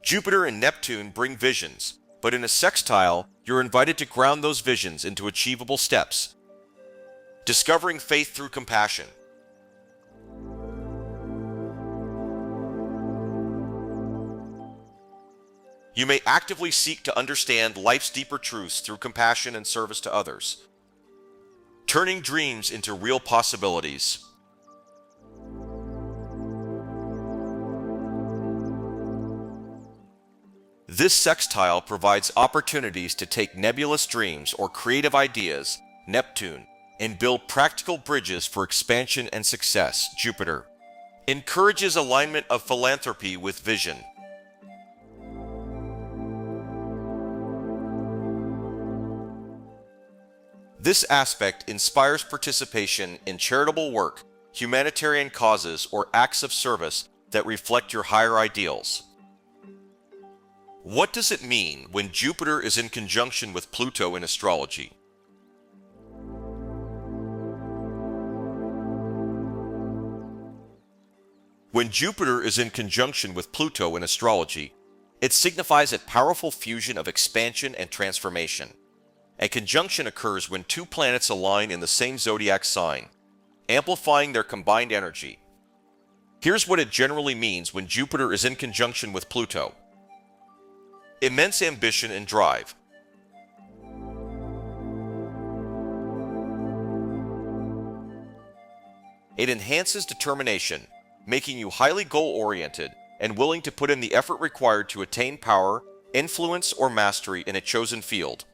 Jupiter and Neptune bring visions, but in a sextile, you're invited to ground those visions into achievable steps. Discovering faith through compassion. You may actively seek to understand life's deeper truths through compassion and service to others. Turning dreams into real possibilities. This sextile provides opportunities to take nebulous dreams or creative ideas, Neptune, and build practical bridges for expansion and success, Jupiter. Encourages alignment of philanthropy with vision. This aspect inspires participation in charitable work, humanitarian causes, or acts of service that reflect your higher ideals. What does it mean when Jupiter is in conjunction with Pluto in astrology? When Jupiter is in conjunction with Pluto in astrology, it signifies a powerful fusion of expansion and transformation. A conjunction occurs when two planets align in the same zodiac sign, amplifying their combined energy. Here's what it generally means when Jupiter is in conjunction with Pluto. Immense ambition and drive. It enhances determination, making you highly goal-oriented and willing to put in the effort required to attain power, influence, or mastery in a chosen field.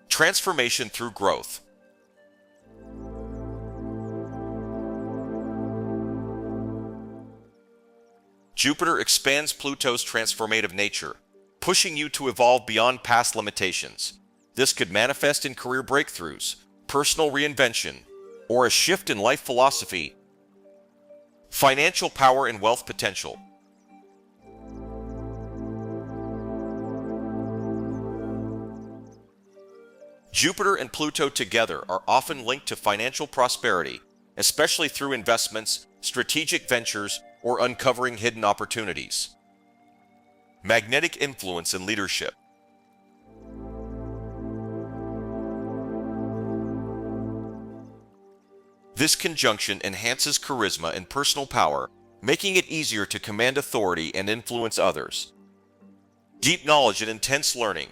Transformation through growth. Jupiter expands Pluto's transformative nature, pushing you to evolve beyond past limitations. This could manifest in career breakthroughs, personal reinvention, or a shift in life philosophy. Financial power and wealth potential. Jupiter and Pluto together are often linked to financial prosperity, especially through investments, strategic ventures, or uncovering hidden opportunities. Magnetic influence and leadership. This conjunction enhances charisma and personal power, making it easier to command authority and influence others. Deep knowledge and intense learning.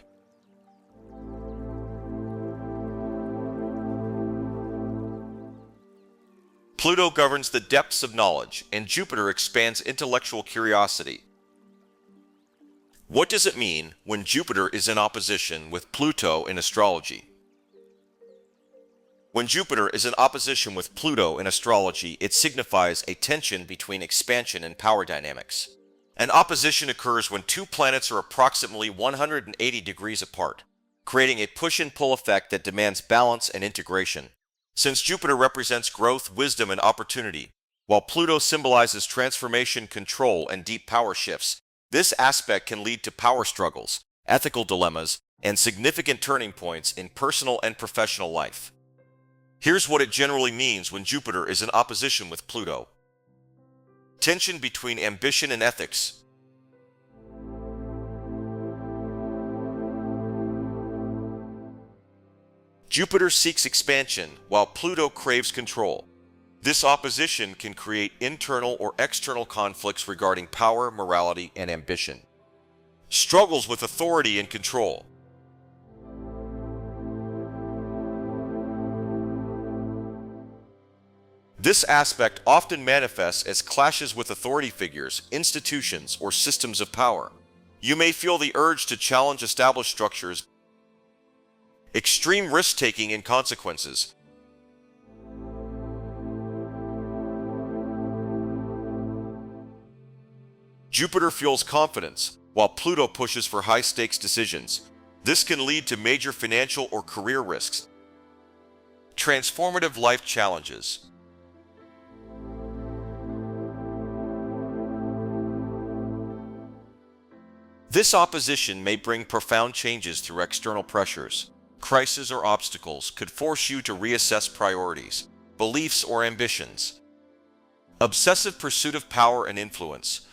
Pluto governs the depths of knowledge, and Jupiter expands intellectual curiosity. What does it mean when Jupiter is in opposition with Pluto in astrology? When Jupiter is in opposition with Pluto in astrology, it signifies a tension between expansion and power dynamics. An opposition occurs when two planets are approximately 180 degrees apart, creating a push and pull effect that demands balance and integration. Since Jupiter represents growth, wisdom, and opportunity, while Pluto symbolizes transformation, control, and deep power shifts, this aspect can lead to power struggles, ethical dilemmas, and significant turning points in personal and professional life. Here's what it generally means when Jupiter is in opposition with Pluto. Tension between ambition and ethics. Jupiter seeks expansion while Pluto craves control. This opposition can create internal or external conflicts regarding power, morality, and ambition. Struggles with authority and control. This aspect often manifests as clashes with authority figures, institutions, or systems of power. You may feel the urge to challenge established structures. Extreme risk-taking and consequences. Jupiter fuels confidence, while Pluto pushes for high-stakes decisions. This can lead to major financial or career risks. Transformative life challenges. This opposition may bring profound changes through external pressures. Crises or obstacles could force you to reassess priorities, beliefs, or ambitions. Obsessive pursuit of power and influence.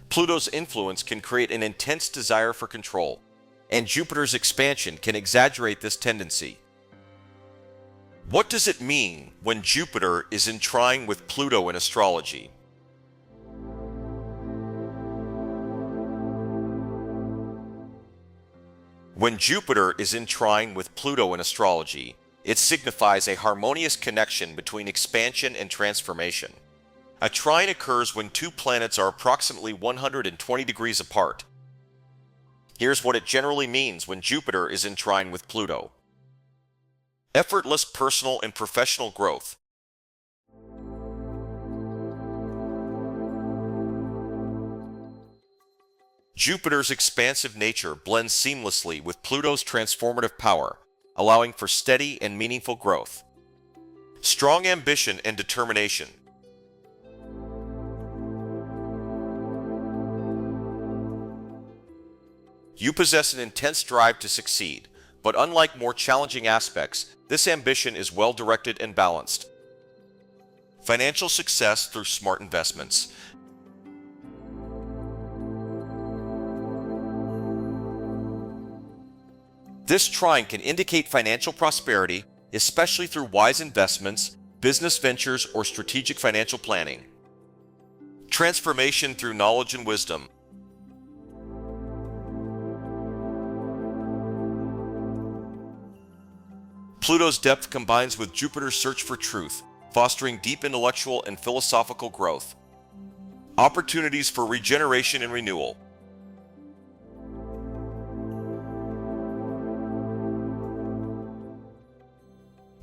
Pluto's influence can create an intense desire for control, and Jupiter's expansion can exaggerate this tendency. What does it mean when Jupiter is in trine with Pluto in astrology? When Jupiter is in trine with Pluto in astrology, it signifies a harmonious connection between expansion and transformation. A trine occurs when two planets are approximately 120 degrees apart. Here's what it generally means when Jupiter is in trine with Pluto. Effortless personal and professional growth. Jupiter's expansive nature blends seamlessly with Pluto's transformative power, allowing for steady and meaningful growth. Strong ambition and determination. You possess an intense drive to succeed, but unlike more challenging aspects, this ambition is well-directed and balanced. Financial success through smart investments. This trine can indicate financial prosperity, especially through wise investments, business ventures, or strategic financial planning. Transformation through knowledge and wisdom. Pluto's depth combines with Jupiter's search for truth, fostering deep intellectual and philosophical growth. Opportunities for regeneration and renewal.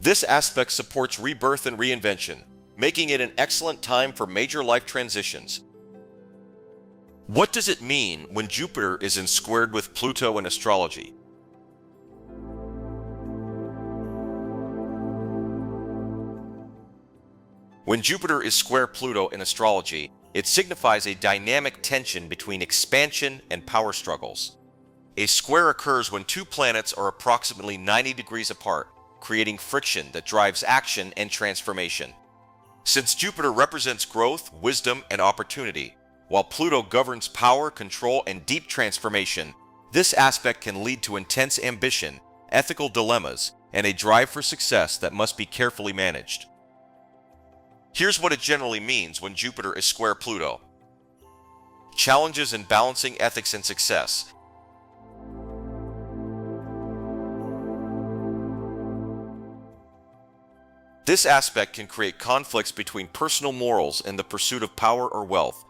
This aspect supports rebirth and reinvention, making it an excellent time for major life transitions. What does it mean when Jupiter is squared with Pluto in astrology? When Jupiter is square Pluto in astrology, it signifies a dynamic tension between expansion and power struggles. A square occurs when two planets are approximately 90 degrees apart, creating friction that drives action and transformation. Since Jupiter represents growth, wisdom, and opportunity, while Pluto governs power, control, and deep transformation, this aspect can lead to intense ambition, ethical dilemmas, and a drive for success that must be carefully managed. Here's what it generally means when Jupiter is square Pluto. Challenges in balancing ethics and success. This aspect can create conflicts between personal morals and the pursuit of power or wealth.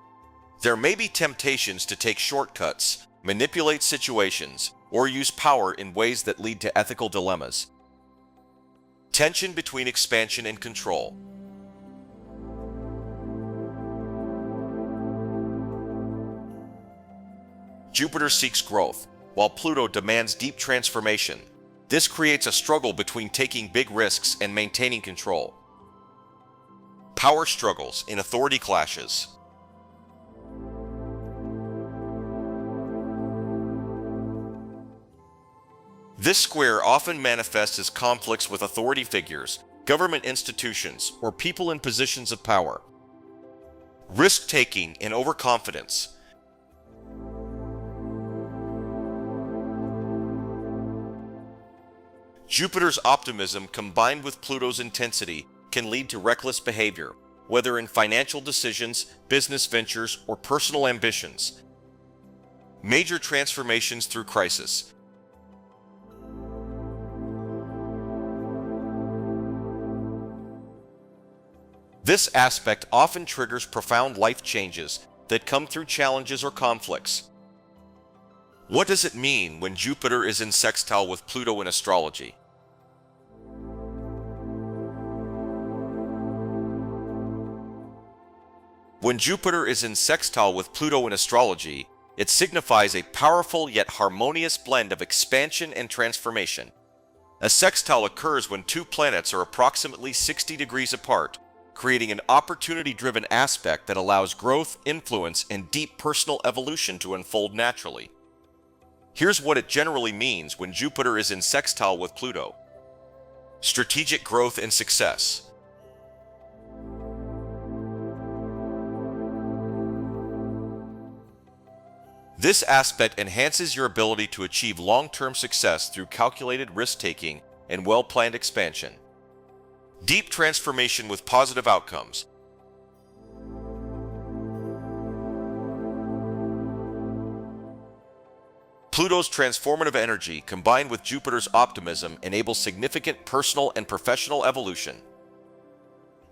There may be temptations to take shortcuts, manipulate situations, or use power in ways that lead to ethical dilemmas. Tension between expansion and control. Jupiter seeks growth, while Pluto demands deep transformation. This creates a struggle between taking big risks and maintaining control. Power struggles in authority clashes. This square often manifests as conflicts with authority figures, government institutions, or people in positions of power. Risk-taking and overconfidence. Jupiter's optimism combined with Pluto's intensity can lead to reckless behavior, whether in financial decisions, business ventures, or personal ambitions. Major transformations through crisis. This aspect often triggers profound life changes that come through challenges or conflicts. What does it mean when Jupiter is in sextile with Pluto in astrology? When Jupiter is in sextile with Pluto in astrology, it signifies a powerful yet harmonious blend of expansion and transformation. A sextile occurs when two planets are approximately 60 degrees apart, creating an opportunity-driven aspect that allows growth, influence, and deep personal evolution to unfold naturally. Here's what it generally means when Jupiter is in sextile with Pluto. Strategic growth and success. This aspect enhances your ability to achieve long-term success through calculated risk-taking and well-planned expansion. Deep transformation with positive outcomes. Pluto's transformative energy combined with Jupiter's optimism enables significant personal and professional evolution.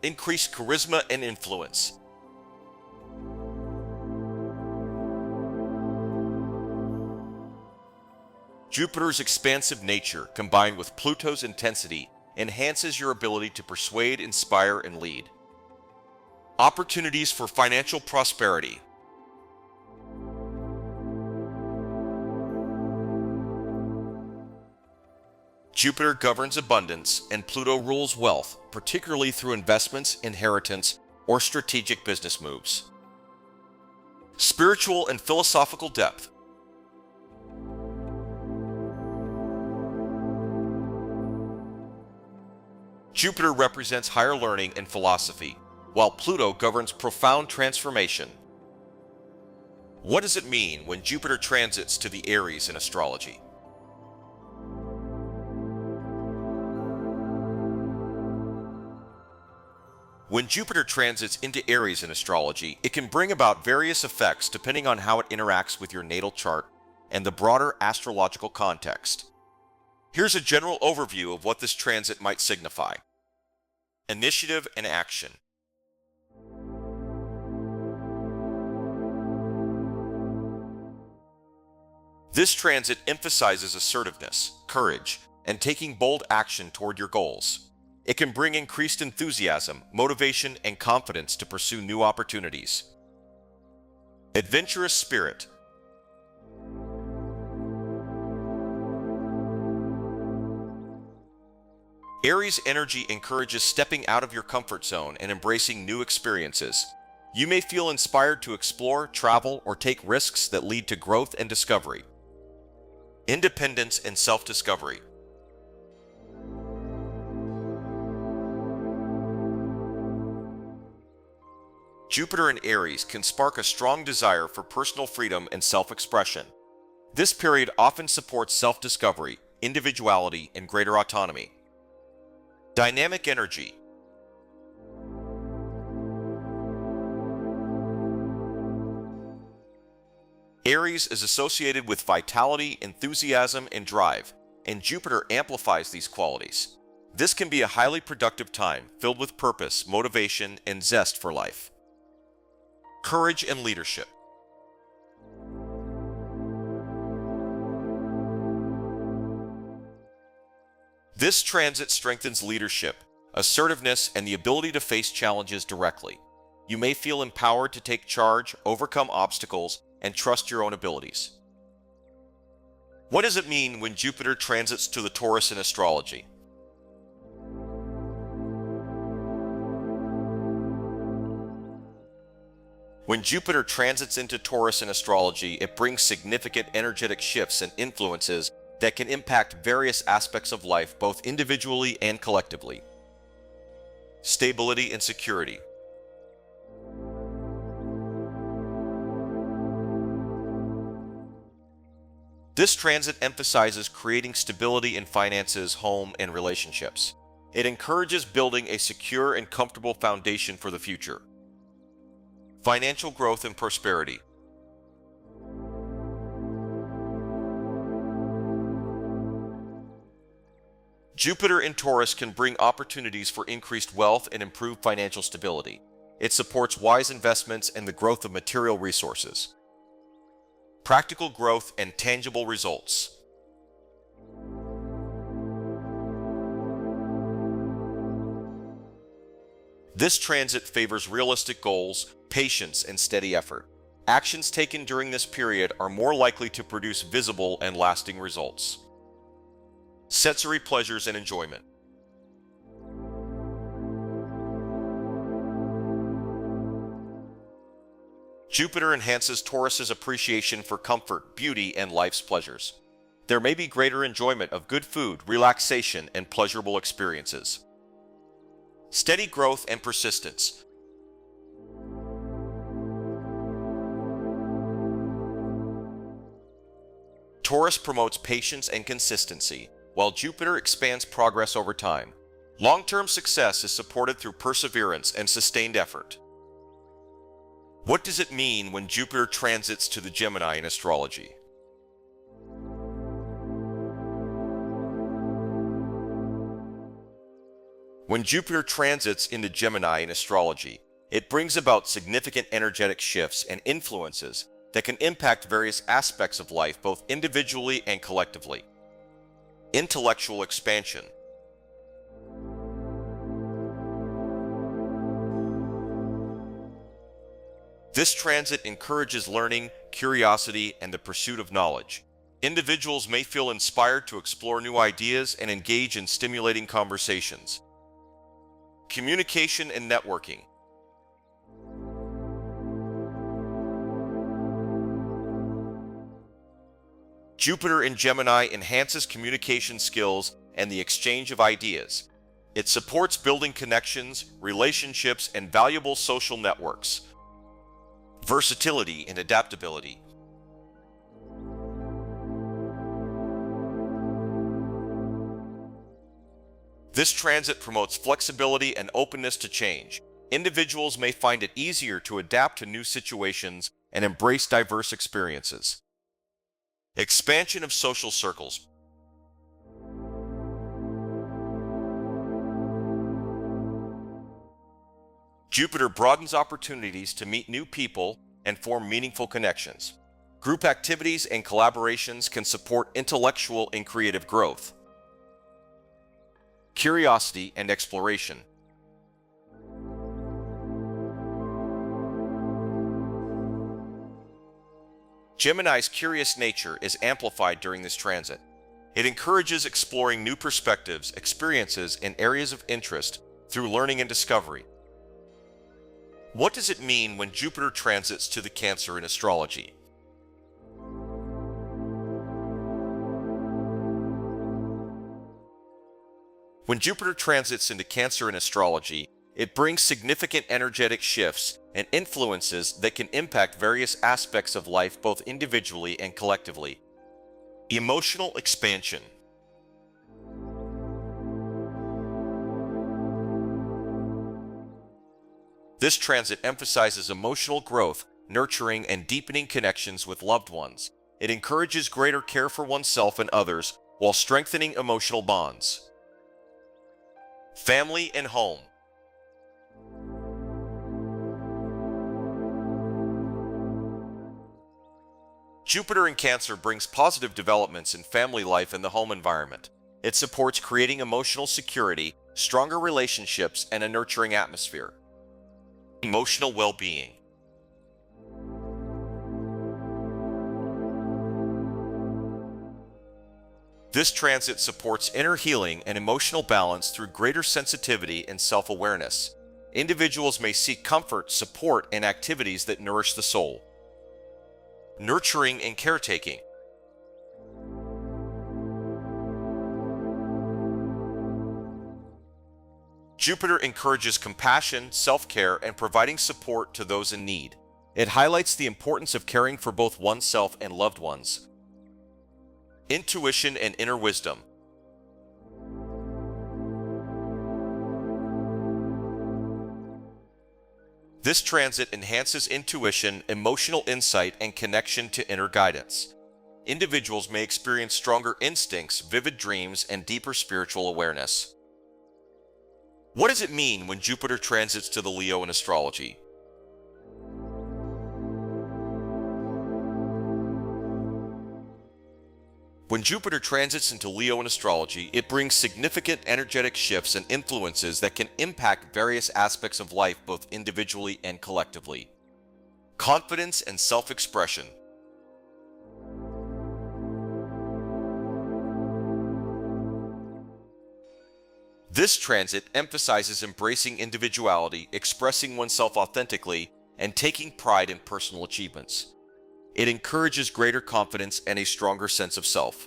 Increased charisma and influence. Jupiter's expansive nature combined with Pluto's intensity enhances your ability to persuade, inspire, and lead. Opportunities for financial prosperity. Jupiter governs abundance and Pluto rules wealth, particularly through investments, inheritance, or strategic business moves. Spiritual and philosophical depth. Jupiter represents higher learning and philosophy, while Pluto governs profound transformation. What does it mean when Jupiter transits to the Aries in astrology? When Jupiter transits into Aries in astrology, it can bring about various effects depending on how it interacts with your natal chart and the broader astrological context. Here's a general overview of what this transit might signify. Initiative and action. This transit emphasizes assertiveness, courage, and taking bold action toward your goals. It can bring increased enthusiasm, motivation, and confidence to pursue new opportunities. Adventurous spirit. Aries energy encourages stepping out of your comfort zone and embracing new experiences. You may feel inspired to explore, travel, or take risks that lead to growth and discovery. Independence and self-discovery. Jupiter in Aries can spark a strong desire for personal freedom and self-expression. This period often supports self-discovery, individuality, and greater autonomy. Dynamic energy. Aries is associated with vitality, enthusiasm, and drive, and Jupiter amplifies these qualities. This can be a highly productive time, filled with purpose, motivation, and zest for life. Courage and leadership. This transit strengthens leadership, assertiveness, and the ability to face challenges directly. You may feel empowered to take charge, overcome obstacles, and trust your own abilities. What does it mean when Jupiter transits to the Taurus in astrology? When Jupiter transits into Taurus in astrology, it brings significant energetic shifts and influences that can impact various aspects of life, both individually and collectively. Stability and security. This transit emphasizes creating stability in finances, home, and relationships. It encourages building a secure and comfortable foundation for the future. Financial growth and prosperity. Jupiter in Taurus can bring opportunities for increased wealth and improved financial stability. It supports wise investments and the growth of material resources. Practical growth and tangible results. This transit favors realistic goals, patience, and steady effort. Actions taken during this period are more likely to produce visible and lasting results. Sensory pleasures and enjoyment. Jupiter enhances Taurus's appreciation for comfort, beauty, and life's pleasures. There may be greater enjoyment of good food, relaxation, and pleasurable experiences. Steady growth and persistence. Taurus promotes patience and consistency, while Jupiter expands progress over time. Long-term success is supported through perseverance and sustained effort. What does it mean when Jupiter transits to the Gemini in astrology? When Jupiter transits into Gemini in astrology, it brings about significant energetic shifts and influences that can impact various aspects of life, both individually and collectively. Intellectual expansion. This transit encourages learning, curiosity, and the pursuit of knowledge. Individuals may feel inspired to explore new ideas and engage in stimulating conversations. Communication and networking. Jupiter in Gemini enhances communication skills and the exchange of ideas. It supports building connections, relationships, and valuable social networks. Versatility and adaptability. This transit promotes flexibility and openness to change. Individuals may find it easier to adapt to new situations and embrace diverse experiences. Expansion of social circles. Jupiter broadens opportunities to meet new people and form meaningful connections. Group activities and collaborations can support intellectual and creative growth. Curiosity and exploration. Gemini's curious nature is amplified during this transit. It encourages exploring new perspectives, experiences, and areas of interest through learning and discovery. What does it mean when Jupiter transits to the Cancer in astrology? When Jupiter transits into Cancer in astrology, it brings significant energetic shifts and influences that can impact various aspects of life both individually and collectively. Emotional expansion. This transit emphasizes emotional growth, nurturing, and deepening connections with loved ones. It encourages greater care for oneself and others while strengthening emotional bonds. Family and home. Jupiter in Cancer brings positive developments in family life and the home environment. It supports creating emotional security, stronger relationships, and a nurturing atmosphere. Emotional well-being. This transit supports inner healing and emotional balance through greater sensitivity and self-awareness. Individuals may seek comfort, support, and activities that nourish the soul. Nurturing and caretaking. Jupiter encourages compassion, self-care, and providing support to those in need. It highlights the importance of caring for both oneself and loved ones. Intuition and inner wisdom. This transit enhances intuition, emotional insight, and connection to inner guidance. Individuals may experience stronger instincts, vivid dreams, and deeper spiritual awareness. What does it mean when Jupiter transits to the Leo in astrology? When Jupiter transits into Leo in astrology, it brings significant energetic shifts and influences that can impact various aspects of life both individually and collectively. Confidence and self-expression. This transit emphasizes embracing individuality, expressing oneself authentically, and taking pride in personal achievements. It encourages greater confidence and a stronger sense of self.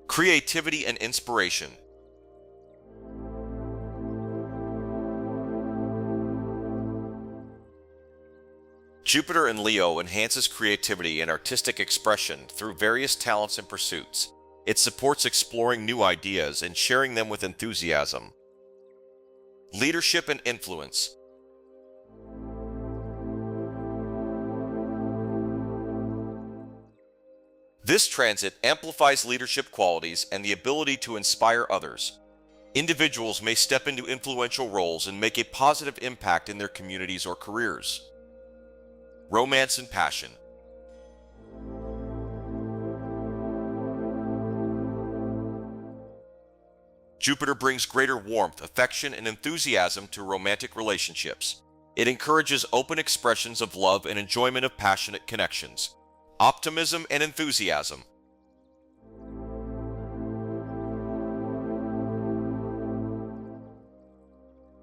Creativity and inspiration. Jupiter in Leo enhances creativity and artistic expression through various talents and pursuits. It supports exploring new ideas and sharing them with enthusiasm. Leadership and influence. This transit amplifies leadership qualities and the ability to inspire others. Individuals may step into influential roles and make a positive impact in their communities or careers. Romance and passion. Jupiter brings greater warmth, affection, and enthusiasm to romantic relationships. It encourages open expressions of love and enjoyment of passionate connections. Optimism and enthusiasm.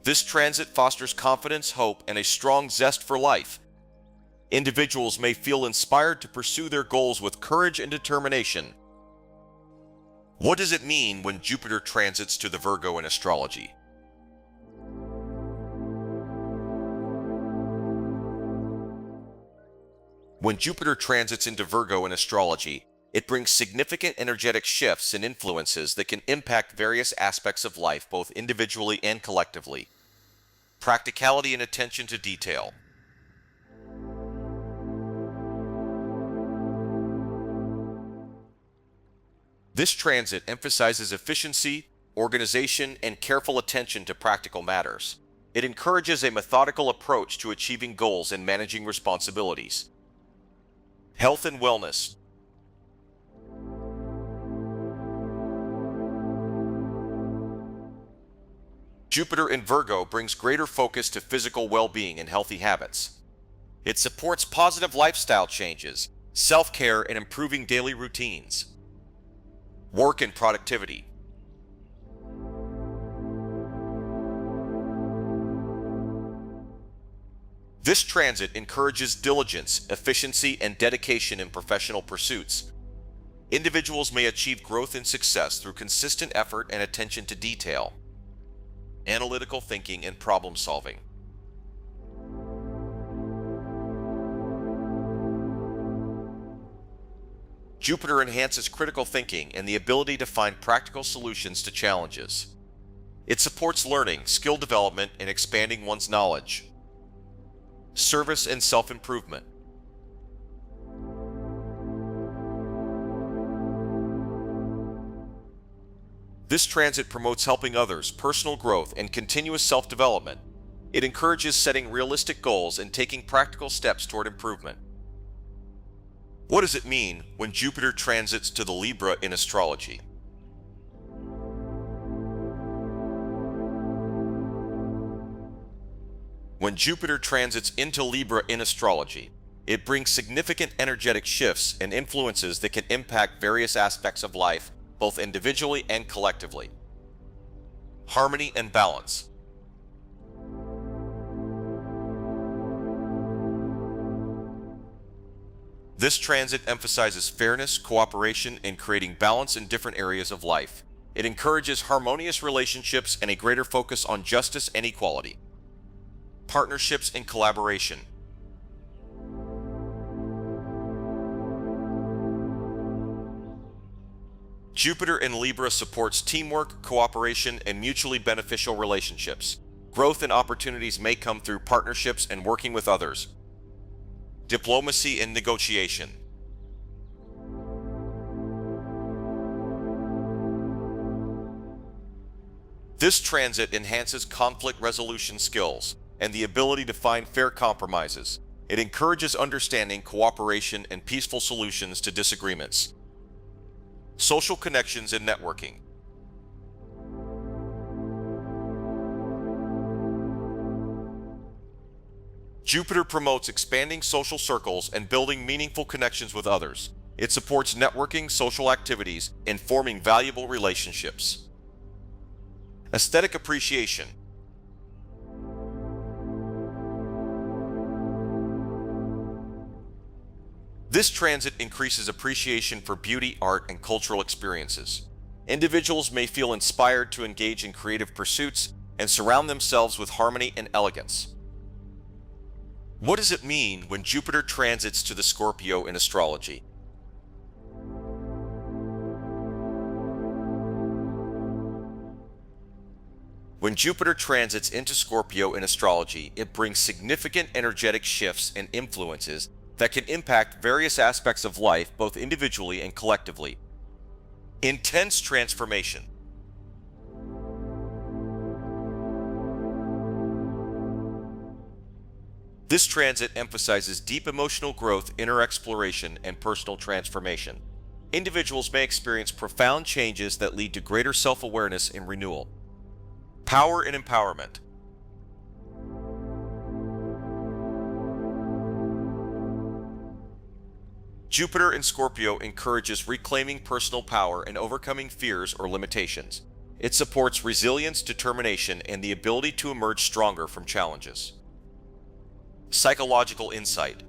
This transit fosters confidence, hope, and a strong zest for life. Individuals may feel inspired to pursue their goals with courage and determination. What does it mean when Jupiter transits to the Virgo in astrology? When Jupiter transits into Virgo in astrology, it brings significant energetic shifts and influences that can impact various aspects of life both individually and collectively. Practicality and attention to detail. This transit emphasizes efficiency, organization, and careful attention to practical matters. It encourages a methodical approach to achieving goals and managing responsibilities. Health and wellness. Jupiter in Virgo brings greater focus to physical well-being and healthy habits. It supports positive lifestyle changes, self-care, and improving daily routines. Work and productivity. This transit encourages diligence, efficiency, and dedication in professional pursuits. Individuals may achieve growth and success through consistent effort and attention to detail, analytical thinking, and problem solving. Jupiter enhances critical thinking and the ability to find practical solutions to challenges. It supports learning, skill development, and expanding one's knowledge. Service and self-improvement. This transit promotes helping others, personal growth, and continuous self-development. It encourages setting realistic goals and taking practical steps toward improvement. What does it mean when Jupiter transits to the Libra in astrology? When Jupiter transits into Libra in astrology, it brings significant energetic shifts and influences that can impact various aspects of life, both individually and collectively. Harmony and balance. This transit emphasizes fairness, cooperation, and creating balance in different areas of life. It encourages harmonious relationships and a greater focus on justice and equality. Partnerships and collaboration. Jupiter in Libra supports teamwork, cooperation, and mutually beneficial relationships. Growth and opportunities may come through partnerships and working with others. Diplomacy and negotiation. This transit enhances conflict resolution skills and the ability to find fair compromises. It encourages understanding, cooperation, and peaceful solutions to disagreements. Social connections and networking. Jupiter promotes expanding social circles and building meaningful connections with others. It supports networking, social activities, and forming valuable relationships. Aesthetic appreciation. This transit increases appreciation for beauty, art, and cultural experiences. Individuals may feel inspired to engage in creative pursuits and surround themselves with harmony and elegance. What does it mean when Jupiter transits to the Scorpio in astrology? When Jupiter transits into Scorpio in astrology, it brings significant energetic shifts and influences that can impact various aspects of life, both individually and collectively. Intense transformation. This transit emphasizes deep emotional growth, inner exploration, and personal transformation. Individuals may experience profound changes that lead to greater self-awareness and renewal. Power and empowerment. Jupiter in Scorpio encourages reclaiming personal power and overcoming fears or limitations. It supports resilience, determination, and the ability to emerge stronger from challenges. Psychological insight.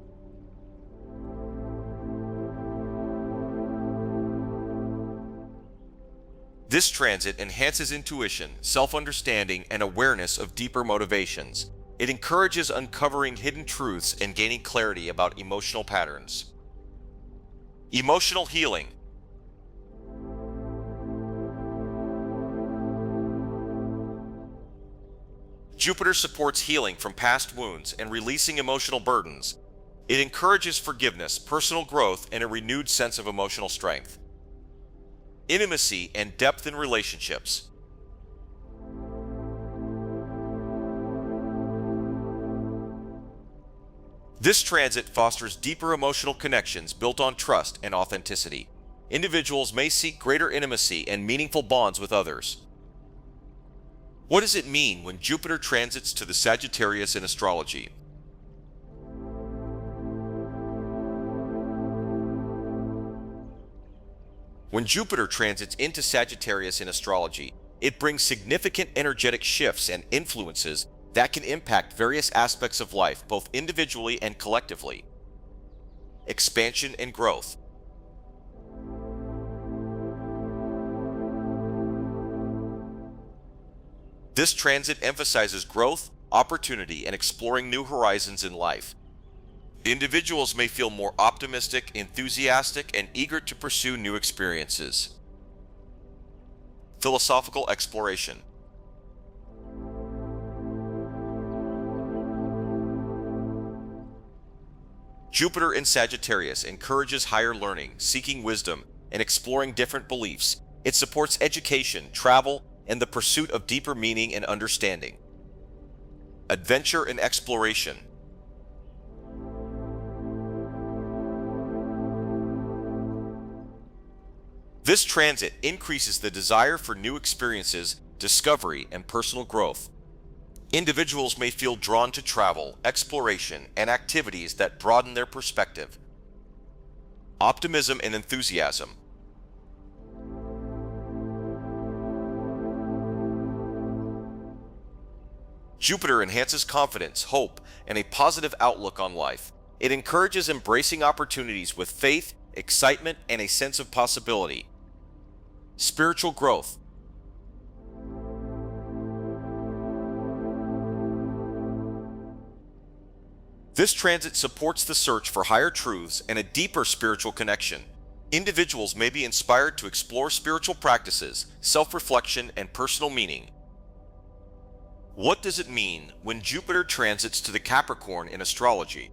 This transit enhances intuition, self-understanding, and awareness of deeper motivations. It encourages uncovering hidden truths and gaining clarity about emotional patterns. Emotional healing. Jupiter supports healing from past wounds and releasing emotional burdens. It encourages forgiveness, personal growth, and a renewed sense of emotional strength. Intimacy and depth in relationships. This transit fosters deeper emotional connections built on trust and authenticity. Individuals may seek greater intimacy and meaningful bonds with others. What does it mean when Jupiter transits to the Sagittarius in astrology? When Jupiter transits into Sagittarius in astrology, it brings significant energetic shifts and influences that can impact various aspects of life, both individually and collectively. Expansion and growth. This transit emphasizes growth, opportunity, and exploring new horizons in life. Individuals may feel more optimistic, enthusiastic, and eager to pursue new experiences. Philosophical exploration. Jupiter in Sagittarius encourages higher learning, seeking wisdom, and exploring different beliefs. It supports education, travel, and the pursuit of deeper meaning and understanding. Adventure and exploration. This transit increases the desire for new experiences, discovery, and personal growth. Individuals may feel drawn to travel, exploration, and activities that broaden their perspective. Optimism and enthusiasm. Jupiter enhances confidence, hope, and a positive outlook on life. It encourages embracing opportunities with faith, excitement, and a sense of possibility. Spiritual growth. This transit supports the search for higher truths and a deeper spiritual connection. Individuals may be inspired to explore spiritual practices, self-reflection, and personal meaning. What does it mean when Jupiter transits to the Capricorn in astrology?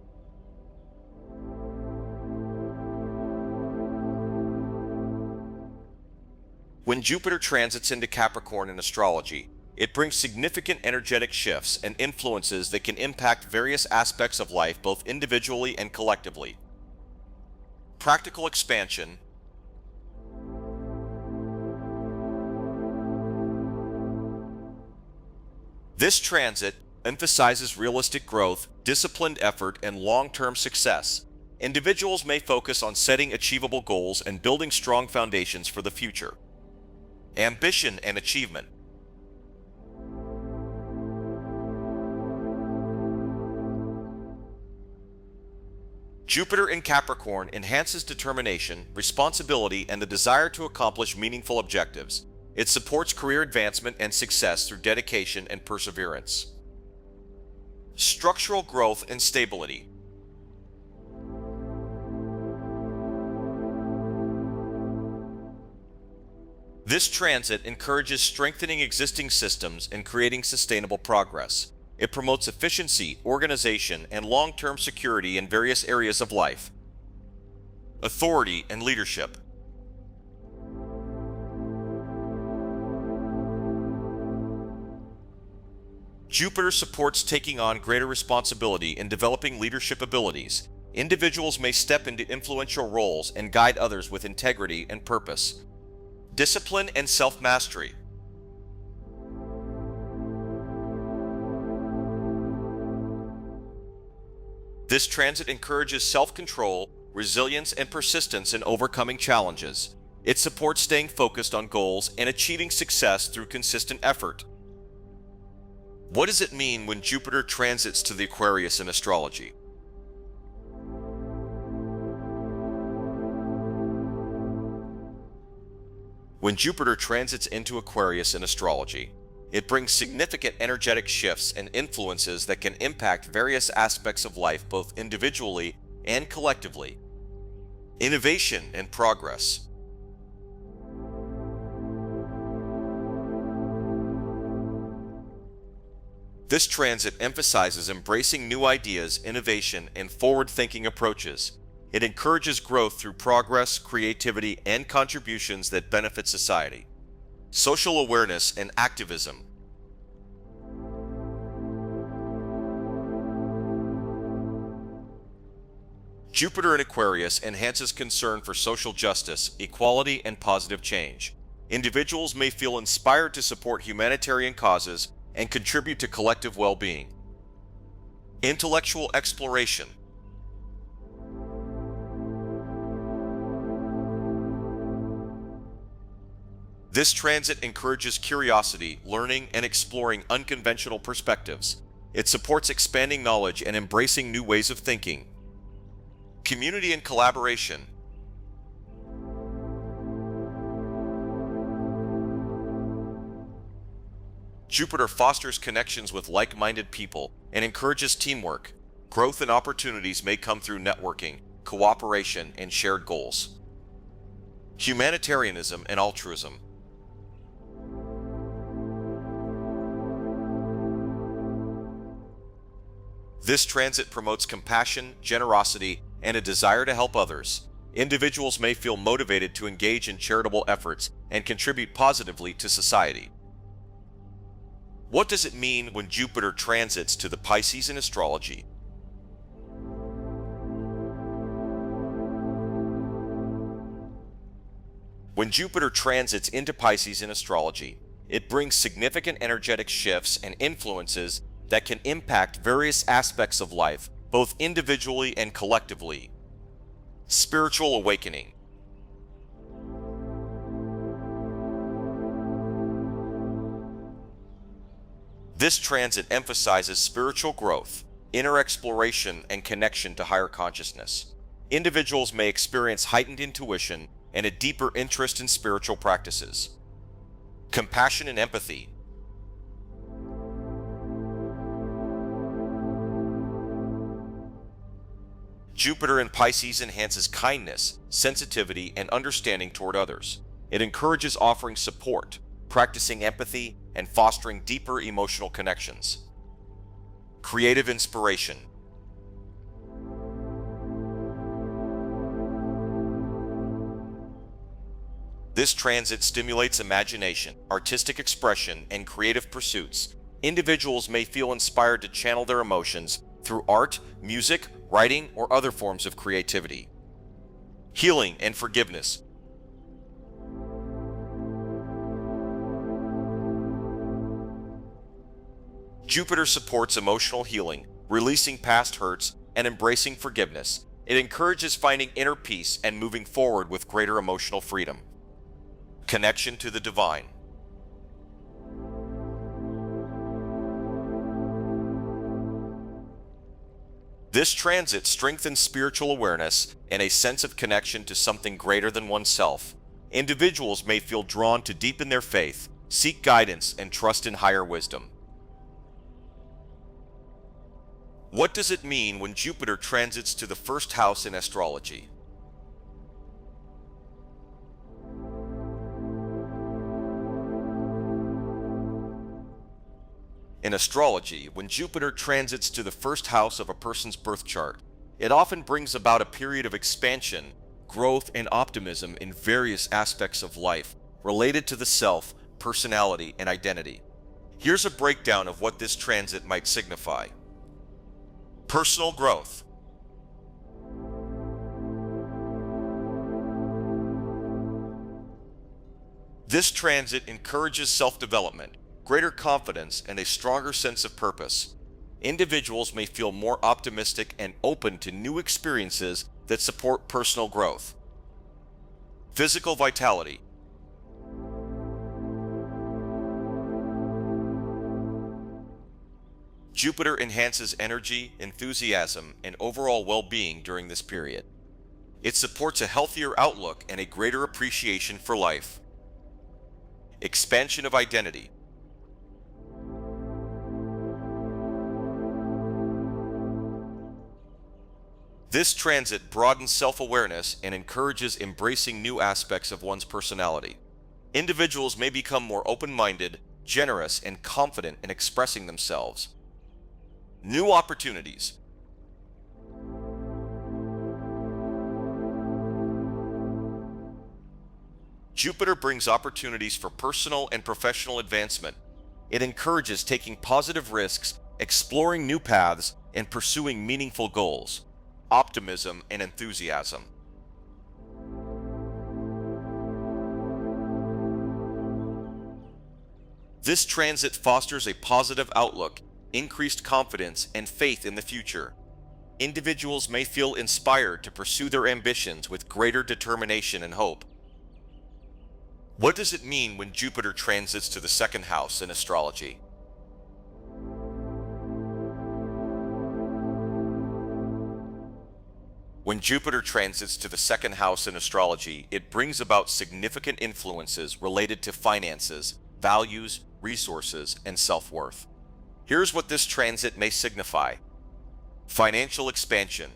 When Jupiter transits into Capricorn in astrology, it brings significant energetic shifts and influences that can impact various aspects of life both individually and collectively. Practical expansion. This transit emphasizes realistic growth, disciplined effort, and long-term success. Individuals may focus on setting achievable goals and building strong foundations for the future. Ambition and achievement. Jupiter in Capricorn enhances determination, responsibility, and the desire to accomplish meaningful objectives. It supports career advancement and success through dedication and perseverance. Structural growth and stability. This transit encourages strengthening existing systems and creating sustainable progress. It promotes efficiency, organization, and long-term security in various areas of life. Authority and leadership. Jupiter supports taking on greater responsibility in developing leadership abilities. Individuals may step into influential roles and guide others with integrity and purpose. Discipline and self-mastery. This transit encourages self-control, resilience, and persistence in overcoming challenges. It supports staying focused on goals and achieving success through consistent effort. What does it mean when Jupiter transits to the Aquarius in astrology? When Jupiter transits into Aquarius in astrology, it brings significant energetic shifts and influences that can impact various aspects of life both individually and collectively. Innovation and progress. This transit emphasizes embracing new ideas, innovation, and forward-thinking approaches. It encourages growth through progress, creativity, and contributions that benefit society. Social awareness and activism. Jupiter in Aquarius enhances concern for social justice, equality, and positive change. Individuals may feel inspired to support humanitarian causes and contribute to collective well-being. Intellectual exploration. This transit encourages curiosity, learning, and exploring unconventional perspectives. It supports expanding knowledge and embracing new ways of thinking. Community and collaboration. Jupiter fosters connections with like-minded people and encourages teamwork. Growth and opportunities may come through networking, cooperation, and shared goals. Humanitarianism and altruism. This transit promotes compassion, generosity, and a desire to help others. Individuals may feel motivated to engage in charitable efforts and contribute positively to society. What does it mean when Jupiter transits to the Pisces in astrology? When Jupiter transits into Pisces in astrology, it brings significant energetic shifts and influences that can impact various aspects of life, both individually and collectively. Spiritual awakening. This transit emphasizes spiritual growth, inner exploration, and connection to higher consciousness. Individuals may experience heightened intuition and a deeper interest in spiritual practices. Compassion and empathy. Jupiter in Pisces enhances kindness, sensitivity, and understanding toward others. It encourages offering support, practicing empathy, and fostering deeper emotional connections. Creative inspiration. This transit stimulates imagination, artistic expression, and creative pursuits. Individuals may feel inspired to channel their emotions through art, music, writing, or other forms of creativity. Healing and forgiveness. Jupiter supports emotional healing, releasing past hurts, and embracing forgiveness. It encourages finding inner peace and moving forward with greater emotional freedom. Connection to the divine. This transit strengthens spiritual awareness and a sense of connection to something greater than oneself. Individuals may feel drawn to deepen their faith, seek guidance, and trust in higher wisdom. What does it mean when Jupiter transits to the first house in astrology? In astrology, when Jupiter transits to the first house of a person's birth chart, it often brings about a period of expansion, growth, and optimism in various aspects of life related to the self, personality, and identity. Here's a breakdown of what this transit might signify. Personal growth. This transit encourages self-development, greater confidence, and a stronger sense of purpose. Individuals may feel more optimistic and open to new experiences that support personal growth. Physical vitality. Jupiter enhances energy, enthusiasm, and overall well-being during this period. It supports a healthier outlook and a greater appreciation for life. Expansion of identity. This transit broadens self-awareness and encourages embracing new aspects of one's personality. Individuals may become more open-minded, generous, and confident in expressing themselves. New opportunities. Jupiter brings opportunities for personal and professional advancement. It encourages taking positive risks, exploring new paths, and pursuing meaningful goals. optimism, and enthusiasm. This transit fosters a positive outlook, increased confidence, and faith in the future. Individuals may feel inspired to pursue their ambitions with greater determination and hope. What does it mean when Jupiter transits to the second house in astrology? When Jupiter transits to the second house in astrology, it brings about significant influences related to finances, values, resources, and self-worth. Here's what this transit may signify. Financial expansion.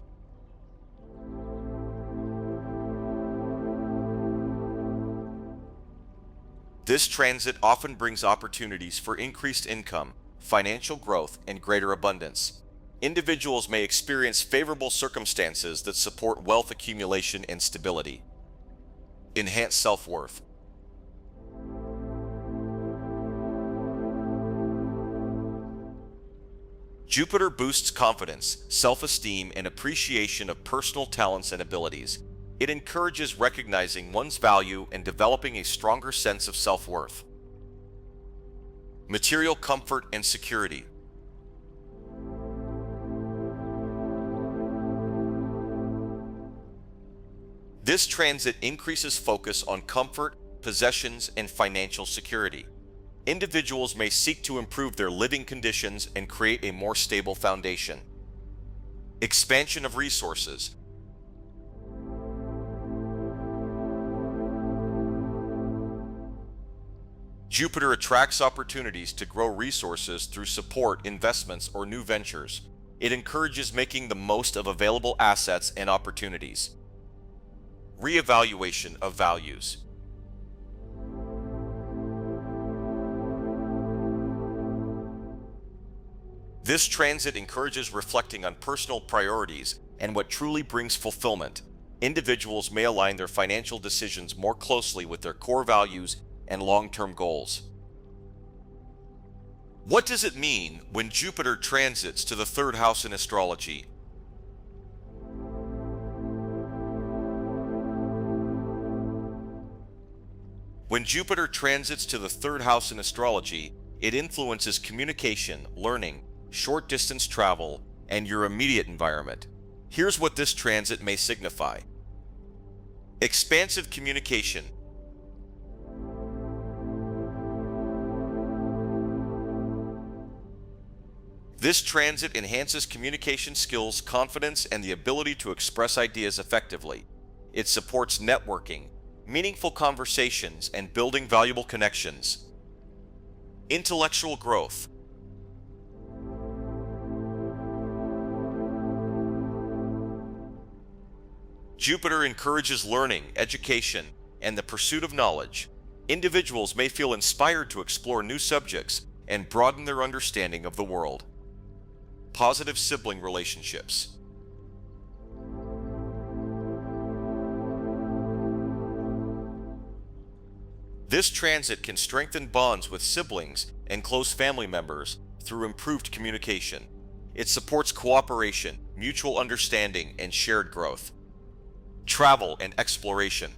This transit often brings opportunities for increased income, financial growth, and greater abundance. Individuals may experience favorable circumstances that support wealth accumulation and stability. Enhanced self-worth. Jupiter boosts confidence, self-esteem, and appreciation of personal talents and abilities. It encourages recognizing one's value and developing a stronger sense of self-worth. Material comfort and security. This transit increases focus on comfort, possessions, and financial security. Individuals may seek to improve their living conditions and create a more stable foundation. Expansion of resources. Jupiter attracts opportunities to grow resources through support, investments, or new ventures. It encourages making the most of available assets and opportunities. Reevaluation of values. This transit encourages reflecting on personal priorities and what truly brings fulfillment. Individuals may align their financial decisions more closely with their core values and long-term goals. What does it mean when Jupiter transits to the third house in astrology? When Jupiter transits to the third house in astrology, it influences communication, learning, short-distance travel, and your immediate environment. Here's what this transit may signify. Expansive communication. This transit enhances communication skills, confidence, and the ability to express ideas effectively. It supports networking, meaningful conversations, and building valuable connections. Intellectual growth. Jupiter encourages learning, education, and the pursuit of knowledge. Individuals may feel inspired to explore new subjects and broaden their understanding of the world. Positive sibling relationships. This transit can strengthen bonds with siblings and close family members through improved communication. It supports cooperation, mutual understanding, and shared growth. Travel and exploration.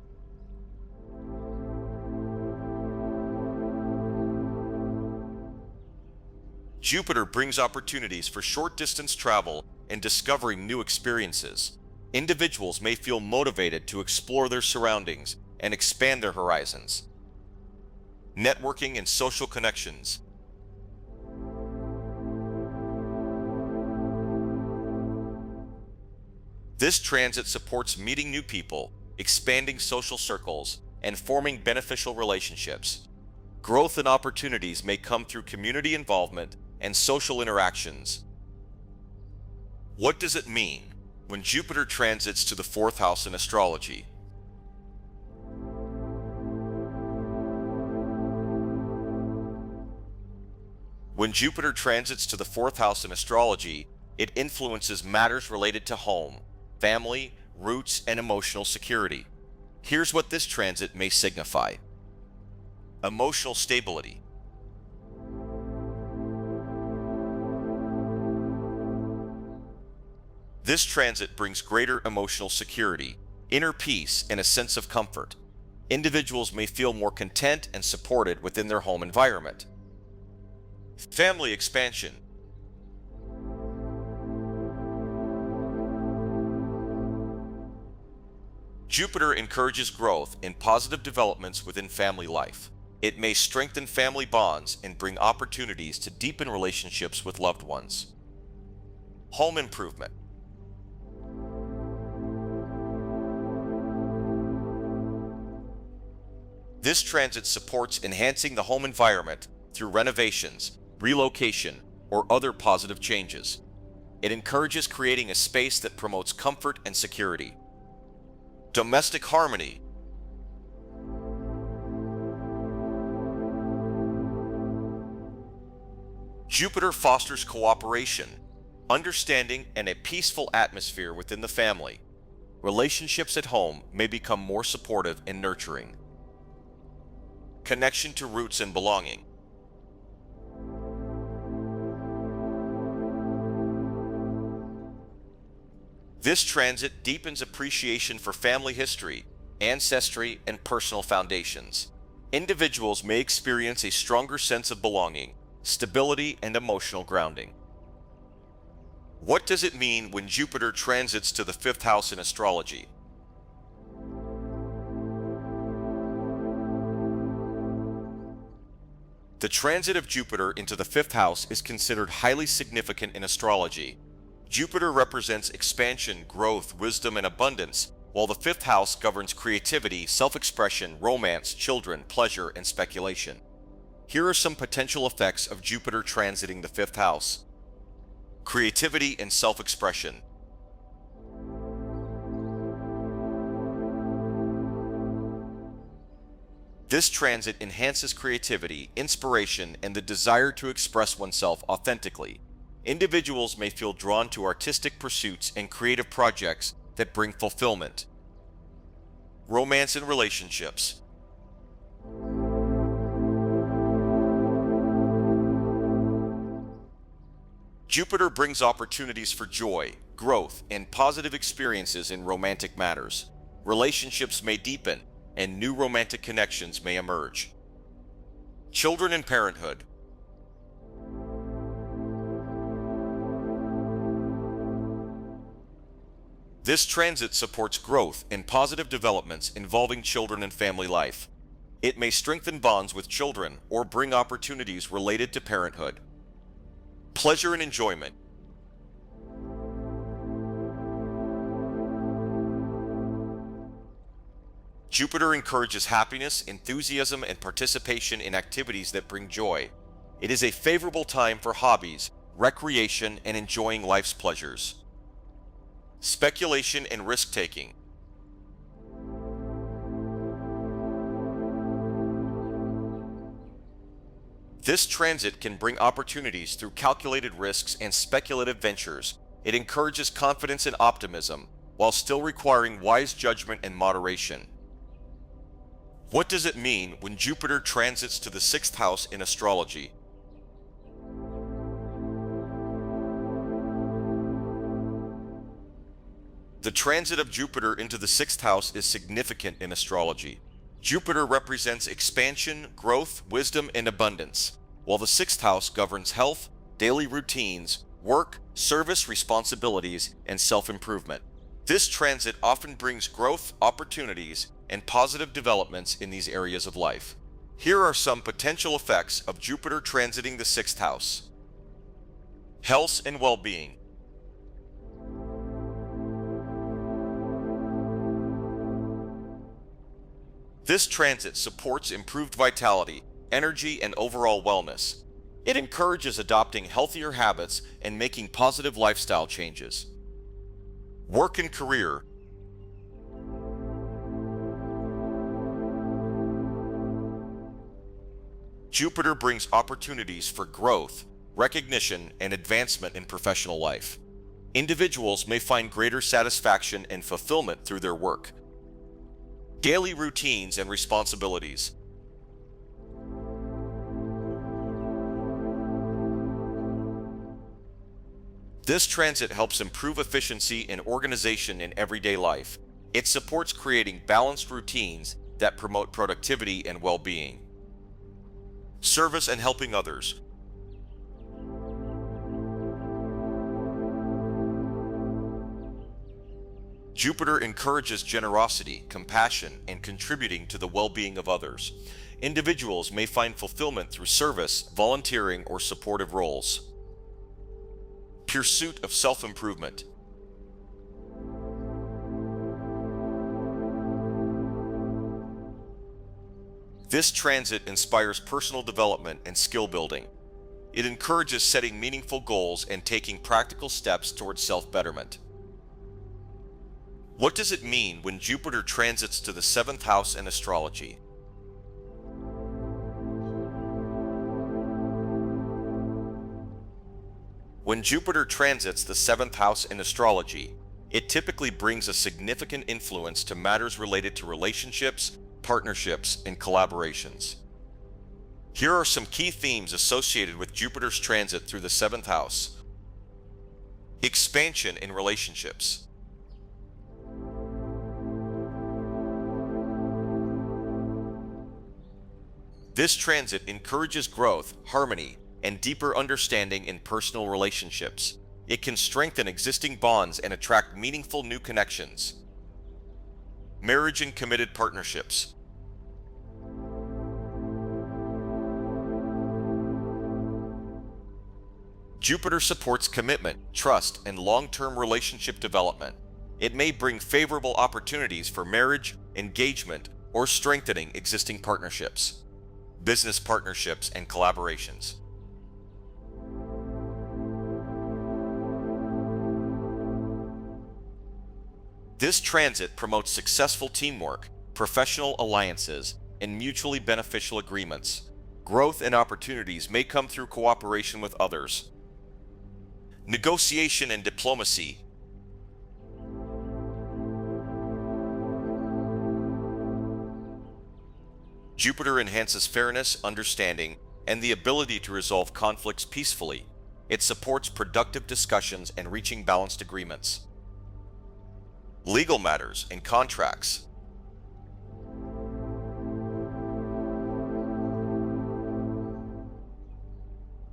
Jupiter brings opportunities for short-distance travel and discovering new experiences. Individuals may feel motivated to explore their surroundings and expand their horizons. Networking and social connections. This transit supports meeting new people, expanding social circles, and forming beneficial relationships. Growth and opportunities may come through community involvement and social interactions. What does it mean when Jupiter transits to the fourth house in astrology? When Jupiter transits to the fourth house in astrology, it influences matters related to home, family, roots, and emotional security. Here's what this transit may signify. Emotional stability. This transit brings greater emotional security, inner peace, and a sense of comfort. Individuals may feel more content and supported within their home environment. Family expansion. Jupiter encourages growth and positive developments within family life. It may strengthen family bonds and bring opportunities to deepen relationships with loved ones. Home improvement. This transit supports enhancing the home environment through renovations, relocation, or other positive changes. It encourages creating a space that promotes comfort and security. Domestic harmony. Jupiter fosters cooperation, understanding, and a peaceful atmosphere within the family. Relationships at home may become more supportive and nurturing. Connection to roots and belonging. This transit deepens appreciation for family history, ancestry, and personal foundations. Individuals may experience a stronger sense of belonging, stability, and emotional grounding. What does it mean when Jupiter transits to the 5th house in astrology? The transit of Jupiter into the 5th house is considered highly significant in astrology. Jupiter represents expansion, growth, wisdom, and abundance, while the 5th house governs creativity, self-expression, romance, children, pleasure, and speculation. Here are some potential effects of Jupiter transiting the 5th house. Creativity and self-expression. This transit enhances creativity, inspiration, and the desire to express oneself authentically. Individuals may feel drawn to artistic pursuits and creative projects that bring fulfillment. Romance and relationships. Jupiter brings opportunities for joy, growth, and positive experiences in romantic matters. Relationships may deepen, and new romantic connections may emerge. Children and parenthood. This transit supports growth and positive developments involving children and family life. It may strengthen bonds with children or bring opportunities related to parenthood. Pleasure and enjoyment. Jupiter encourages happiness, enthusiasm, and participation in activities that bring joy. It is a favorable time for hobbies, recreation, and enjoying life's pleasures. Speculation and risk-taking. This transit can bring opportunities through calculated risks and speculative ventures. It encourages confidence and optimism, while still requiring wise judgment and moderation. What does it mean when Jupiter transits to the 6th house in astrology? The transit of Jupiter into the 6th house is significant in astrology. Jupiter represents expansion, growth, wisdom, and abundance, while the 6th house governs health, daily routines, work, service responsibilities, and self-improvement. This transit often brings growth, opportunities, and positive developments in these areas of life. Here are some potential effects of Jupiter transiting the 6th house. Health and well-being. This transit supports improved vitality, energy, and overall wellness. It encourages adopting healthier habits and making positive lifestyle changes. Work and career. Jupiter brings opportunities for growth, recognition, and advancement in professional life. Individuals may find greater satisfaction and fulfillment through their work. Daily routines and responsibilities. This transit helps improve efficiency and organization in everyday life. It supports creating balanced routines that promote productivity and well-being. Service and helping others. Jupiter encourages generosity, compassion, and contributing to the well-being of others. Individuals may find fulfillment through service, volunteering, or supportive roles. Pursuit of self-improvement. This transit inspires personal development and skill building. It encourages setting meaningful goals and taking practical steps towards self-betterment. What does it mean when Jupiter transits to the 7th house in astrology? When Jupiter transits the 7th house in astrology, it typically brings a significant influence to matters related to relationships, partnerships, and collaborations. Here are some key themes associated with Jupiter's transit through the 7th house. Expansion in relationships. This transit encourages growth, harmony, and deeper understanding in personal relationships. It can strengthen existing bonds and attract meaningful new connections. Marriage and committed partnerships. Jupiter supports commitment, trust, and long-term relationship development. It may bring favorable opportunities for marriage, engagement, or strengthening existing partnerships. Business partnerships and collaborations. This transit promotes successful teamwork, professional alliances, and mutually beneficial agreements. Growth and opportunities may come through cooperation with others. Negotiation and diplomacy. Jupiter enhances fairness, understanding, and the ability to resolve conflicts peacefully. It supports productive discussions and reaching balanced agreements. Legal matters and contracts.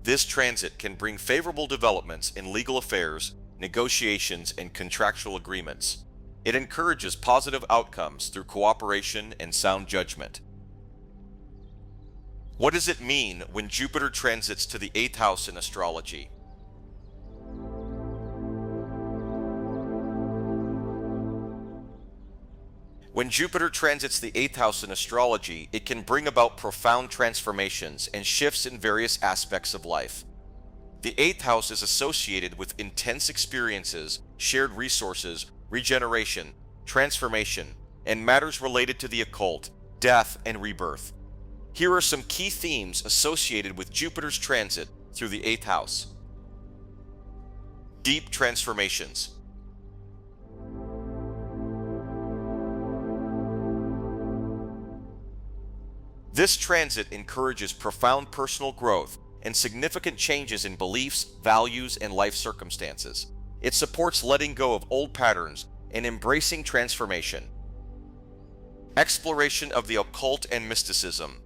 This transit can bring favorable developments in legal affairs, negotiations, and contractual agreements. It encourages positive outcomes through cooperation and sound judgment. What does it mean when Jupiter transits to the 8th house in astrology? When Jupiter transits the 8th house in astrology, it can bring about profound transformations and shifts in various aspects of life. The 8th house is associated with intense experiences, shared resources, regeneration, transformation, and matters related to the occult, death, and rebirth. Here are some key themes associated with Jupiter's transit through the 8th house. Deep transformations. This transit encourages profound personal growth and significant changes in beliefs, values, and life circumstances. It supports letting go of old patterns and embracing transformation. Exploration of the occult and mysticism.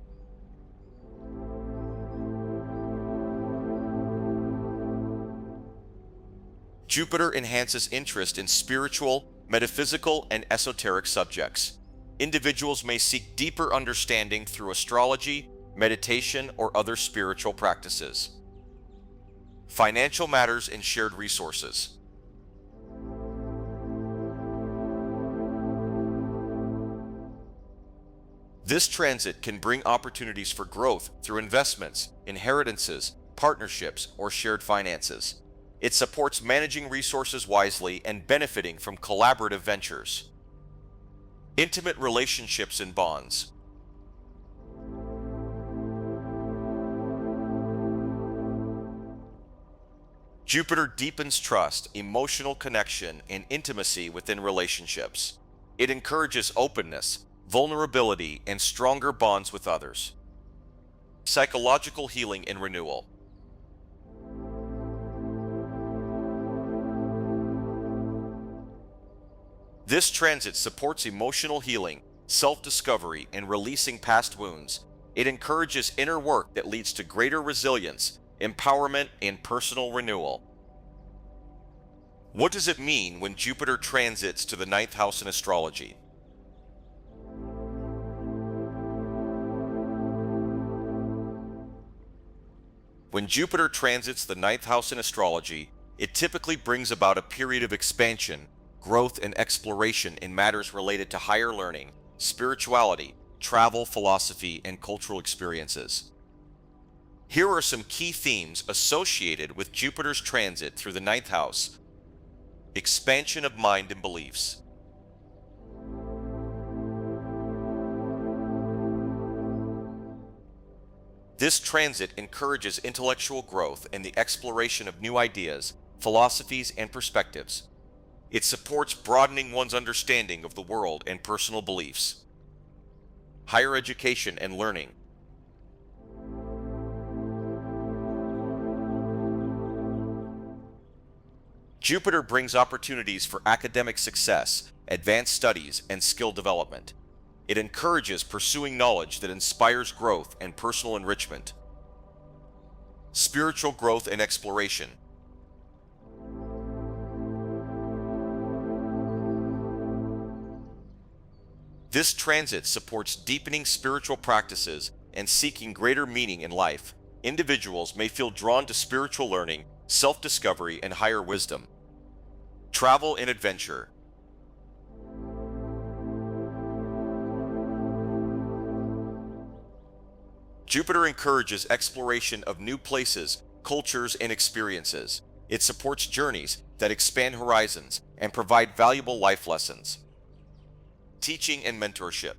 Jupiter enhances interest in spiritual, metaphysical, and esoteric subjects. Individuals may seek deeper understanding through astrology, meditation, or other spiritual practices. Financial matters and shared resources. This transit can bring opportunities for growth through investments, inheritances, partnerships, or shared finances. It supports managing resources wisely and benefiting from collaborative ventures. Intimate relationships and bonds. Jupiter deepens trust, emotional connection, and intimacy within relationships. It encourages openness, vulnerability, and stronger bonds with others. Psychological healing and renewal. This transit supports emotional healing, self-discovery, and releasing past wounds. It encourages inner work that leads to greater resilience, empowerment, and personal renewal. What does it mean when Jupiter transits to the ninth house in astrology? When Jupiter transits the ninth house in astrology, it typically brings about a period of expansion, growth, and exploration in matters related to higher learning, spirituality, travel, philosophy, and cultural experiences. Here are some key themes associated with Jupiter's transit through the ninth house. Expansion of mind and beliefs. This transit encourages intellectual growth and the exploration of new ideas, philosophies, and perspectives. It supports broadening one's understanding of the world and personal beliefs. Higher education and learning. Jupiter brings opportunities for academic success, advanced studies, and skill development. It encourages pursuing knowledge that inspires growth and personal enrichment. Spiritual growth and exploration. This transit supports deepening spiritual practices and seeking greater meaning in life. Individuals may feel drawn to spiritual learning, self-discovery, and higher wisdom. Travel and adventure. Jupiter encourages exploration of new places, cultures, and experiences. It supports journeys that expand horizons and provide valuable life lessons. Teaching and mentorship.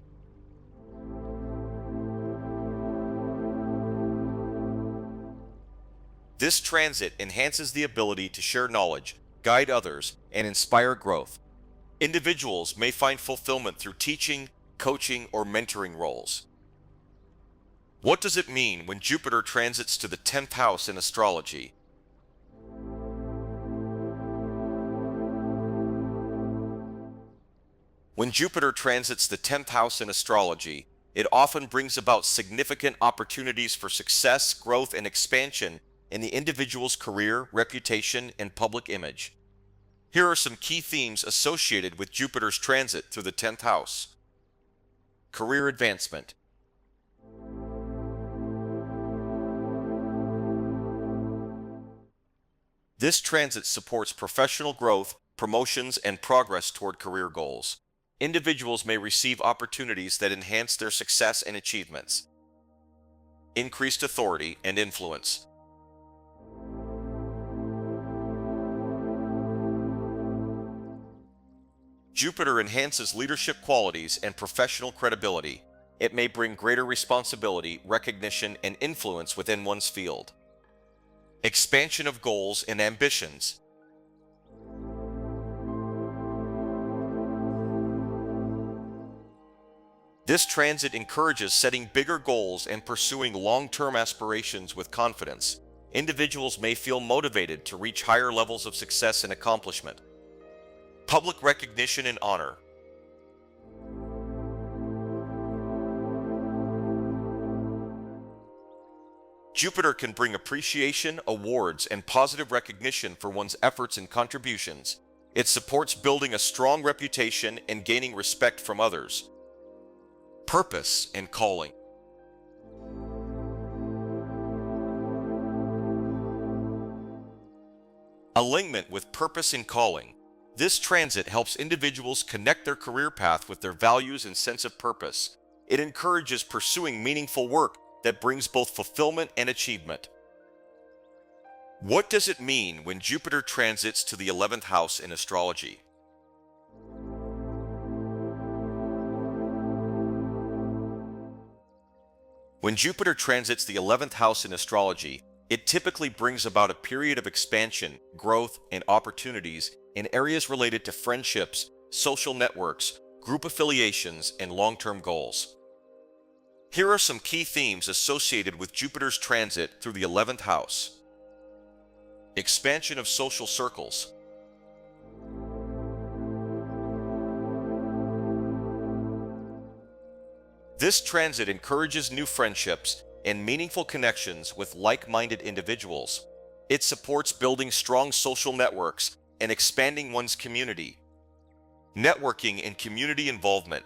This transit enhances the ability to share knowledge, guide others, and inspire growth. Individuals may find fulfillment through teaching, coaching, or mentoring roles. What does it mean when Jupiter transits to the 10th house in astrology? When Jupiter transits the 10th house in astrology, it often brings about significant opportunities for success, growth, and expansion in the individual's career, reputation, and public image. Here are some key themes associated with Jupiter's transit through the 10th house. Career advancement. This transit supports professional growth, promotions, and progress toward career goals. Individuals may receive opportunities that enhance their success and achievements. Increased authority and influence. Jupiter enhances leadership qualities and professional credibility. It may bring greater responsibility, recognition, and influence within one's field. Expansion of goals and ambitions. This transit encourages setting bigger goals and pursuing long-term aspirations with confidence. Individuals may feel motivated to reach higher levels of success and accomplishment. Public recognition and honor. Jupiter can bring appreciation, awards, and positive recognition for one's efforts and contributions. It supports building a strong reputation and gaining respect from others. Purpose and calling. Alignment with purpose and calling. This transit helps individuals connect their career path with their values and sense of purpose. It encourages pursuing meaningful work that brings both fulfillment and achievement. What does it mean when Jupiter transits to the 11th house in astrology? When Jupiter transits the 11th house in astrology, it typically brings about a period of expansion, growth, and opportunities in areas related to friendships, social networks, group affiliations, and long-term goals. Here are some key themes associated with Jupiter's transit through the 11th house. Expansion of social circles. This transit encourages new friendships and meaningful connections with like-minded individuals. It supports building strong social networks and expanding one's community. Networking and community involvement.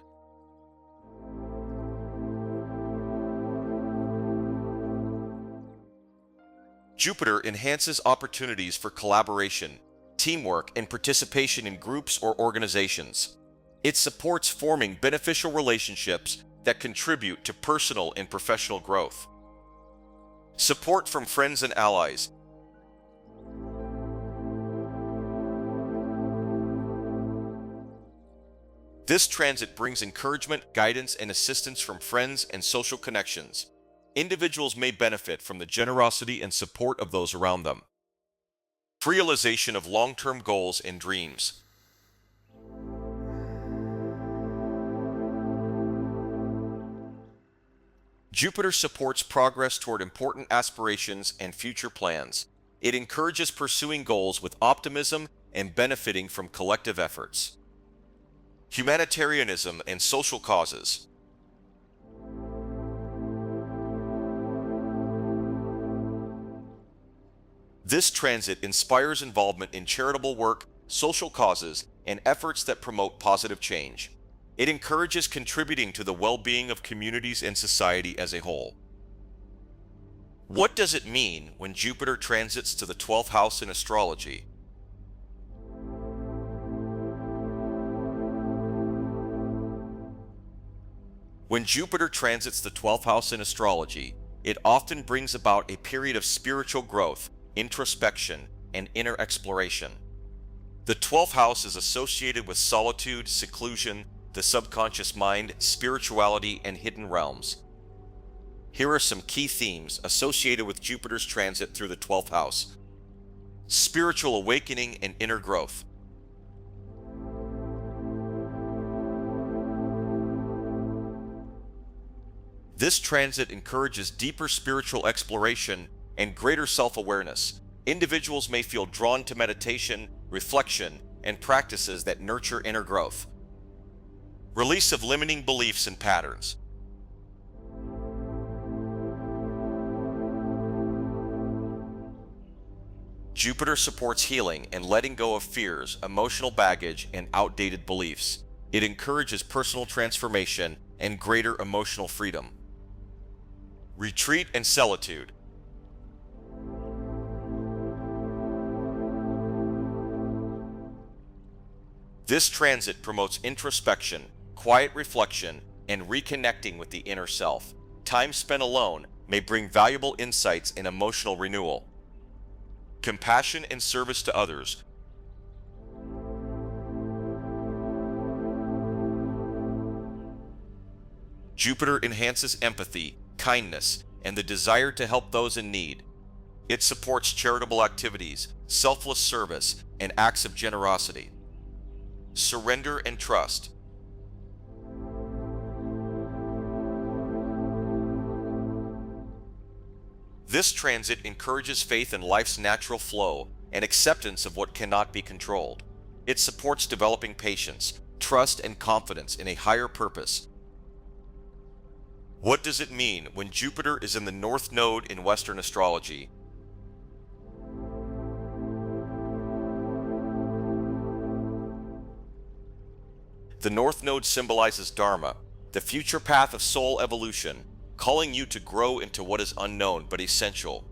Jupiter enhances opportunities for collaboration, teamwork, and participation in groups or organizations. It supports forming beneficial relationships that contribute to personal and professional growth. Support from friends and allies. This transit brings encouragement, guidance, and assistance from friends and social connections. Individuals may benefit from the generosity and support of those around them. Realization of long-term goals and dreams. Jupiter supports progress toward important aspirations and future plans. It encourages pursuing goals with optimism and benefiting from collective efforts. Humanitarianism and social causes. This transit inspires involvement in charitable work, social causes, and efforts that promote positive change. It encourages contributing to the well-being of communities and society as a whole. What does it mean when Jupiter transits to the 12th house in astrology? When Jupiter transits the 12th house in astrology, it often brings about a period of spiritual growth, introspection, and inner exploration. The 12th house is associated with solitude, seclusion, the subconscious mind, spirituality, and hidden realms. Here are some key themes associated with Jupiter's transit through the 12th house. Spiritual awakening and inner growth. This transit encourages deeper spiritual exploration and greater self-awareness. Individuals may feel drawn to meditation, reflection, and practices that nurture inner growth. Release of limiting beliefs and patterns. Jupiter supports healing and letting go of fears, emotional baggage, and outdated beliefs. It encourages personal transformation and greater emotional freedom. Retreat and solitude. This transit promotes introspection, quiet reflection, and reconnecting with the inner self. Time spent alone may bring valuable insights and emotional renewal. Compassion and service to others. Jupiter enhances empathy, kindness, and the desire to help those in need. It supports charitable activities, selfless service, and acts of generosity. Surrender and trust. This transit encourages faith in life's natural flow and acceptance of what cannot be controlled. It supports developing patience, trust, and confidence in a higher purpose. What does it mean when Jupiter is in the North Node in Western astrology? The North Node symbolizes Dharma, the future path of soul evolution, calling you to grow into what is unknown but essential.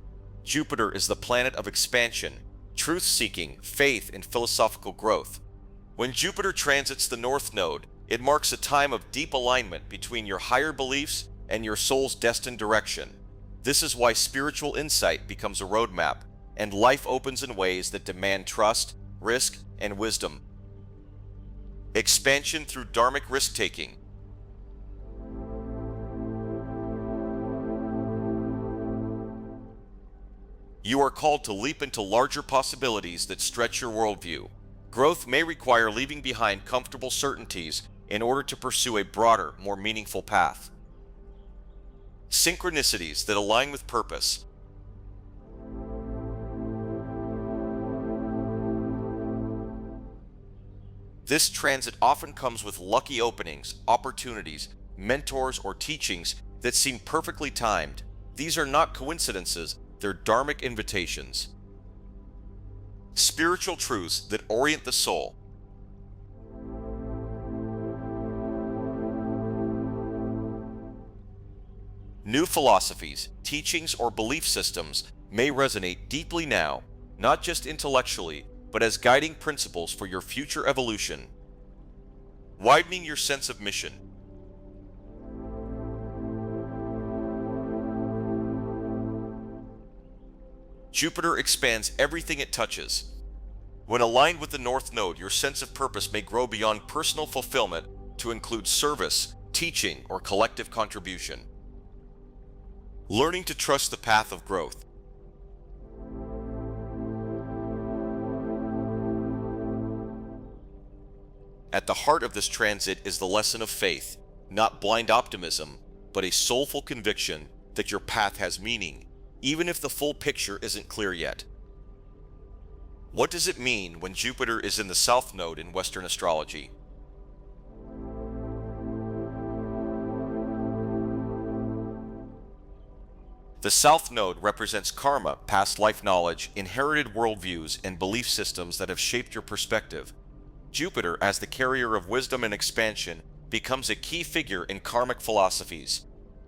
Jupiter is the planet of expansion, truth-seeking, faith, and philosophical growth. When Jupiter transits the North Node, it marks a time of deep alignment between your higher beliefs and your soul's destined direction. This is why spiritual insight becomes a roadmap, and life opens in ways that demand trust, risk, and wisdom. Expansion through dharmic risk-taking. You are called to leap into larger possibilities that stretch your worldview. Growth may require leaving behind comfortable certainties in order to pursue a broader, more meaningful path. Synchronicities that align with purpose. This transit often comes with lucky openings, opportunities, mentors, or teachings that seem perfectly timed. These are not coincidences, they're dharmic invitations. Spiritual truths that orient the soul. New philosophies, teachings, or belief systems may resonate deeply now, not just intellectually, but as guiding principles for your future evolution. Widening your sense of mission. Jupiter expands everything it touches. When aligned with the North Node, your sense of purpose may grow beyond personal fulfillment to include service, teaching, or collective contribution. Learning to trust the path of growth. At the heart of this transit is the lesson of faith, not blind optimism, but a soulful conviction that your path has meaning, even if the full picture isn't clear yet. What does it mean when Jupiter is in the South Node in Western astrology? The South Node represents karma, past life knowledge, inherited worldviews, and belief systems that have shaped your perspective. Jupiter, as the carrier of wisdom and expansion, becomes a key figure in karmic philosophies.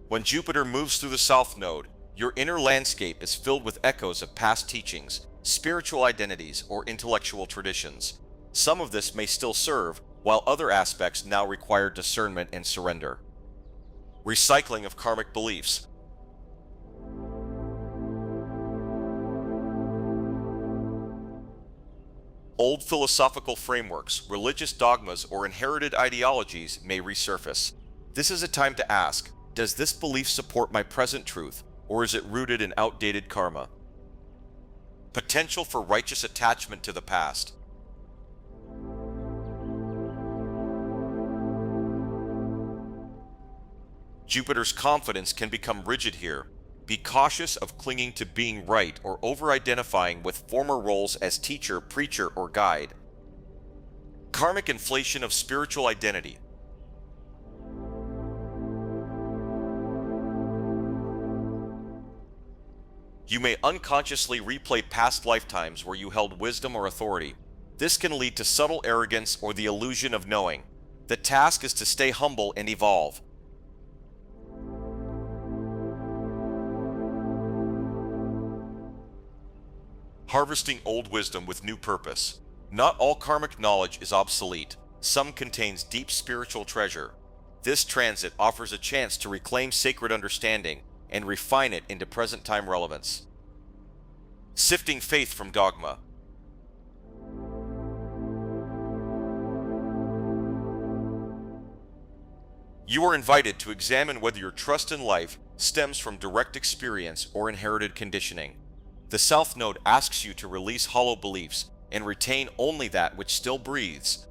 When Jupiter moves through the South Node, your inner landscape is filled with echoes of past teachings, spiritual identities, or intellectual traditions. Some of this may still serve, while other aspects now require discernment and surrender. Recycling of karmic beliefs. Old philosophical frameworks, religious dogmas, or inherited ideologies may resurface. This is a time to ask, does this belief support my present truth, or is it rooted in outdated karma? Potential for righteous attachment to the past. Jupiter's confidence can become rigid here. Be cautious of clinging to being right or over-identifying with former roles as teacher, preacher, or guide. Karmic inflation of spiritual identity. You may unconsciously replay past lifetimes where you held wisdom or authority. This can lead to subtle arrogance or the illusion of knowing. The task is to stay humble and evolve. Harvesting old wisdom with new purpose. Not all karmic knowledge is obsolete. Some contains deep spiritual treasure. This transit offers a chance to reclaim sacred understanding and refine it into present-time relevance. Sifting faith from dogma. You are invited to examine whether your trust in life stems from direct experience or inherited conditioning. The South Node asks you to release hollow beliefs and retain only that which still breathes.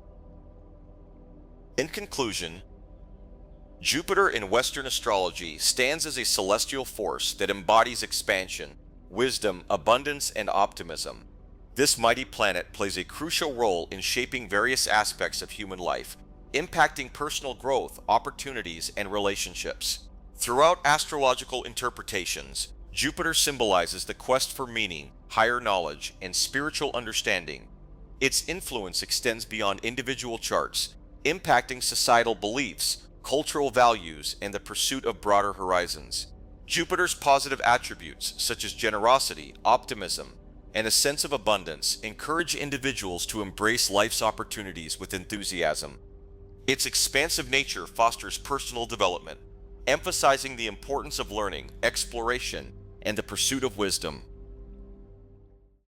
In conclusion, Jupiter in Western astrology stands as a celestial force that embodies expansion, wisdom, abundance, and optimism. This mighty planet plays a crucial role in shaping various aspects of human life, impacting personal growth, opportunities, and relationships. Throughout astrological interpretations, Jupiter symbolizes the quest for meaning, higher knowledge, and spiritual understanding. Its influence extends beyond individual charts, impacting societal beliefs, cultural values, and the pursuit of broader horizons. Jupiter's positive attributes, such as generosity, optimism, and a sense of abundance, encourage individuals to embrace life's opportunities with enthusiasm. Its expansive nature fosters personal development, emphasizing the importance of learning, exploration, and the pursuit of wisdom.